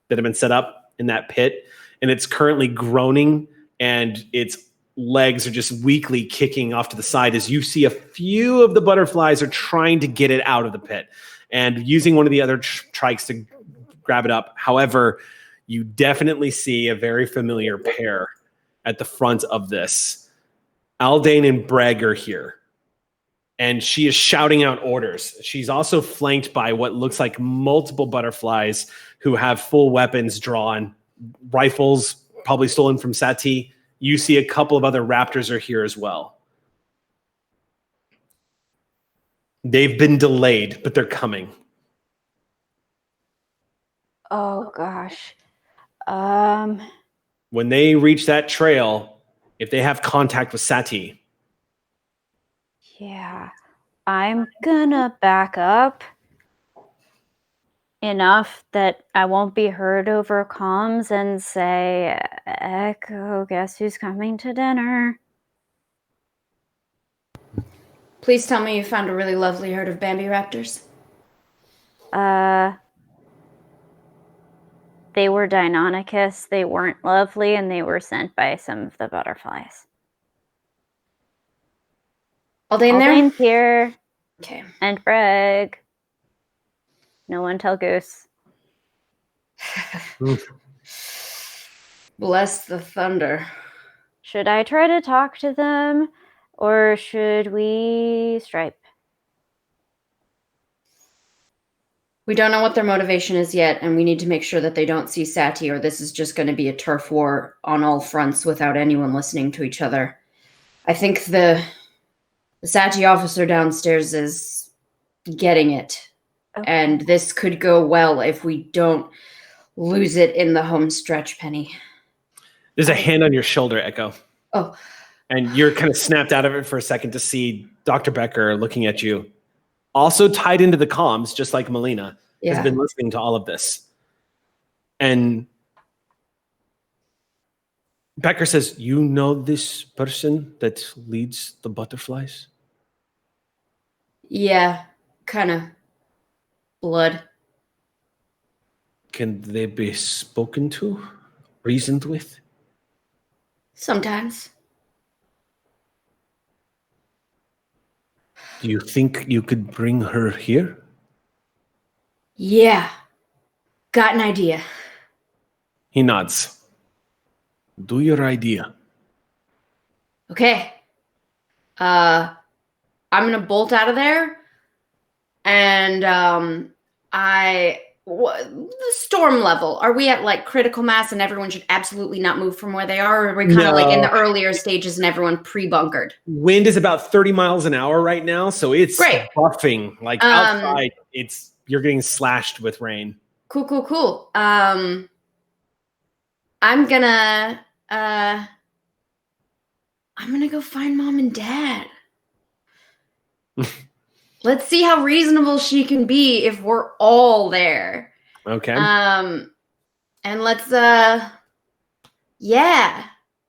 that have been set up in that pit, and it's currently groaning, and its legs are just weakly kicking off to the side as you see a few of the butterflies are trying to get it out of the pit and using one of the other trikes to grab it up. However, you definitely see a very familiar pair at the front of this. Aldane and Bragg are here, and she is shouting out orders. She's also flanked by what looks like multiple butterflies who have full weapons drawn, rifles probably stolen from Sati. You see a couple of other raptors are here as well. They've been delayed, but they're coming. Oh gosh. When they reach that trail, if they have contact with Sati. Yeah. I'm gonna back up enough that I won't be heard over comms and say, Echo, guess who's coming to dinner? Please tell me you found a really lovely herd of Bambi raptors. They were Deinonychus, they weren't lovely, and they were sent by some of the butterflies. Aldane there? Aldane's here. Okay. And Bragg. No one tell Goose. Bless the thunder. Should I try to talk to them, or should we stripe? We don't know what their motivation is yet, and we need to make sure that they don't see Sati, or this is just going to be a turf war on all fronts without anyone listening to each other. I think the Sati officer downstairs is getting it. Okay. And this could go well if we don't lose it in the home stretch, Penny. There's a hand on your shoulder, Echo. Oh. And you're kind of snapped out of it for a second to see Dr. Becker looking at you. Also tied into the comms, just like Melina, has been listening to all of this. And Becker says, you know this person that leads the butterflies? Yeah, kind of. Blood. Can they be spoken to? Reasoned with? Sometimes. Do you think you could bring her here? Yeah. Got an idea. He nods. Do your idea. Okay. I'm gonna bolt out of there, and the storm level. Are we at like critical mass, and everyone should absolutely not move from where they are? Or are we kind of like in the earlier stages, and everyone pre-bunkered? Wind is about 30 miles an hour right now, so it's great. Buffing. Like outside, you're getting slashed with rain. Cool. I'm gonna go find Mom and Dad. Let's see how reasonable she can be if we're all there. Okay. And let's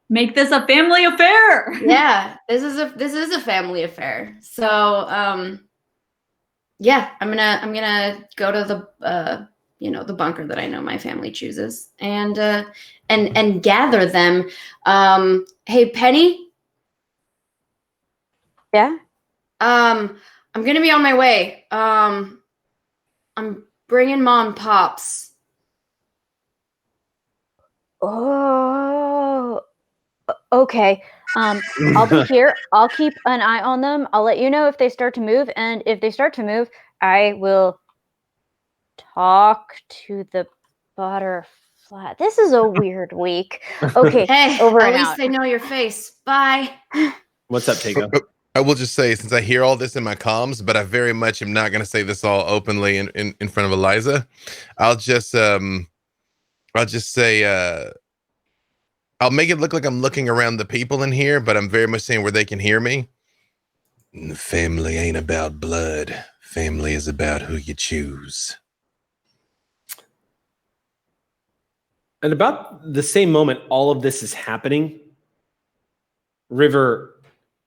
make this a family affair. Yeah, this is a family affair. So Yeah, I'm gonna go to the the bunker that I know my family chooses, and gather them. Hey, Penny. Yeah. I'm gonna be on my way. I'm bringing Mom Pops. Oh, okay. I'll be here. I'll keep an eye on them. I'll let you know if they start to move, and if they start to move, I will talk to the butterfly. This is a weird week. Okay, Hey, over at and least out. they know your face. Bye. What's up, Tego? I will just say, since I hear all this in my comms, but I very much am not going to say this all openly in front of Eliza. I'll just say I'll make it look like I'm looking around the people in here, but I'm very much saying where they can hear me. Family ain't about blood. Family is about who you choose. And about the same moment all of this is happening, River,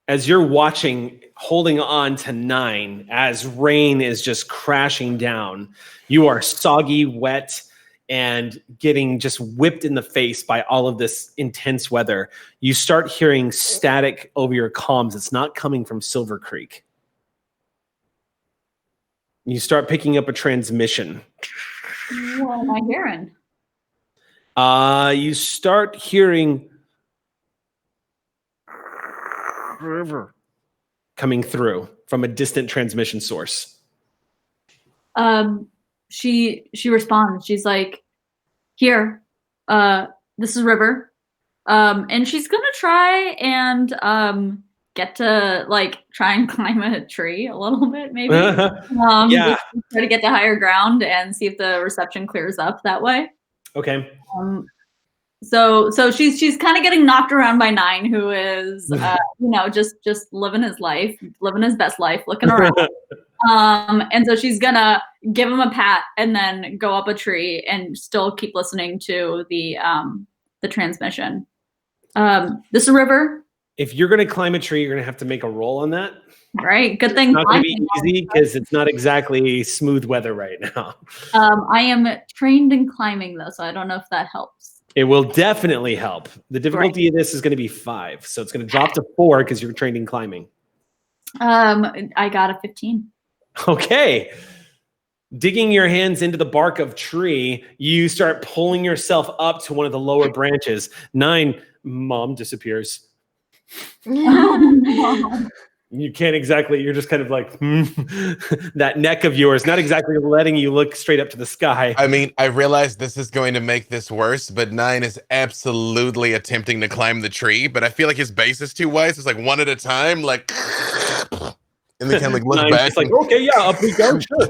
as you're watching, holding on to 9, as rain is just crashing down, you are soggy, wet, and getting just whipped in the face by all of this intense weather. You start hearing static over your comms. It's not coming from Silvercreek. You start picking up a transmission. What am I hearing? You start hearing River coming through from a distant transmission source. She responds. She's like, "Here, this is River," and she's gonna try and get to try and climb a tree a little bit, maybe. Yeah. Just try to get to higher ground and see if the reception clears up that way. Okay. So she's kind of getting knocked around by 9, who is just living his life, living his best life, looking around. And so she's gonna give him a pat and then go up a tree and still keep listening to the transmission. This is River. If you're going to climb a tree, you're going to have to make a roll on that. Right. Good thing. It's not going to be easy because it's not exactly smooth weather right now. I am trained in climbing though, so I don't know if that helps. It will definitely help. The difficulty of this is going to be 5, so it's going to drop to 4 because you're trained in climbing. I got a 15. Okay. Digging your hands into the bark of tree, you start pulling yourself up to one of the lower branches. 9, Mom disappears. You can't exactly, you're just kind of like, that neck of yours, not exactly letting you look straight up to the sky. I mean, I realize this is going to make this worse, but 9 is absolutely attempting to climb the tree, but I feel like his base is too wide. So it's like one at a time, like, and they kind of like look back. It's like, okay, yeah, up we go, sure.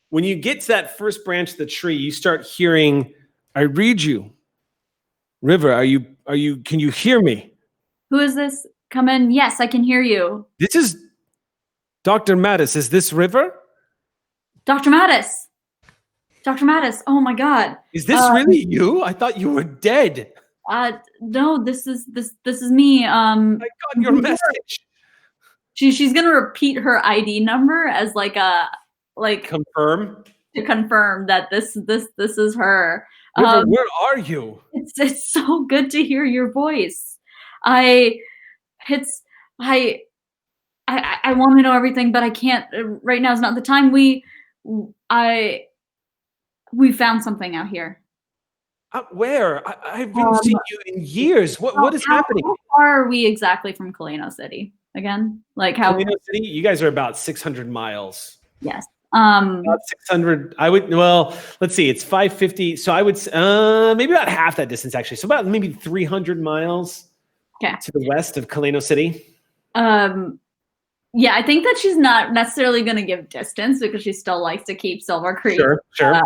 When you get to that first branch of the tree, you start hearing, I read you. River, can you hear me? Who is this? Come in. Yes, I can hear you. This is Dr. Mattis. Is this River? Dr. Mattis. Dr. Mattis. Oh my God. Is this really you? I thought you were dead. No, this is me. I got your message. She's gonna repeat her ID number as confirm to confirm that this is her. River, where are you? It's so good to hear your voice. I want to know everything, but I can't. Right now is not the time. We found something out here. Where? I haven't seen you in years. What is happening? How far are we exactly from Kalino City? Again, like how? Kalino City? You guys are about 600 miles. Yes. About 600. Let's see. It's 550. So I would maybe about half that distance actually. So about maybe 300 miles. Okay. To the west of Kalino City. Yeah, I think that she's not necessarily going to give distance because she still likes to keep Silvercreek sure.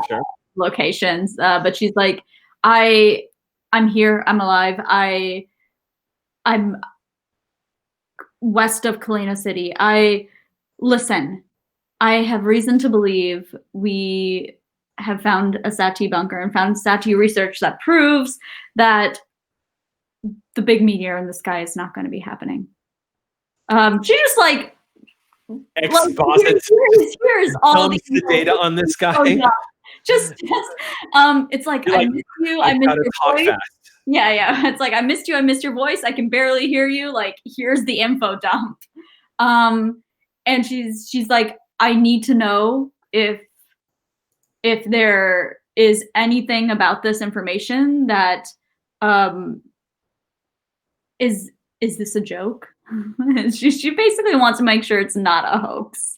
Locations. But she's like, I'm here. I'm alive. I'm west of Kalino City. Listen. I have reason to believe we have found a Sati bunker and found Sati research that proves that the big meteor in the sky is not going to be happening. She just exposits, here's all dumps the data on this guy. Oh, yeah. Just it's like, You're I like, missed you, I missed gotta your talk voice. fast. Yeah. It's like, I missed you, I missed your voice. I can barely hear you. Like, here's the info dump. And she's like, I need to know if there is anything about this information that is this a joke? she basically wants to make sure it's not a hoax.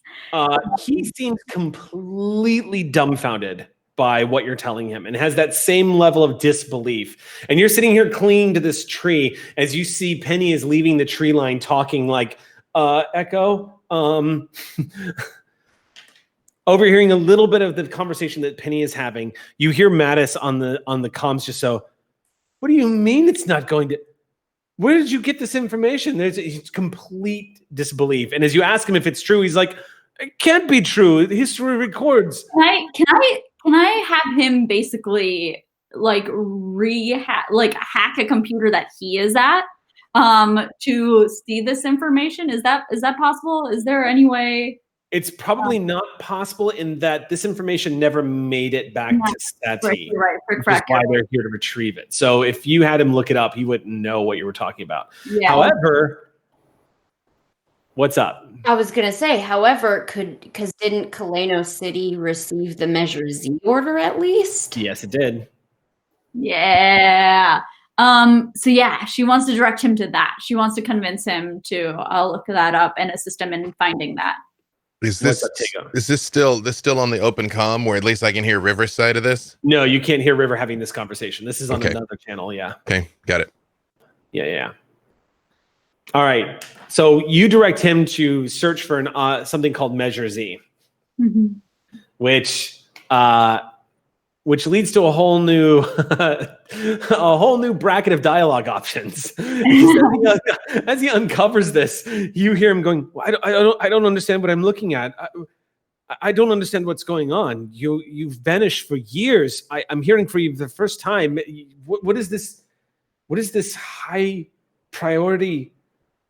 He seems completely dumbfounded by what you're telling him and has that same level of disbelief. And you're sitting here clinging to this tree as you see Penny is leaving the tree line talking like, Echo, overhearing a little bit of the conversation that Penny is having. You hear Mattis on the comms just so, what do you mean it's not going to? Where did you get this information? There's complete disbelief. And as you ask him if it's true, he's like, it can't be true. History records. Can I have him basically like hack a computer that he is at to see this information? Is that possible? Is there any way? It's probably not possible in that this information never made it back to SETI, right, which is why they're here to retrieve it. So if you had him look it up, he wouldn't know what you were talking about. Yeah. However, what's up? I was gonna say, however, didn't Kaleno City receive the Measure Z order at least? Yes, it did. Yeah. So yeah, she wants to direct him to that. She wants to convince him to look that up and assist him in finding that. Is this still on the open comm where at least I can hear River's side of this? No, you can't hear River having this conversation. This is on another channel. Yeah. Okay, got it. Yeah. All right. So you direct him to search for something called Measure Z, which leads to a whole new bracket of dialogue options. As he uncovers this, you hear him going, I don't understand what I'm looking at. I don't understand what's going on. You've vanished for years. I'm hearing for you the first time. What is this? What is this high priority?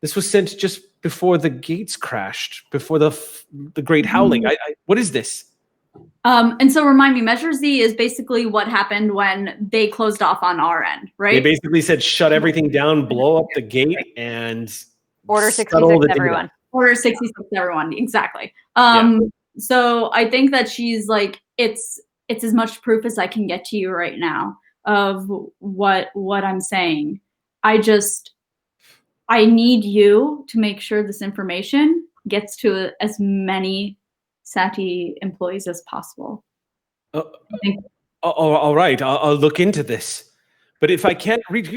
This was sent just before the gates crashed, before the great howling. What is this? And so remind me, Measure Z is basically what happened when they closed off on our end, right? They basically said, shut everything down, blow up the gate, and Order 66, everyone. Order 66, everyone. Exactly. So I think that she's like, it's as much proof as I can get to you right now of what I'm saying. I need you to make sure this information gets to as many SATI employees as possible. All right, I'll look into this. But if I can't reach,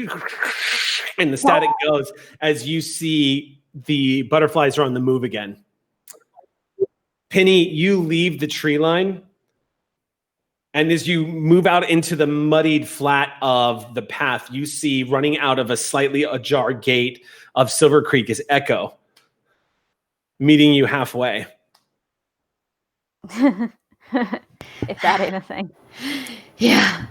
and the static goes as you see the butterflies are on the move again. Penny, you leave the tree line, and as you move out into the muddied flat of the path, you see running out of a slightly ajar gate of Silvercreek is Echo, meeting you halfway. If that ain't a thing. Yeah.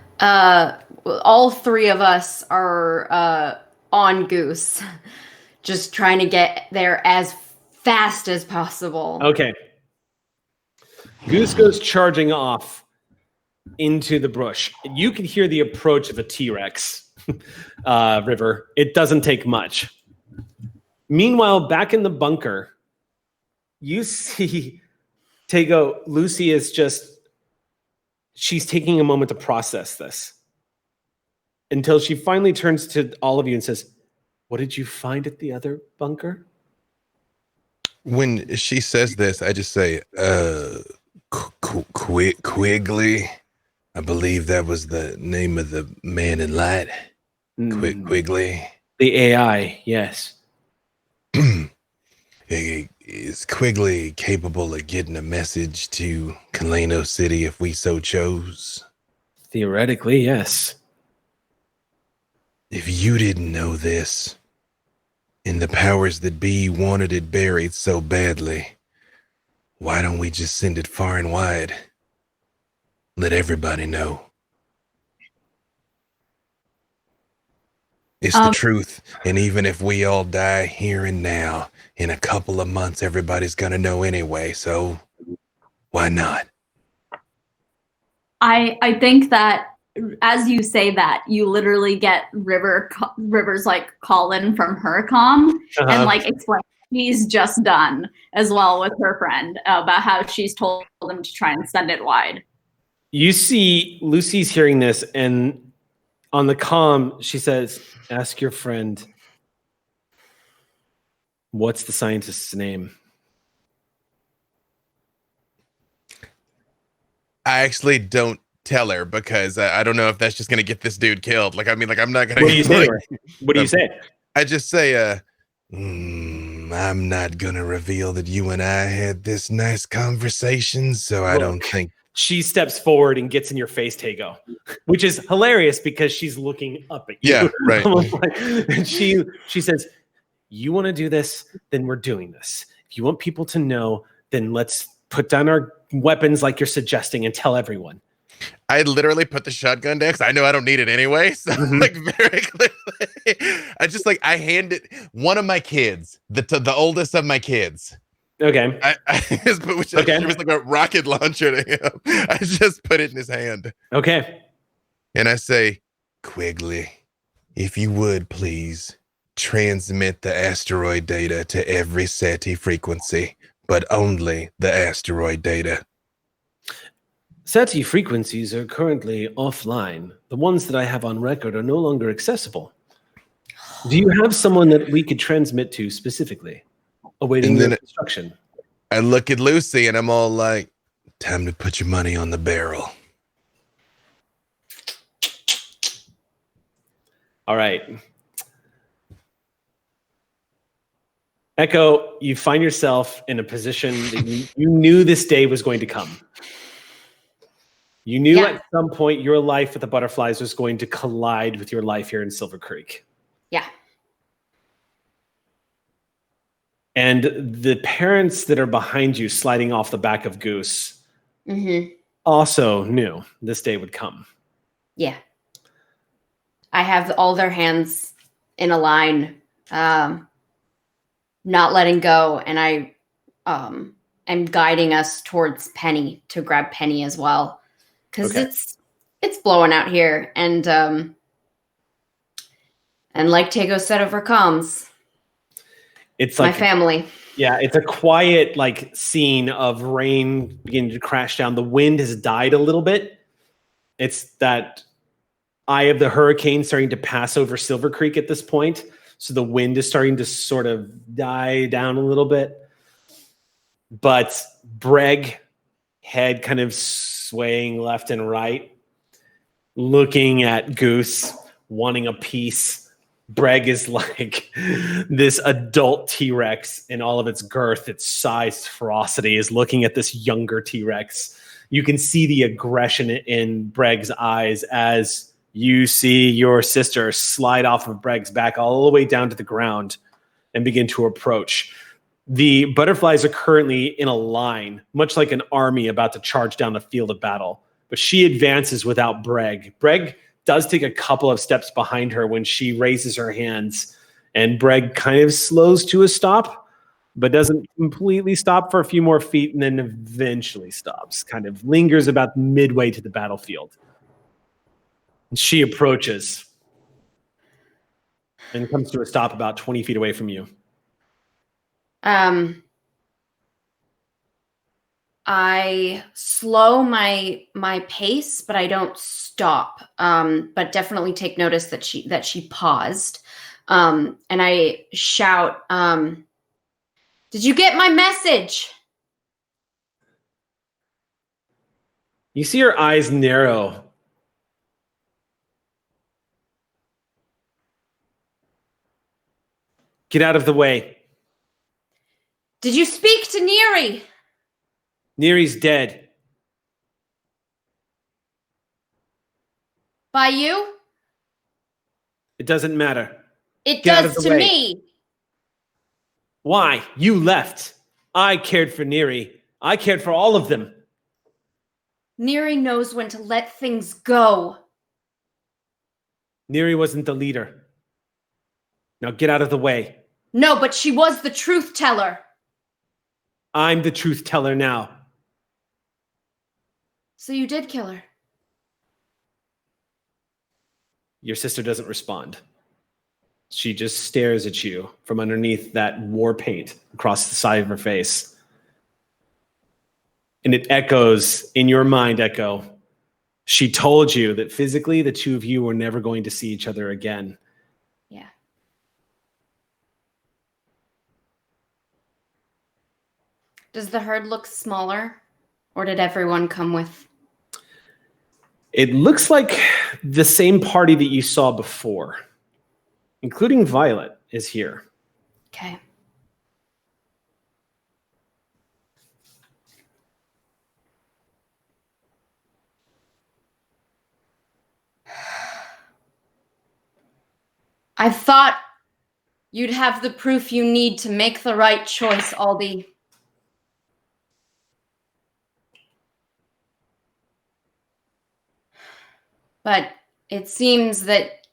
All three of us are on Goose, just trying to get there as fast as possible. Okay. Goose goes charging off into the brush. You can hear the approach of a T-Rex, River. It doesn't take much. Meanwhile, back in the bunker, you see Tego, Lucy is she's taking a moment to process this until she finally turns to all of you and says, what did you find at the other bunker? When she says this, I just say, Quigley. I believe that was the name of the man in light. Quigley. The AI, yes. Is Quigley capable of getting a message to Kaleno City if we so chose? Theoretically, yes. If you didn't know this, and the powers that be wanted it buried so badly, why don't we just send it far and wide? Let everybody know. It's the truth. And even if we all die here and now, in a couple of months, everybody's going to know anyway. So why not? I think that as you say that, you literally get River's like call in from her comm and like explain she's just done as well with her friend about how she's told them to try and send it wide. You see Lucy's hearing this, and on the comm, she says, ask your friend, what's the scientist's name? I actually don't tell her because I don't know if that's just gonna get this dude killed. Like, I mean, like, I'm not gonna. What do you say? What do you say? I just say, I'm not going to reveal that you and I had this nice conversation, so I don't think. She steps forward and gets in your face, Tego, which is hilarious because she's looking up at you. Yeah, right. And she says, you want to do this, then we're doing this. If you want people to know, then let's put down our weapons like you're suggesting and tell everyone. I literally put the shotgun down because I know I don't need it anyway. So like very clearly, I hand it one of my kids, the oldest of my kids. Okay. I just put, which it was like a rocket launcher to him. I just put it in his hand. Okay. And I say, Quigley, if you would please transmit the asteroid data to every SETI frequency, but only the asteroid data. SETI frequencies are currently offline. The ones that I have on record are no longer accessible. Do you have someone that we could transmit to specifically, awaiting your instruction? I look at Lucy and I'm all like, time to put your money on the barrel. All right. Echo, you find yourself in a position that you knew this day was going to come. You knew at some point your life with the butterflies was going to collide with your life here in Silvercreek. Yeah. And the parents that are behind you sliding off the back of Goose also knew this day would come. Yeah. I have all their hands in a line, not letting go. And I am guiding us towards Penny to grab Penny as well. Because it's blowing out here. And like Tego said over comms, it's my like family. Yeah, it's a quiet like scene of rain beginning to crash down. The wind has died a little bit. It's that eye of the hurricane starting to pass over Silvercreek at this point. So the wind is starting to sort of die down a little bit. But Breg, head kind of swaying left and right, looking at Goose, wanting a piece. Breg is like this adult T-Rex in all of its girth, its size, ferocity, is looking at this younger T-Rex. You can see the aggression in Breg's eyes as you see your sister slide off of Breg's back all the way down to the ground and begin to approach. The butterflies are currently in a line, much like an army about to charge down the field of battle. But she advances without Breg. Breg does take a couple of steps behind her when she raises her hands. And Breg kind of slows to a stop, but doesn't completely stop for a few more feet and then eventually stops. Kind of lingers about midway to the battlefield. And she approaches and comes to a stop about 20 feet away from you. I slow my pace, but I don't stop. But definitely take notice that she paused. And I shout, "Did you get my message?" You see her eyes narrow. Get out of the way. Did you speak to Neri? Neri's dead. By you? It doesn't matter. It Get out of does the to way. me. Why? You left. I cared for Neri. I cared for all of them. Neri knows when to let things go. Neri wasn't the leader. Now get out of the way. No, but she was the truth teller. I'm the truth teller now. So you did kill her. Your sister doesn't respond. She just stares at you from underneath that war paint across the side of her face. And it echoes in your mind, Echo. She told you that physically the two of you were never going to see each other again. Yeah. Does the herd look smaller? Or did everyone come with? It looks like the same party that you saw before, including Violet, is here. Okay. I thought you'd have the proof you need to make the right choice, Aldi. But it seems that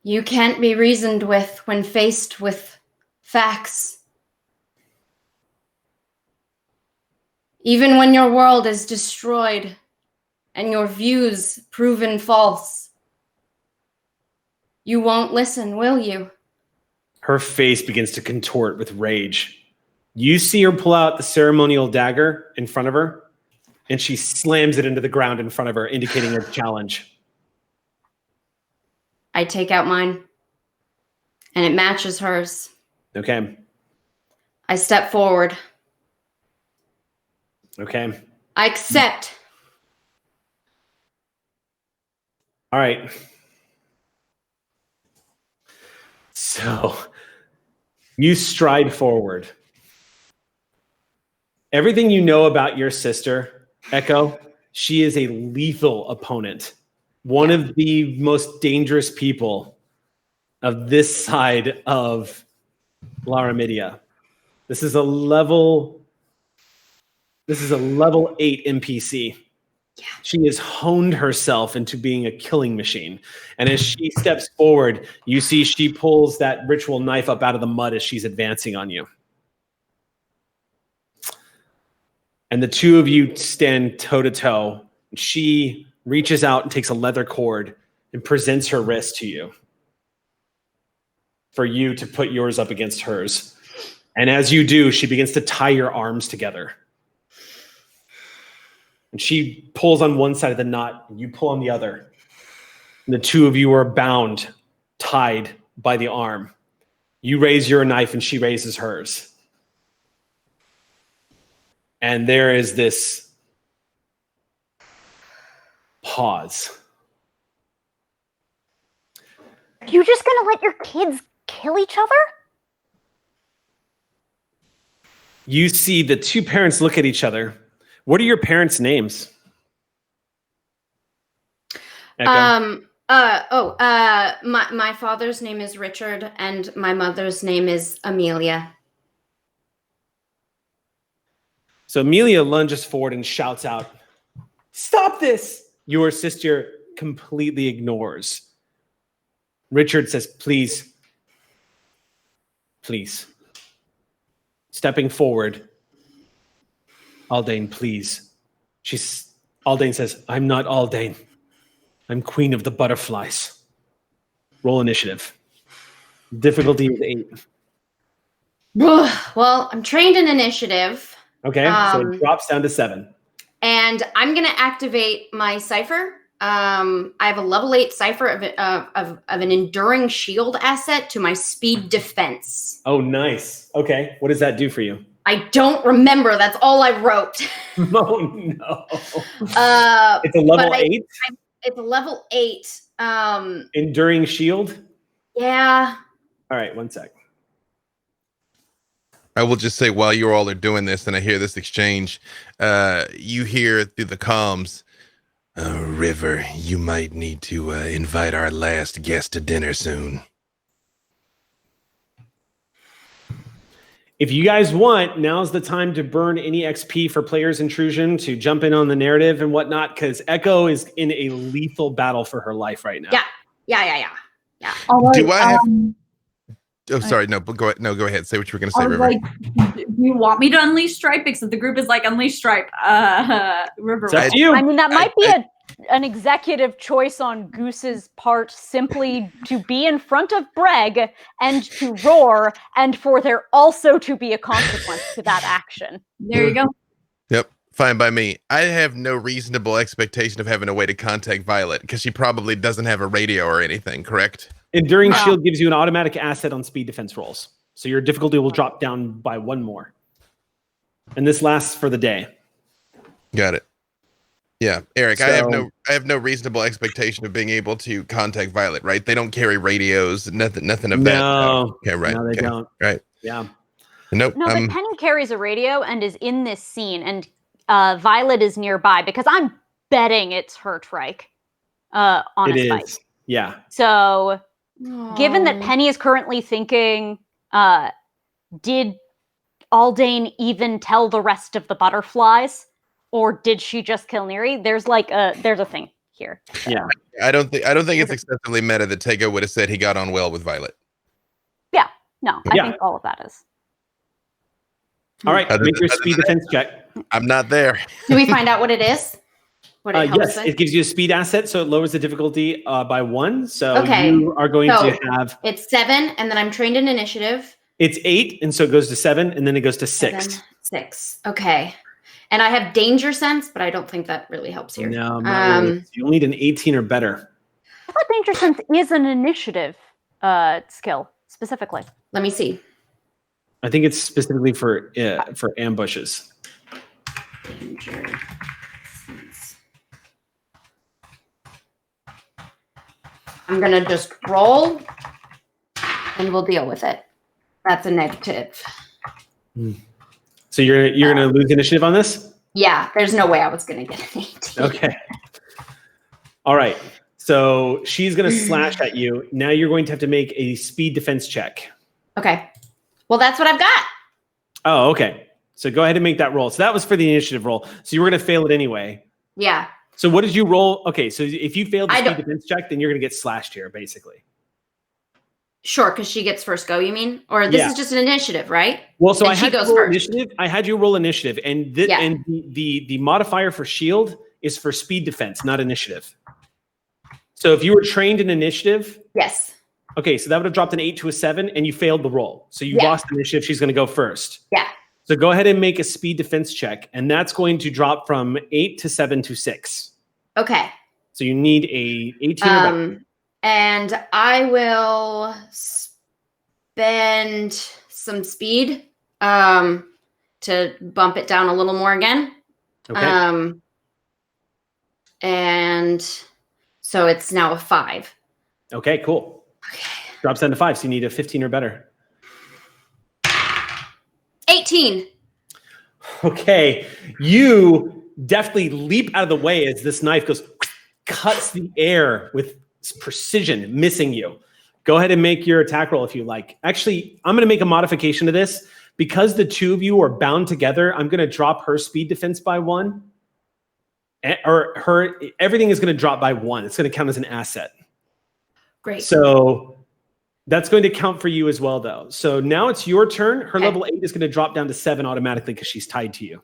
you can't be reasoned with when faced with facts. Even when your world is destroyed and your views proven false, you won't listen, will you? Her face begins to contort with rage. You see her pull out the ceremonial dagger in front of her, and she slams it into the ground in front of her, indicating a challenge. I take out mine, and it matches hers. Okay. I step forward. Okay. I accept. All right. So you stride forward. Everything you know about your sister, Echo, she is a lethal opponent. One of the most dangerous people of this side of Laramidia. This is a level 8 NPC. Yeah. She has honed herself into being a killing machine. And as she steps forward, you see she pulls that ritual knife up out of the mud as she's advancing on you. And the two of you stand toe to toe. She reaches out and takes a leather cord and presents her wrist to you for you to put yours up against hers. And as you do, she begins to tie your arms together. And she pulls on one side of the knot, and you pull on the other. And the two of you are bound, tied by the arm. You raise your knife, and she raises hers. And there is this pause. Are you just gonna let your kids kill each other? You see the two parents look at each other. What are your parents' names? Echo? My father's name is Richard, and my mother's name is Amelia. So Amelia lunges forward and shouts out, "Stop this!" Your sister completely ignores. Richard says, "Please. Please." Stepping forward, "Aldane, please." Aldane says, "I'm not Aldane. I'm Queen of the Butterflies." Roll initiative. Difficulty is 8. Well, I'm trained in initiative. Okay, so it drops down to 7. And I'm going to activate my Cypher. I have a level 8 Cypher of an enduring shield asset to my speed defense. Oh, nice. Okay, what does that do for you? I don't remember. That's all I wrote. Oh, no. It's a level 8? It's a level 8. Enduring shield? Yeah. All right, one sec. I will just say while you all are doing this and I hear this exchange, you hear through the comms, River, you might need to invite our last guest to dinner soon. If you guys want, now's the time to burn any XP for players' intrusion to jump in on the narrative and whatnot, because Echo is in a lethal battle for her life right now. Yeah. Yeah. Do I have? Oh, sorry. No, but go ahead. No, go ahead. Say what you were going to say, I was River. like, do you want me to unleash Stripe? Because the group is like, unleash Stripe. River. It's up to you. I mean, that might be an executive choice on Goose's part, simply to be in front of Breg and to roar, and for there also to be a consequence to that action. There you go. Yep. Fine by me. I have no reasonable expectation of having a way to contact Violet because she probably doesn't have a radio or anything, correct? Enduring Shield gives you an automatic asset on speed defense rolls. So your difficulty will drop down by 1 more. And this lasts for the day. Got it. Yeah, Eric, I have no reasonable expectation of being able to contact Violet, right? They don't carry radios, nothing of that. No. Okay, right. No, they don't. Right. Yeah. Nope. No, but Penny carries a radio and is in this scene, and Violet is nearby because I'm betting it's her trike on a spike. Is. Yeah. So, given that Penny is currently thinking, did Aldane even tell the rest of the butterflies, or did she just kill Neri? There's a thing here. Yeah. I don't think it's excessively meta that Tego would have said he got on well with Violet. Yeah. No, I think all of that is. All right. Make your speed defense check. I'm not there. Do we find out what it is? What it helps yes, with? it gives you a speed asset, so it lowers the difficulty by 1. So Okay. you are going to have... It's 7, and then I'm trained in initiative. It's 8, and so it goes to 7, and then it goes to 6. And then 6. Okay. And I have danger sense, but I don't think that really helps here. No, not really. You'll need an 18 or better. I thought danger sense is an initiative skill specifically. Let me see. I think it's specifically for ambushes. Danger sense. I'm gonna just roll, and we'll deal with it. That's a negative. So you're gonna lose initiative on this? Yeah, there's no way I was gonna get an 18. Okay. All right. So she's gonna slash at you. Now you're going to have to make a speed defense check. Okay. Well, that's what I've got. Oh, okay. So go ahead and make that roll. So that was for the initiative roll. So you were gonna fail it anyway. Yeah. So what did you roll? Okay, so if you failed the I speed don't- defense check, then you're gonna get slashed here, basically. Sure, because she gets first go, you mean? Or this Yeah. is just an initiative, right? Well, so And I she had you goes roll first. initiative. I had you roll initiative, and and the modifier for shield is for speed defense, not initiative. So if you were trained in initiative, Yes. okay, so that would have dropped an 8 to a 7, and you failed the roll. So you Yeah. lost initiative. She's going to go first. Yeah. So go ahead and make a speed defense check, and that's going to drop from 8 to 7 to 6. Okay. So you need a 18 or better. And I will spend some speed to bump it down a little more again. Okay. And so it's now a 5. Okay, cool. Okay. Drops down to 5, so you need a 15 or better. 18. Okay, you definitely leap out of the way as this knife cuts the air with precision, missing you. Go ahead and make your attack roll if you like. Actually, I'm going to make a modification to this. Because the two of you are bound together, I'm going to drop her speed defense by 1. Everything is going to drop by 1. It's going to count as an asset. Great. So that's going to count for you as well, though. So now it's your turn. Her Okay. level 8 is going to drop down to 7 automatically because she's tied to you.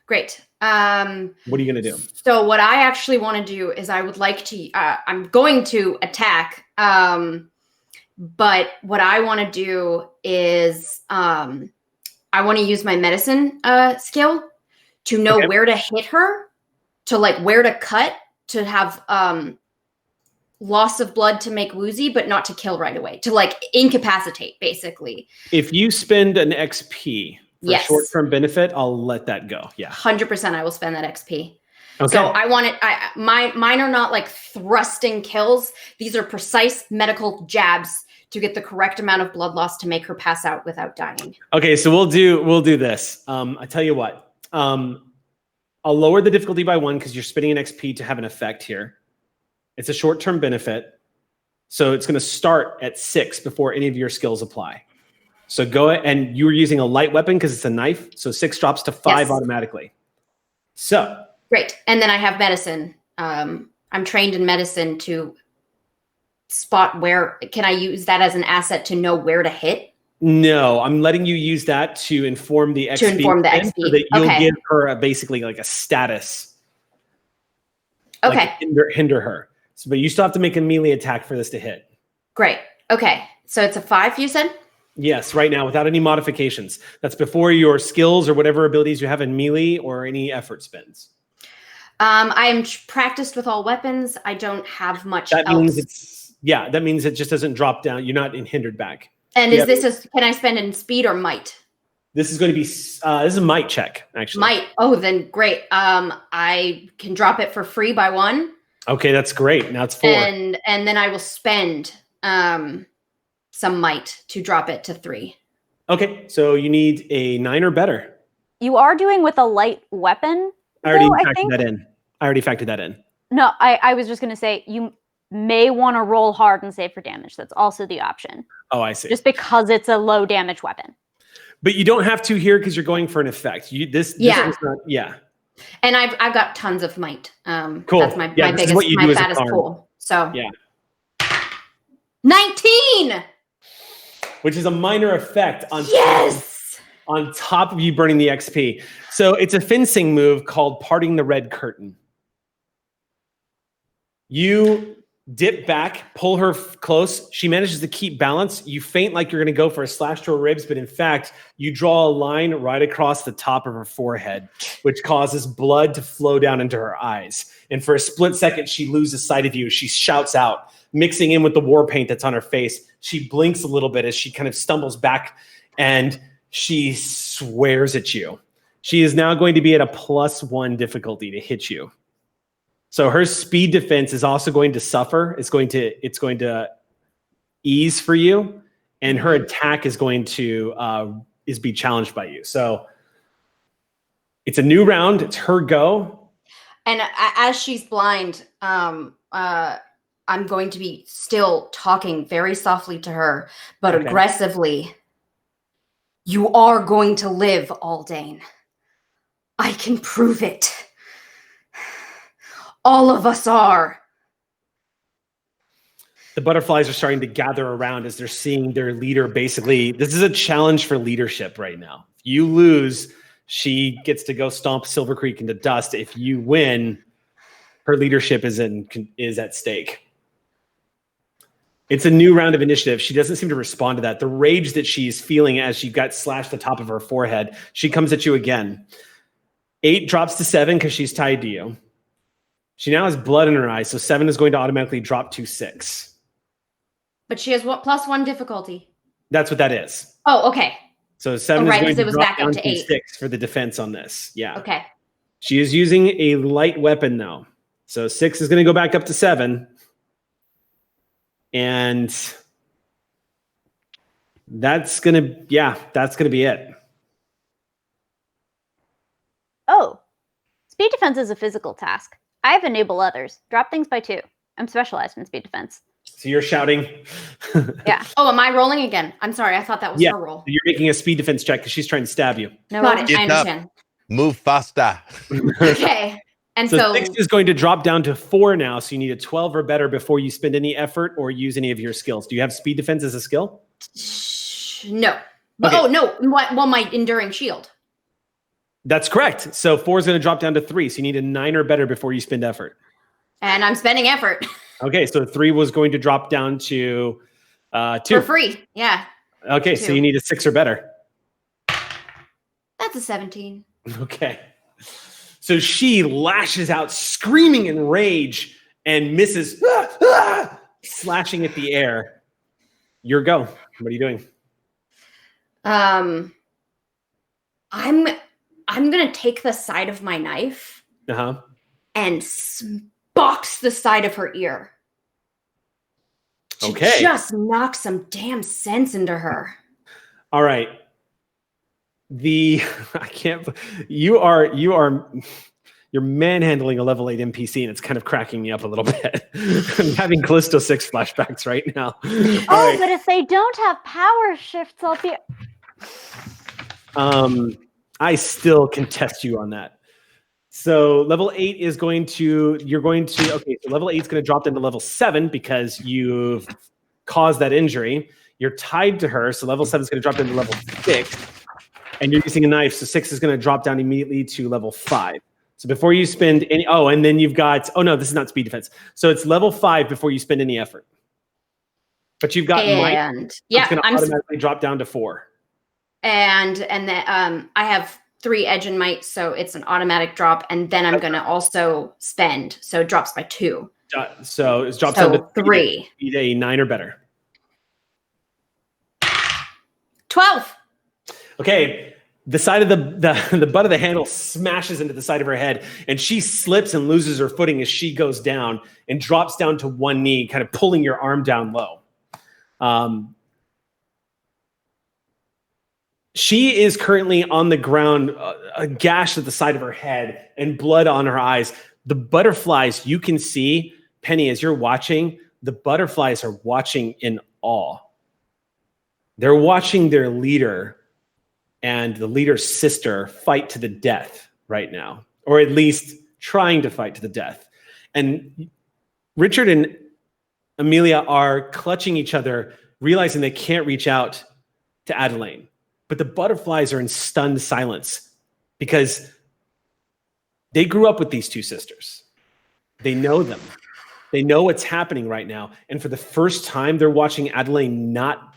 Great. What are you going to do? So what I actually want to do is I would like to, I'm going to attack, but what I want to do is I want to use my medicine skill to know where to hit her, to like where to cut, to have loss of blood to make woozy, but not to kill right away, to like incapacitate, basically. If you spend an XP for Yes. short-term benefit, I'll let that go. Yeah. 100% I will spend that XP. Okay. So I want it. Mine are not like thrusting kills. These are precise medical jabs to get the correct amount of blood loss to make her pass out without dying. Okay, so we'll do this. I tell you what. I'll lower the difficulty by 1 because you're spending an XP to have an effect here. It's a short-term benefit, so it's going to start at 6 before any of your skills apply. So go ahead, and you were using a light weapon because it's a knife, so 6 drops to 5 Yes. automatically. So Great. And then I have medicine. I'm trained in medicine to spot where can I use that as an asset to know where to hit? No, I'm letting you use that to inform the XP. To inform the then, XP. So that you'll Okay. give her basically like a status. Okay. Like hinder her. So, but you still have to make a melee attack for this to hit. Great. Okay. So it's a 5, you said? Yes, right now, without any modifications. That's before your skills or whatever abilities you have in melee or any effort spends. I am practiced with all weapons. I don't have much That else. means that means it just doesn't drop down. You're not hindered back. And can I spend in speed or might? This is going to be, this is a might check, actually. Might. Oh, then great. I can drop it for free by 1. Okay, that's great. Now it's 4. And then I will spend some might to drop it to 3. Okay, so you need a 9 or better. You are doing with a light weapon. I already though, factored that in. No, I was just going to say you may want to roll hard and save for damage. That's also the option. Oh, I see. Just because it's a low damage weapon. But you don't have to here because you're going for an effect. This is not, And I've got tons of might. Cool. That's my biggest, my fattest pool. So yeah. 19! Which is a minor effect on Yes! on top of you burning the XP. So it's a fencing move called parting the red curtain. You dip back, pull her close. She manages to keep balance. You feint like you're going to go for a slash to her ribs, but in fact, you draw a line right across the top of her forehead, which causes blood to flow down into her eyes. And for a split second, she loses sight of you. She shouts out, mixing in with the war paint that's on her face. She blinks a little bit as she kind of stumbles back, and she swears at you. She is now going to be at a +1 difficulty to hit you. So her speed defense is also going to suffer. It's going to ease for you, and her attack is going to be challenged by you. So it's a new round. It's her go. And as she's blind, I'm going to be still talking very softly to her, but aggressively. You are going to live, Aldane. I can prove it. All of us are. The butterflies are starting to gather around as they're seeing their leader. Basically, this is a challenge for leadership right now. If you lose, she gets to go stomp Silvercreek into dust. If you win, her leadership is at stake. It's a new round of initiative. She doesn't seem to respond to that. The rage that she's feeling as she got slashed the top of her forehead, she comes at you again. 8 drops to 7 because she's tied to you. She now has blood in her eyes, so 7 is going to automatically drop to 6. But she has +1 difficulty. That's what that is. Oh, okay. So 7 is going to drop back down up to 8. 6 for the defense on this. Yeah. Okay. She is using a light weapon though. So 6 is going to go back up to 7. And that's going to be it. Oh, speed defense is a physical task. I have enable others. Drop things by 2. I'm specialized in speed defense. So you're shouting. Yeah. Oh, am I rolling again? I'm sorry. I thought that was her roll. You're making a speed defense check because she's trying to stab you. No, Got it. Get I up. understand. Move faster. Okay. And So so 6 is going to drop down to 4 now. So you need a 12 or better before you spend any effort or use any of your skills. Do you have speed defense as a skill? no. Okay. Oh, no. Well, my enduring shield. That's correct. So 4 is going to drop down to 3. So you need a 9 or better before you spend effort. And I'm spending effort. Okay, so 3 was going to drop down to 2. For free. Yeah. Okay, so 2. you need a 6 or better. That's a 17. Okay. So she lashes out, screaming in rage, and misses, slashing at the air. Your go. What are you doing? I'm gonna take the side of my knife Uh-huh. and box the side of her ear. To Okay. just knock some damn sense into her. All right. I can't. You're manhandling a level 8 NPC, and it's kind of cracking me up a little bit. I'm having Callisto 6 flashbacks right now. All right. but if they don't have power shifts, I'll be. I still contest you on that. So level 8 is going to, okay, so level 8 is going to drop down to level 7 because you've caused that injury. You're tied to her, so level 7 is going to drop down to level 6. And you're using a knife, so 6 is going to drop down immediately to level 5. So before you spend any, and then you've got, no, this is not speed defense. So it's level 5 before you spend any effort. But you've got might, it's going to automatically drop down to 4. And then I have 3 edge and might, so it's an automatic drop, and then I'm going to also spend, so it drops by 2. So it drops down to 3. Need a 9 or better. 12. Okay, the side of the butt of the handle smashes into the side of her head, and she slips and loses her footing as she goes down and drops down to one knee, kind of pulling your arm down low. She is currently on the ground, a gash at the side of her head and blood on her eyes. The butterflies, you can see, Penny, as you're watching, the butterflies are watching in awe. They're watching their leader and the leader's sister fight to the death right now, or at least trying to fight to the death. And Richard and Amelia are clutching each other, realizing they can't reach out to Adeline. But the butterflies are in stunned silence because they grew up with these two sisters. They know them. They know what's happening right now. And for the first time, they're watching Adeline not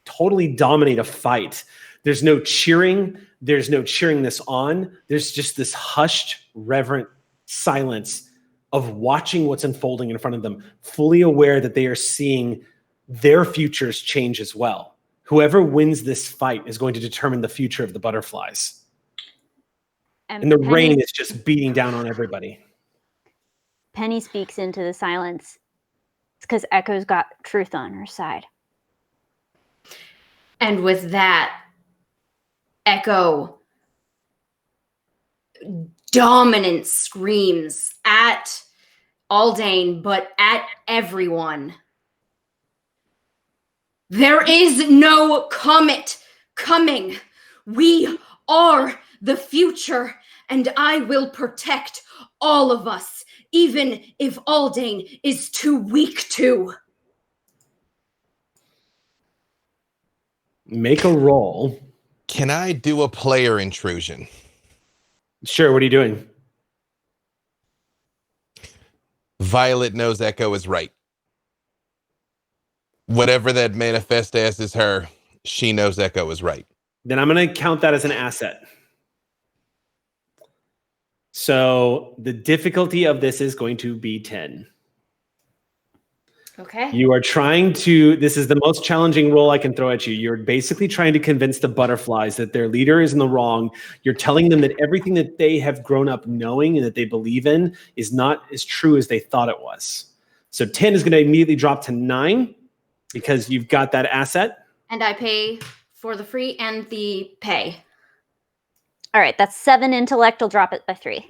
totally dominate a fight. There's no cheering. There's no cheering this on. There's just this hushed, reverent silence of watching what's unfolding in front of them, fully aware that they are seeing their futures change as well. Whoever wins this fight is going to determine the future of the butterflies. And the rain is just beating down on everybody. Penny speaks into the silence. It's because Echo's got truth on her side. And with that, Echo dominant screams at Aldane, but at everyone. There is no comet coming. We are the future, and I will protect all of us, even if Aldane is too weak to. Make a roll. Can I do a player intrusion? Sure, what are you doing? Violet knows Echo is right. Whatever that manifest as is her, she knows Echo is right. Then I'm going to count that as an asset. So the difficulty of this is going to be 10. Okay. You are trying to, this is the most challenging role I can throw at you. You're basically trying to convince the butterflies that their leader is in the wrong. You're telling them that everything that they have grown up knowing and that they believe in is not as true as they thought it was. So 10 is going to immediately drop to 9 because you've got that asset. And I pay for the free and the pay. All right, that's 7 intellect. I'll drop it by 3.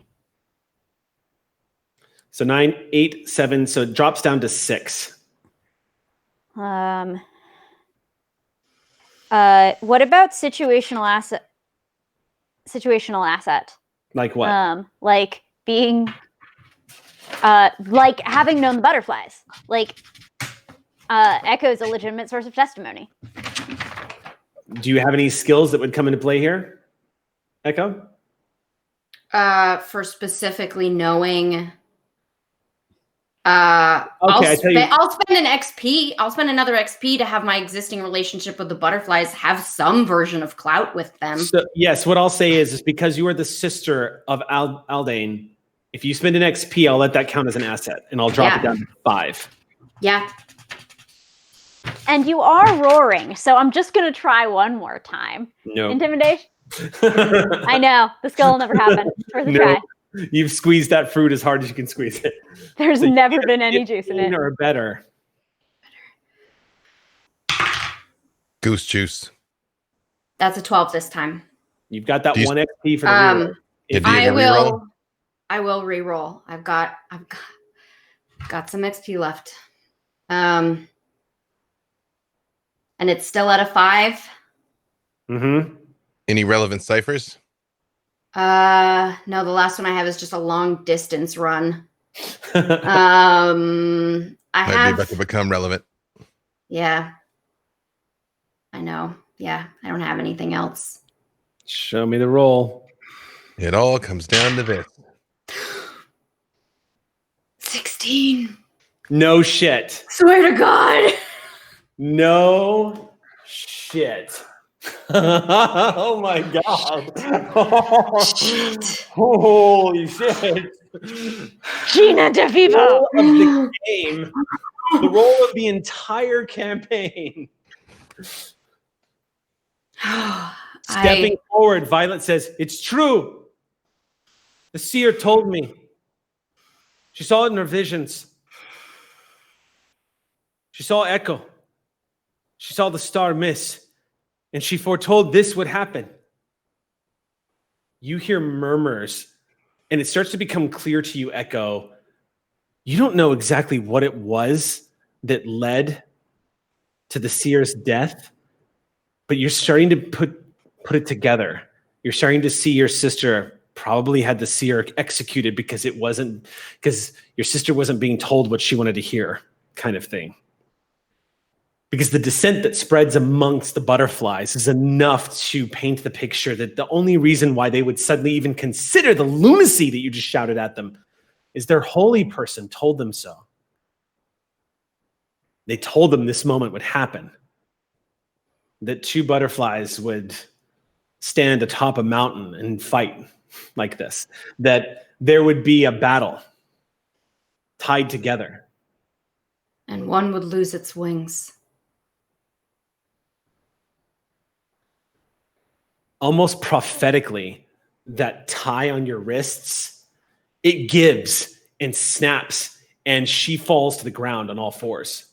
So 9, 8, 7. So it drops down to 6. What about situational asset? Situational asset. Like what? Like being, like having known the butterflies. Like Echo is a legitimate source of testimony. Do you have any skills that would come into play here, Echo? For specifically knowing. Okay, I'll tell you. I'll spend an XP. I'll spend another XP to have my existing relationship with the butterflies have some version of clout with them. So, yes, what I'll say is because you are the sister of Aldane, if you spend an XP, I'll let that count as an asset, and I'll drop it down to 5. Yeah. And you are roaring, so I'm just going to try one more time. No. Intimidation? I know. The skill will never happen. Worth a try. You've squeezed that fruit as hard as you can squeeze it. There's never been any juice in it. Or better. Goose juice. That's a 12 this time. You've got that 1 XP for the reroll. I will reroll. I've got some XP left. And it's still at a 5. Mm-hmm. Any relevant ciphers? No, the last one I have is just a long distance run. I Might be about to become relevant. Yeah. I know. Yeah, I don't have anything else. Show me the roll. It all comes down to this. 16. No shit. Swear to God. No shit. Oh my god. Shit. Holy shit. Gina DeVivo. Roll of the game. The roll of the entire campaign. Stepping forward, Violet says, "It's true. The seer told me. She saw it in her visions. She saw Echo. She saw the star miss, and she foretold this would happen." You hear murmurs, and it starts to become clear to you, Echo. You don't know exactly what it was that led to the seer's death, but you're starting to put it together. You're starting to see your sister probably had the seer executed because your sister wasn't being told what she wanted to hear, kind of thing. Because the dissent that spreads amongst the butterflies is enough to paint the picture that the only reason why they would suddenly even consider the lunacy that you just shouted at them is their holy person told them so. They told them this moment would happen. That two butterflies would stand atop a mountain and fight like this. That there would be a battle tied together. And one would lose its wings. Almost prophetically, that tie on your wrists, it gives and snaps, and she falls to the ground on all fours.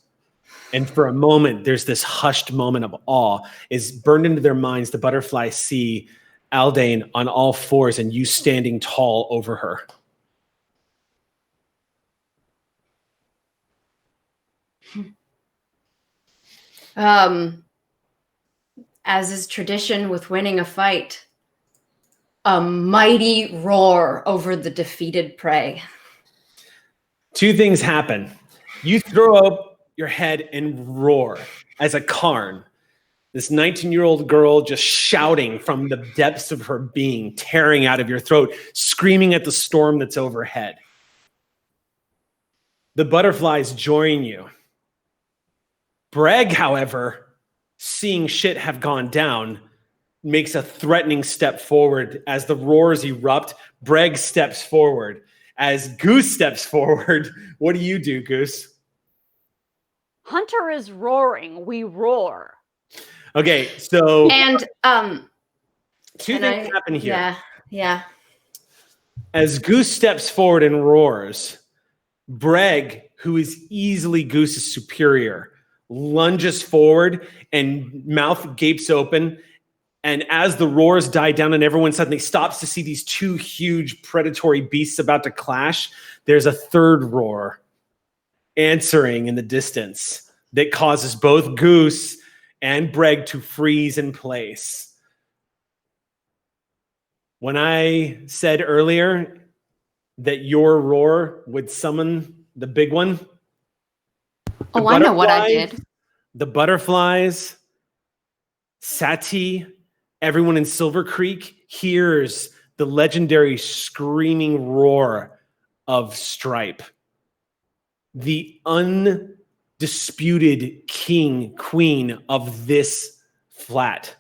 And for a moment, there's this hushed moment of awe is burned into their minds. The butterflies see Aldane on all fours and you standing tall over her. As is tradition with winning a fight, a mighty roar over the defeated prey. Two things happen. You throw up your head and roar as a Karn. This 19-year-old girl just shouting from the depths of her being, tearing out of your throat, screaming at the storm that's overhead. The butterflies join you. Breg, however, seeing shit have gone down, makes a threatening step forward. As the roars erupt, Breg steps forward. As Goose steps forward, what do you do, Goose? Hunter is roaring. We roar. Okay, so... And, two things happen here. Yeah. As Goose steps forward and roars, Breg, who is easily Goose's superior, lunges forward and mouth gapes open. And as the roars die down and everyone suddenly stops to see these two huge predatory beasts about to clash, there's a third roar answering in the distance that causes both Goose and Breg to freeze in place. When I said earlier that your roar would summon the big one, Oh, I know what I did. The butterflies, Sati, everyone in Silvercreek hears the legendary screaming roar of Stripe. The undisputed king, queen of this flat.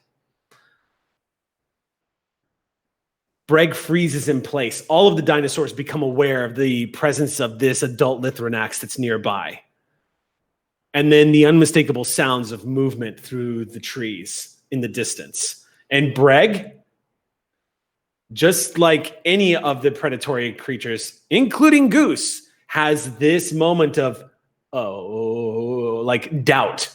Breg freezes in place. All of the dinosaurs become aware of the presence of this adult Lithranax that's nearby. And then the unmistakable sounds of movement through the trees in the distance. And Breg, just like any of the predatory creatures, including Goose, has this moment of, like doubt.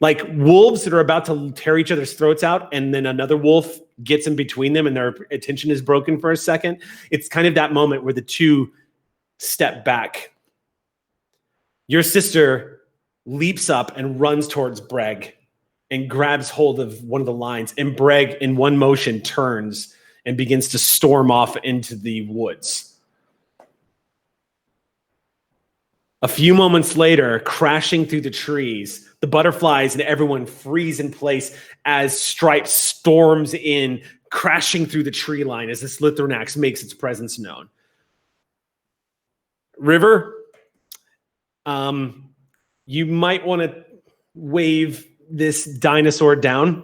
Like wolves that are about to tear each other's throats out, and then another wolf gets in between them and their attention is broken for a second. It's kind of that moment where the two step back. Your sister leaps up and runs towards Breg and grabs hold of one of the lines. And Breg, in one motion, turns and begins to storm off into the woods. A few moments later, crashing through the trees, the butterflies and everyone freeze in place as Stripe storms in, crashing through the tree line as this Lithranax makes its presence known. River, you might want to wave this dinosaur down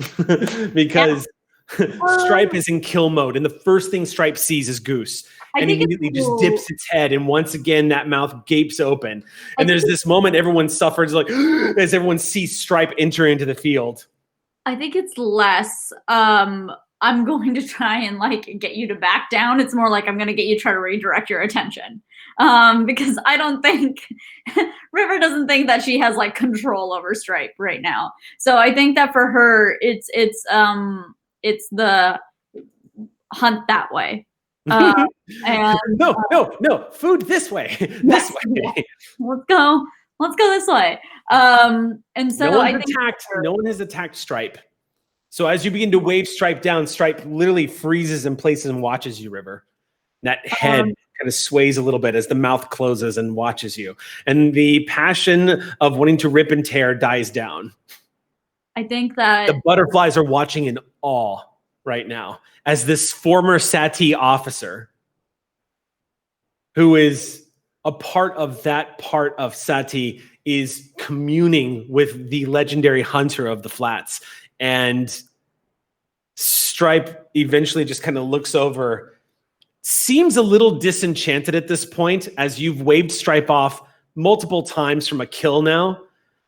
because Stripe is in kill mode, and the first thing Stripe sees is Goose. And immediately just dips its head, and once again that mouth gapes open. And there's this moment everyone suffers, like as everyone sees Stripe enter into the field. I think it's less I'm going to try and like get you to back down. It's more like I'm going to get you to try to redirect your attention. Because I don't think River doesn't think that she has like control over Stripe right now. So I think that for her, it's the hunt that way. And no, food this way. This way. Let's go this way. And so no one has attacked Stripe. So as you begin to wave Stripe down, Stripe literally freezes in place and watches you, River. That head kind of sways a little bit as the mouth closes and watches you. And the passion of wanting to rip and tear dies down. I think that the butterflies are watching in awe right now as this former Sati officer, who is a part of that part of Sati, is communing with the legendary hunter of the flats. And Stripe eventually just kind of looks over, seems a little disenchanted at this point as you've waved Stripe off multiple times from a kill now.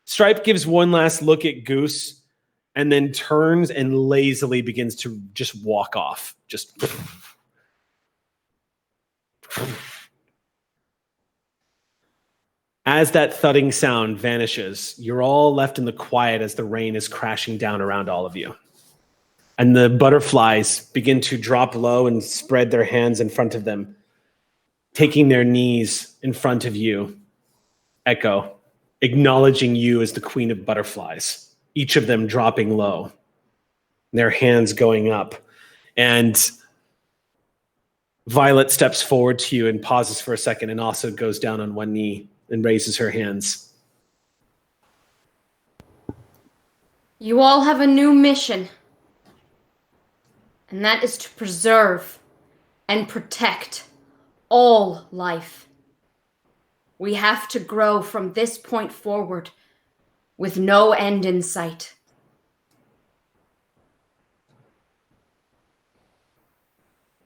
Stripe gives one last look at Goose and then turns and lazily begins to just walk off. Just as that thudding sound vanishes, you're all left in the quiet as the rain is crashing down around all of you. And the butterflies begin to drop low and spread their hands in front of them, taking their knees in front of you. Echo, acknowledging you as the queen of butterflies, each of them dropping low, their hands going up. And Violet steps forward to you and pauses for a second and also goes down on one knee and raises her hands. You all have a new mission. And that is to preserve and protect all life. We have to grow from this point forward with no end in sight.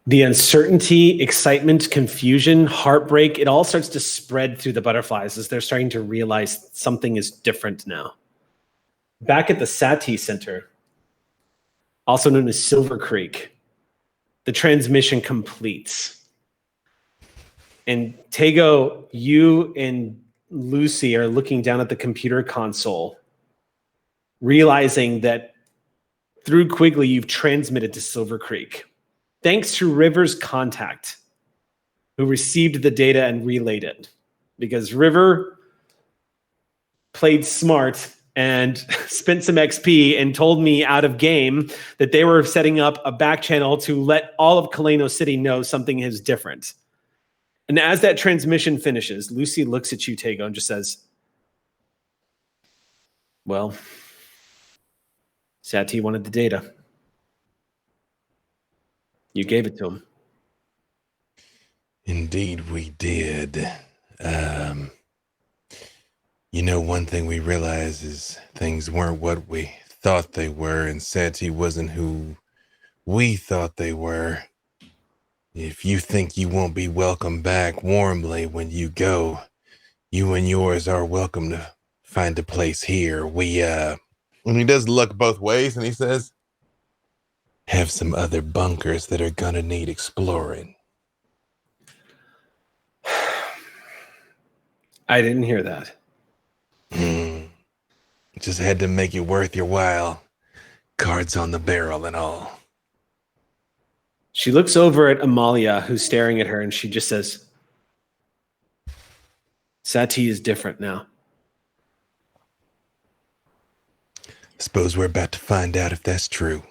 The uncertainty, excitement, confusion, heartbreak, it all starts to spread through the butterflies as they're starting to realize something is different now. Back at the Sati Center, also known as Silvercreek, the transmission completes. And Tego, you and Lucy are looking down at the computer console, realizing that through Quigley, you've transmitted to Silvercreek. Thanks to River's contact, who received the data and relayed it. Because River played smart and spent some XP and told me out of game that they were setting up a back channel to let all of Kaleno City know something is different. And as that transmission finishes, Lucy looks at you, Tego, and just says, well, Sati wanted the data. You gave it to him. Indeed, we did. One thing we realized is things weren't what we thought they were, and Sati wasn't who we thought they were. If you think you won't be welcomed back warmly when you go, you and yours are welcome to find a place here. And he does look both ways, and he says, have some other bunkers that are gonna need exploring. I didn't hear that. Just had to make it worth your while. Cards on the barrel and all. She looks over at Amalia, who's staring at her, and she just says, Sati is different now. Suppose we're about to find out if that's true.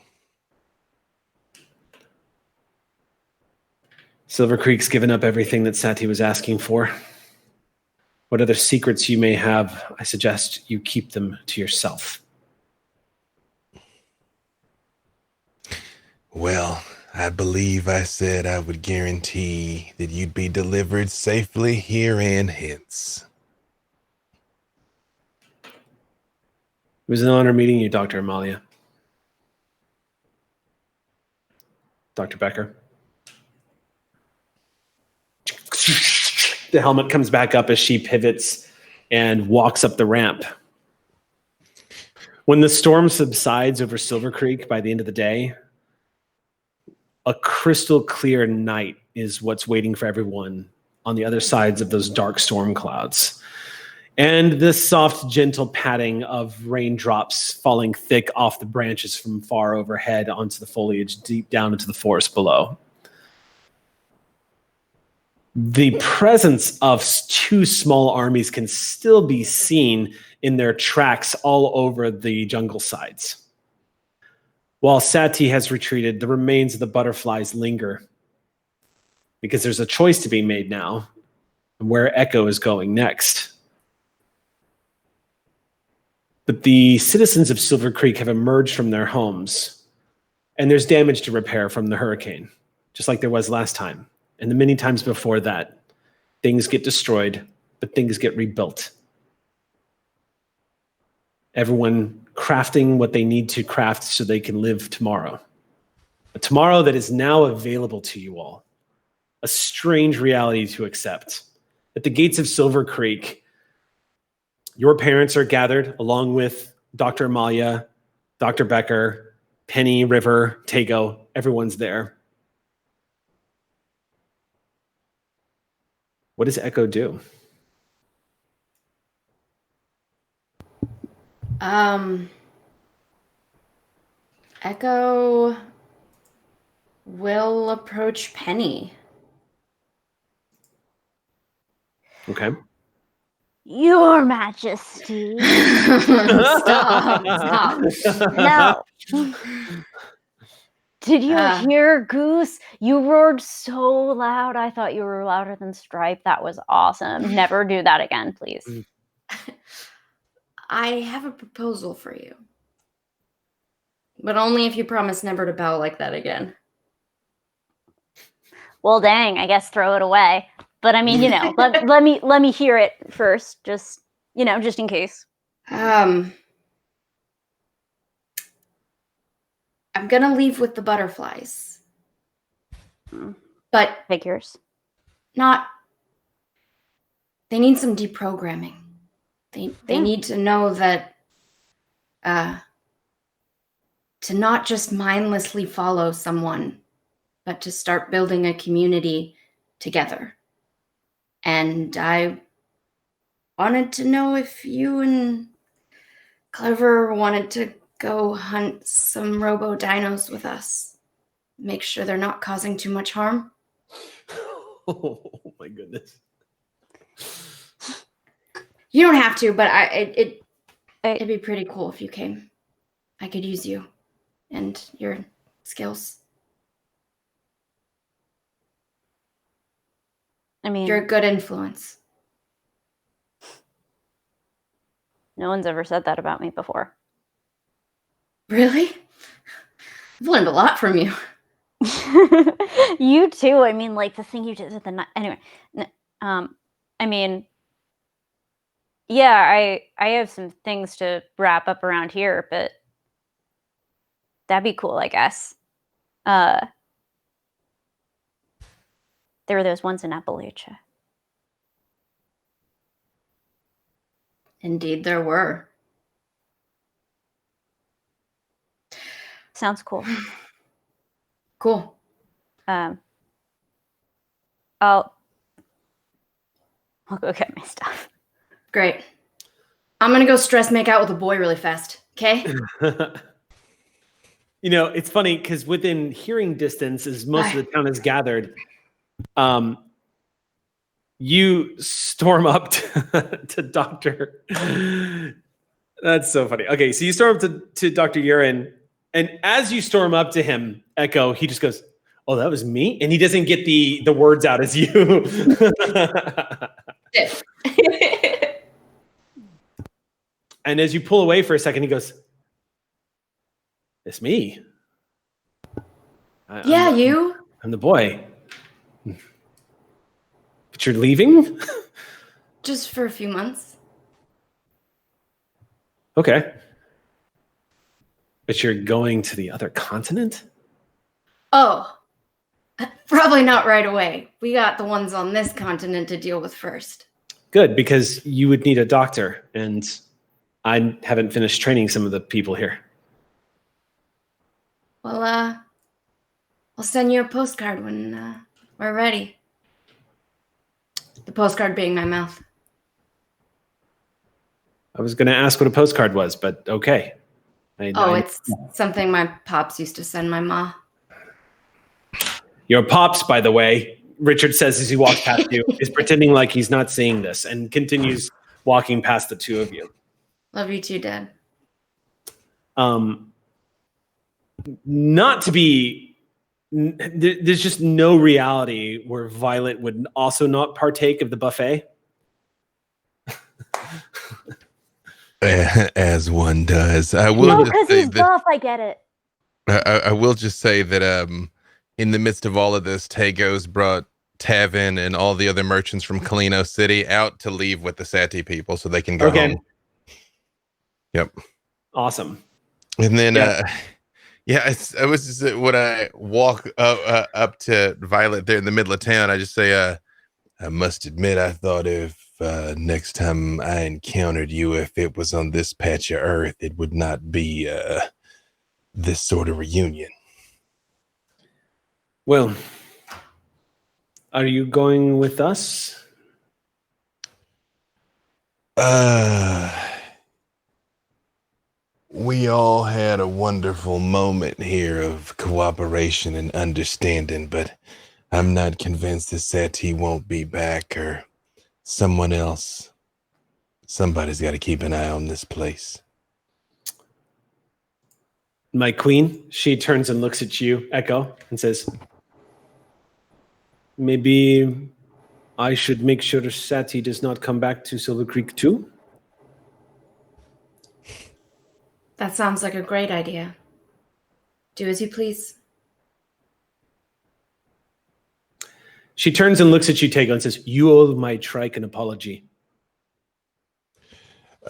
Silvercreek's given up everything that Sati was asking for. What other secrets you may have, I suggest you keep them to yourself. Well, I believe I said I would guarantee that you'd be delivered safely here and hence. It was an honor meeting you, Dr. Amalia. Dr. Becker. The helmet comes back up as she pivots and walks up the ramp. When the storm subsides over Silvercreek by the end of the day, a crystal clear night is what's waiting for everyone on the other sides of those dark storm clouds. And this soft, gentle patting of raindrops falling thick off the branches from far overhead onto the foliage deep down into the forest below. The presence of two small armies can still be seen in their tracks all over the jungle sides. While Sati has retreated, the remains of the butterflies linger because there's a choice to be made now and where Echo is going next. But the citizens of Silvercreek have emerged from their homes, and there's damage to repair from the hurricane, just like there was last time. And the many times before that, things get destroyed, but things get rebuilt. Everyone crafting what they need to craft so they can live tomorrow. A tomorrow that is now available to you all. A strange reality to accept. At the gates of Silvercreek, your parents are gathered along with Dr. Amalia, Dr. Becker, Penny, River, Tago. Everyone's there. What does Echo do? Echo will approach Penny. Okay. Your Majesty. Stop. No. Did you hear Goose? You roared so loud. I thought you were louder than Stripe. That was awesome. Never do that again, please. I have a proposal for you. But only if you promise never to bow like that again. Well, dang, I guess throw it away. But I mean, let me hear it first, just in case. I'm gonna leave with the butterflies. But figures. They need some deprogramming. They need to know that to not just mindlessly follow someone, but to start building a community together. And I wanted to know if you and Clever wanted to go hunt some robo-dinos with us. Make sure they're not causing too much harm. Oh my goodness. You don't have to, but it'd be pretty cool if you came. I could use you and your skills. I mean, you're a good influence. No one's ever said that about me before. Really? I've learned a lot from you. You too. I mean, like the thing you did at the night. Anyway, I mean, yeah, I have some things to wrap up around here, but that'd be cool, I guess. There were those ones in Appalachia. Indeed, there were. Sounds cool. Cool. I'll go get my stuff. Great. I'm gonna go make out with a boy really fast. Okay. It's funny because within hearing distance, as most of the town is gathered, you storm up to Dr. That's so funny. Okay, so you storm up to Dr. Urine, and as you storm up to him, Echo, he just goes, oh, that was me? And he doesn't get the words out as you. And as you pull away for a second, he goes, it's me. You. I'm the boy. But you're leaving? Just for a few months. Okay. But you're going to the other continent? Oh, probably not right away. We got the ones on this continent to deal with first. Good, because you would need a doctor, and I haven't finished training some of the people here. Well, I'll send you a postcard when we're ready. The postcard being my mouth. I was going to ask what a postcard was, but okay. It's something my pops used to send my ma. Your pops, by the way, Richard says as he walks past you, is pretending like he's not seeing this and continues walking past the two of you. Love you too, Dad. Not to be... There's just no reality where Violet would also not partake of the buffet. As one does. I will No, just because say he's that buff. I get it. I will just say that in the midst of all of this, Tago's brought Tavin and all the other merchants from Kalino City out to leave with the Sati people so they can go home. Yep. Awesome. And then I was just when I walk up to Violet there in the middle of town, I just say, I must admit, I thought if next time I encountered you, if it was on this patch of earth, it would not be this sort of reunion. Well, are you going with us? We all had a wonderful moment here of cooperation and understanding, but I'm not convinced that Sati won't be back or someone else. Somebody's got to keep an eye on this place. My queen, she turns and looks at you, Echo, and says, maybe I should make sure Sati does not come back to Silvercreek too? That sounds like a great idea. Do as you please. She turns and looks at you, Tego, and says, you owe my trike an apology.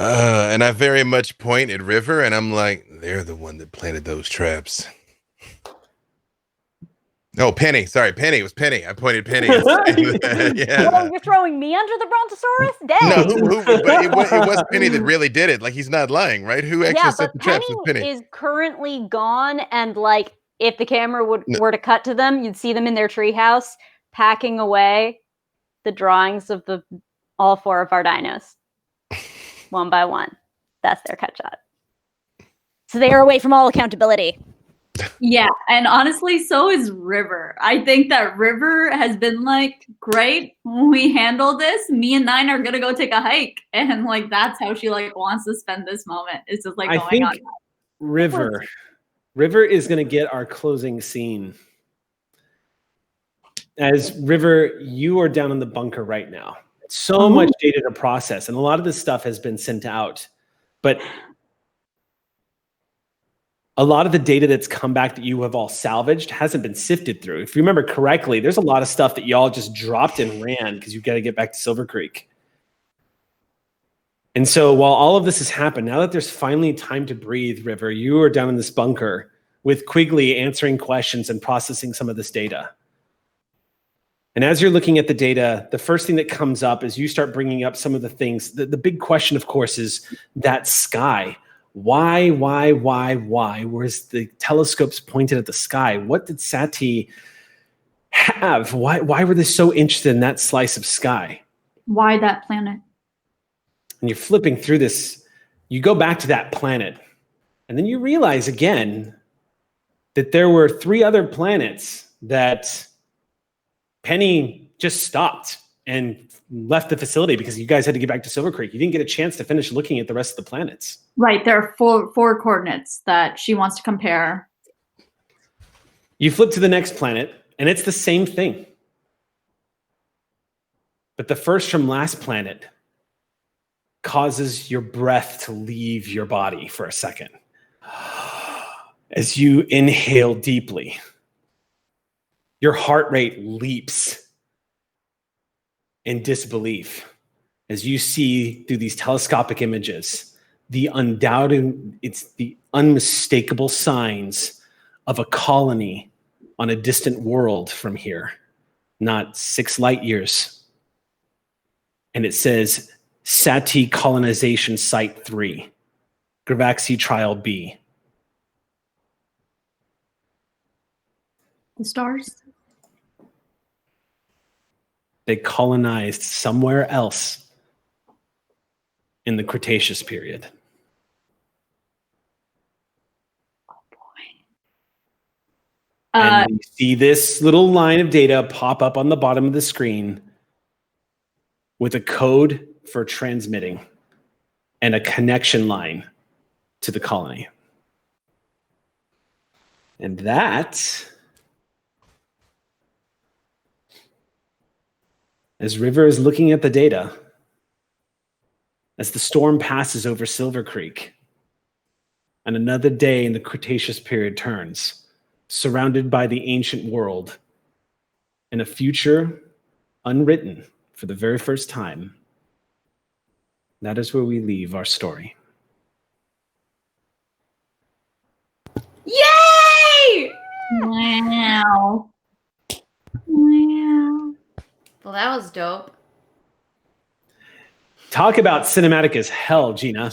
And I very much point at River, and I'm like, they're the one that planted those traps. Oh, Penny. Sorry, Penny. It was Penny. I pointed Penny. Yeah. Whoa, you're throwing me under the Brontosaurus? Dang. No, but it was Penny that really did it. Like, he's not lying, right? Who actually set the traps with Penny? Is currently gone, and like, if the camera were to cut to them, you'd see them in their treehouse packing away the drawings of all four of our dinos, one by one. That's their cut shot. So they are away from all accountability. Yeah, and honestly, so is River. I think that River has been like, great, we handled this. Me and Nine are gonna go take a hike, and like that's how she like wants to spend this moment. It's just like going on. River is gonna get our closing scene. As River, you are down in the bunker right now. So much data to process, and a lot of this stuff has been sent out, but a lot of the data that's come back that you have all salvaged hasn't been sifted through. If you remember correctly, there's a lot of stuff that y'all just dropped and ran because you've got to get back to Silvercreek. And so while all of this has happened, now that there's finally time to breathe, River, you are down in this bunker with Quigley answering questions and processing some of this data. And as you're looking at the data, the first thing that comes up is you start bringing up some of the things. The big question, of course, is that sky. Why? Whereas the telescopes pointed at the sky, what did Sati have? Why were they so interested in that slice of sky? Why that planet? And you're flipping through this, you go back to that planet, and then you realize again that there were 3 other planets that Penny just stopped and left the facility because you guys had to get back to Silvercreek. You didn't get a chance to finish looking at the rest of the planets. Right, there are four coordinates that she wants to compare. You flip to the next planet, And it's the same thing. But the first from last planet causes your breath to leave your body for a second. As you inhale deeply, your heart rate leaps in disbelief as you see through these telescopic images the unmistakable signs of a colony on a distant world from here, not 6 light years. And it says Sati Colonization Site 3, Gravaxi Trial B. The stars? They colonized somewhere else in the Cretaceous period. Oh boy. And you see this little line of data pop up on the bottom of the screen with a code for transmitting and a connection line to the colony. And that, as River is looking at the data, as the storm passes over Silvercreek, and another day in the Cretaceous period turns, surrounded by the ancient world, in a future unwritten for the very first time, that is where we leave our story. Yay! Wow. Wow. Well, that was dope. Talk about cinematic as hell, Gina.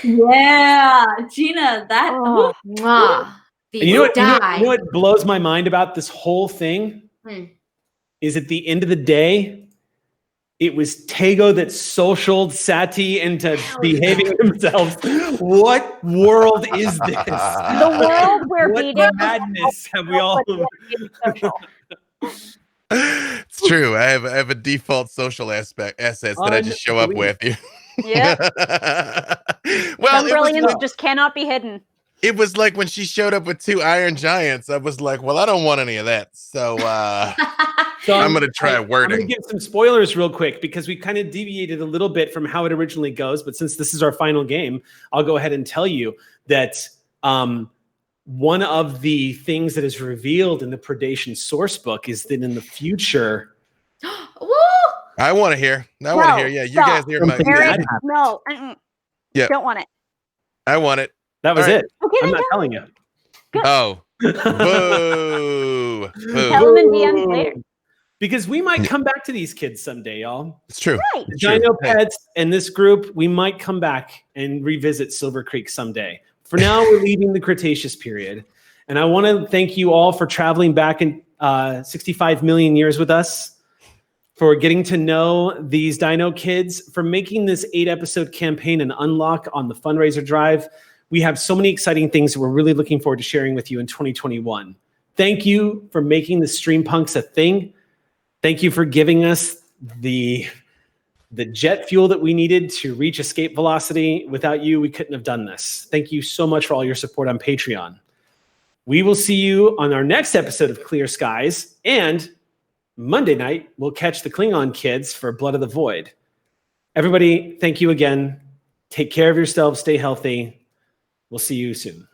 Yeah, Gina, that. Oh. Mwah. And you know what blows my mind about this whole thing? Is at the end of the day, it was Tego that socialed Sati into behaving themselves. What world is this? The world where what beating madness have we all? It's true. I have a default social assets that I just show up with. Yeah. Well, Some brilliance just cannot be hidden. It was like when she showed up with 2 iron giants. I was like, well, I don't want any of that. So I'm going to try wording. I'm going to give some spoilers real quick because we kind of deviated a little bit from how it originally goes. But since this is our final game, I'll go ahead and tell you that one of the things that is revealed in the Predation source book is that in the future... Woo! I want to hear. I want to hear. Yeah, you guys hear my... Eric, no. Yeah. Don't want it. I want it. That was it. Okay, I'm not telling you. Good. Oh. Boo. Boo. Tell them in DMs later. Because we might come back to these kids someday, y'all. It's true. Right. The Dino Pets and this group, we might come back and revisit Silvercreek someday. For now, we're leaving the Cretaceous period. And I want to thank you all for traveling back in 65 million years with us, for getting to know these Dino kids, for making this 8-episode campaign an unlock on the fundraiser drive. We have so many exciting things that we're really looking forward to sharing with you in 2021. Thank you for making the Stream Punks a thing. Thank you for giving us the jet fuel that we needed to reach escape velocity. Without you, we couldn't have done this. Thank you so much for all your support on Patreon. We will see you on our next episode of Clear Skies, and Monday night, we'll catch the Klingon kids for Blood of the Void. Everybody, thank you again. Take care of yourselves. Stay healthy. We'll see you soon.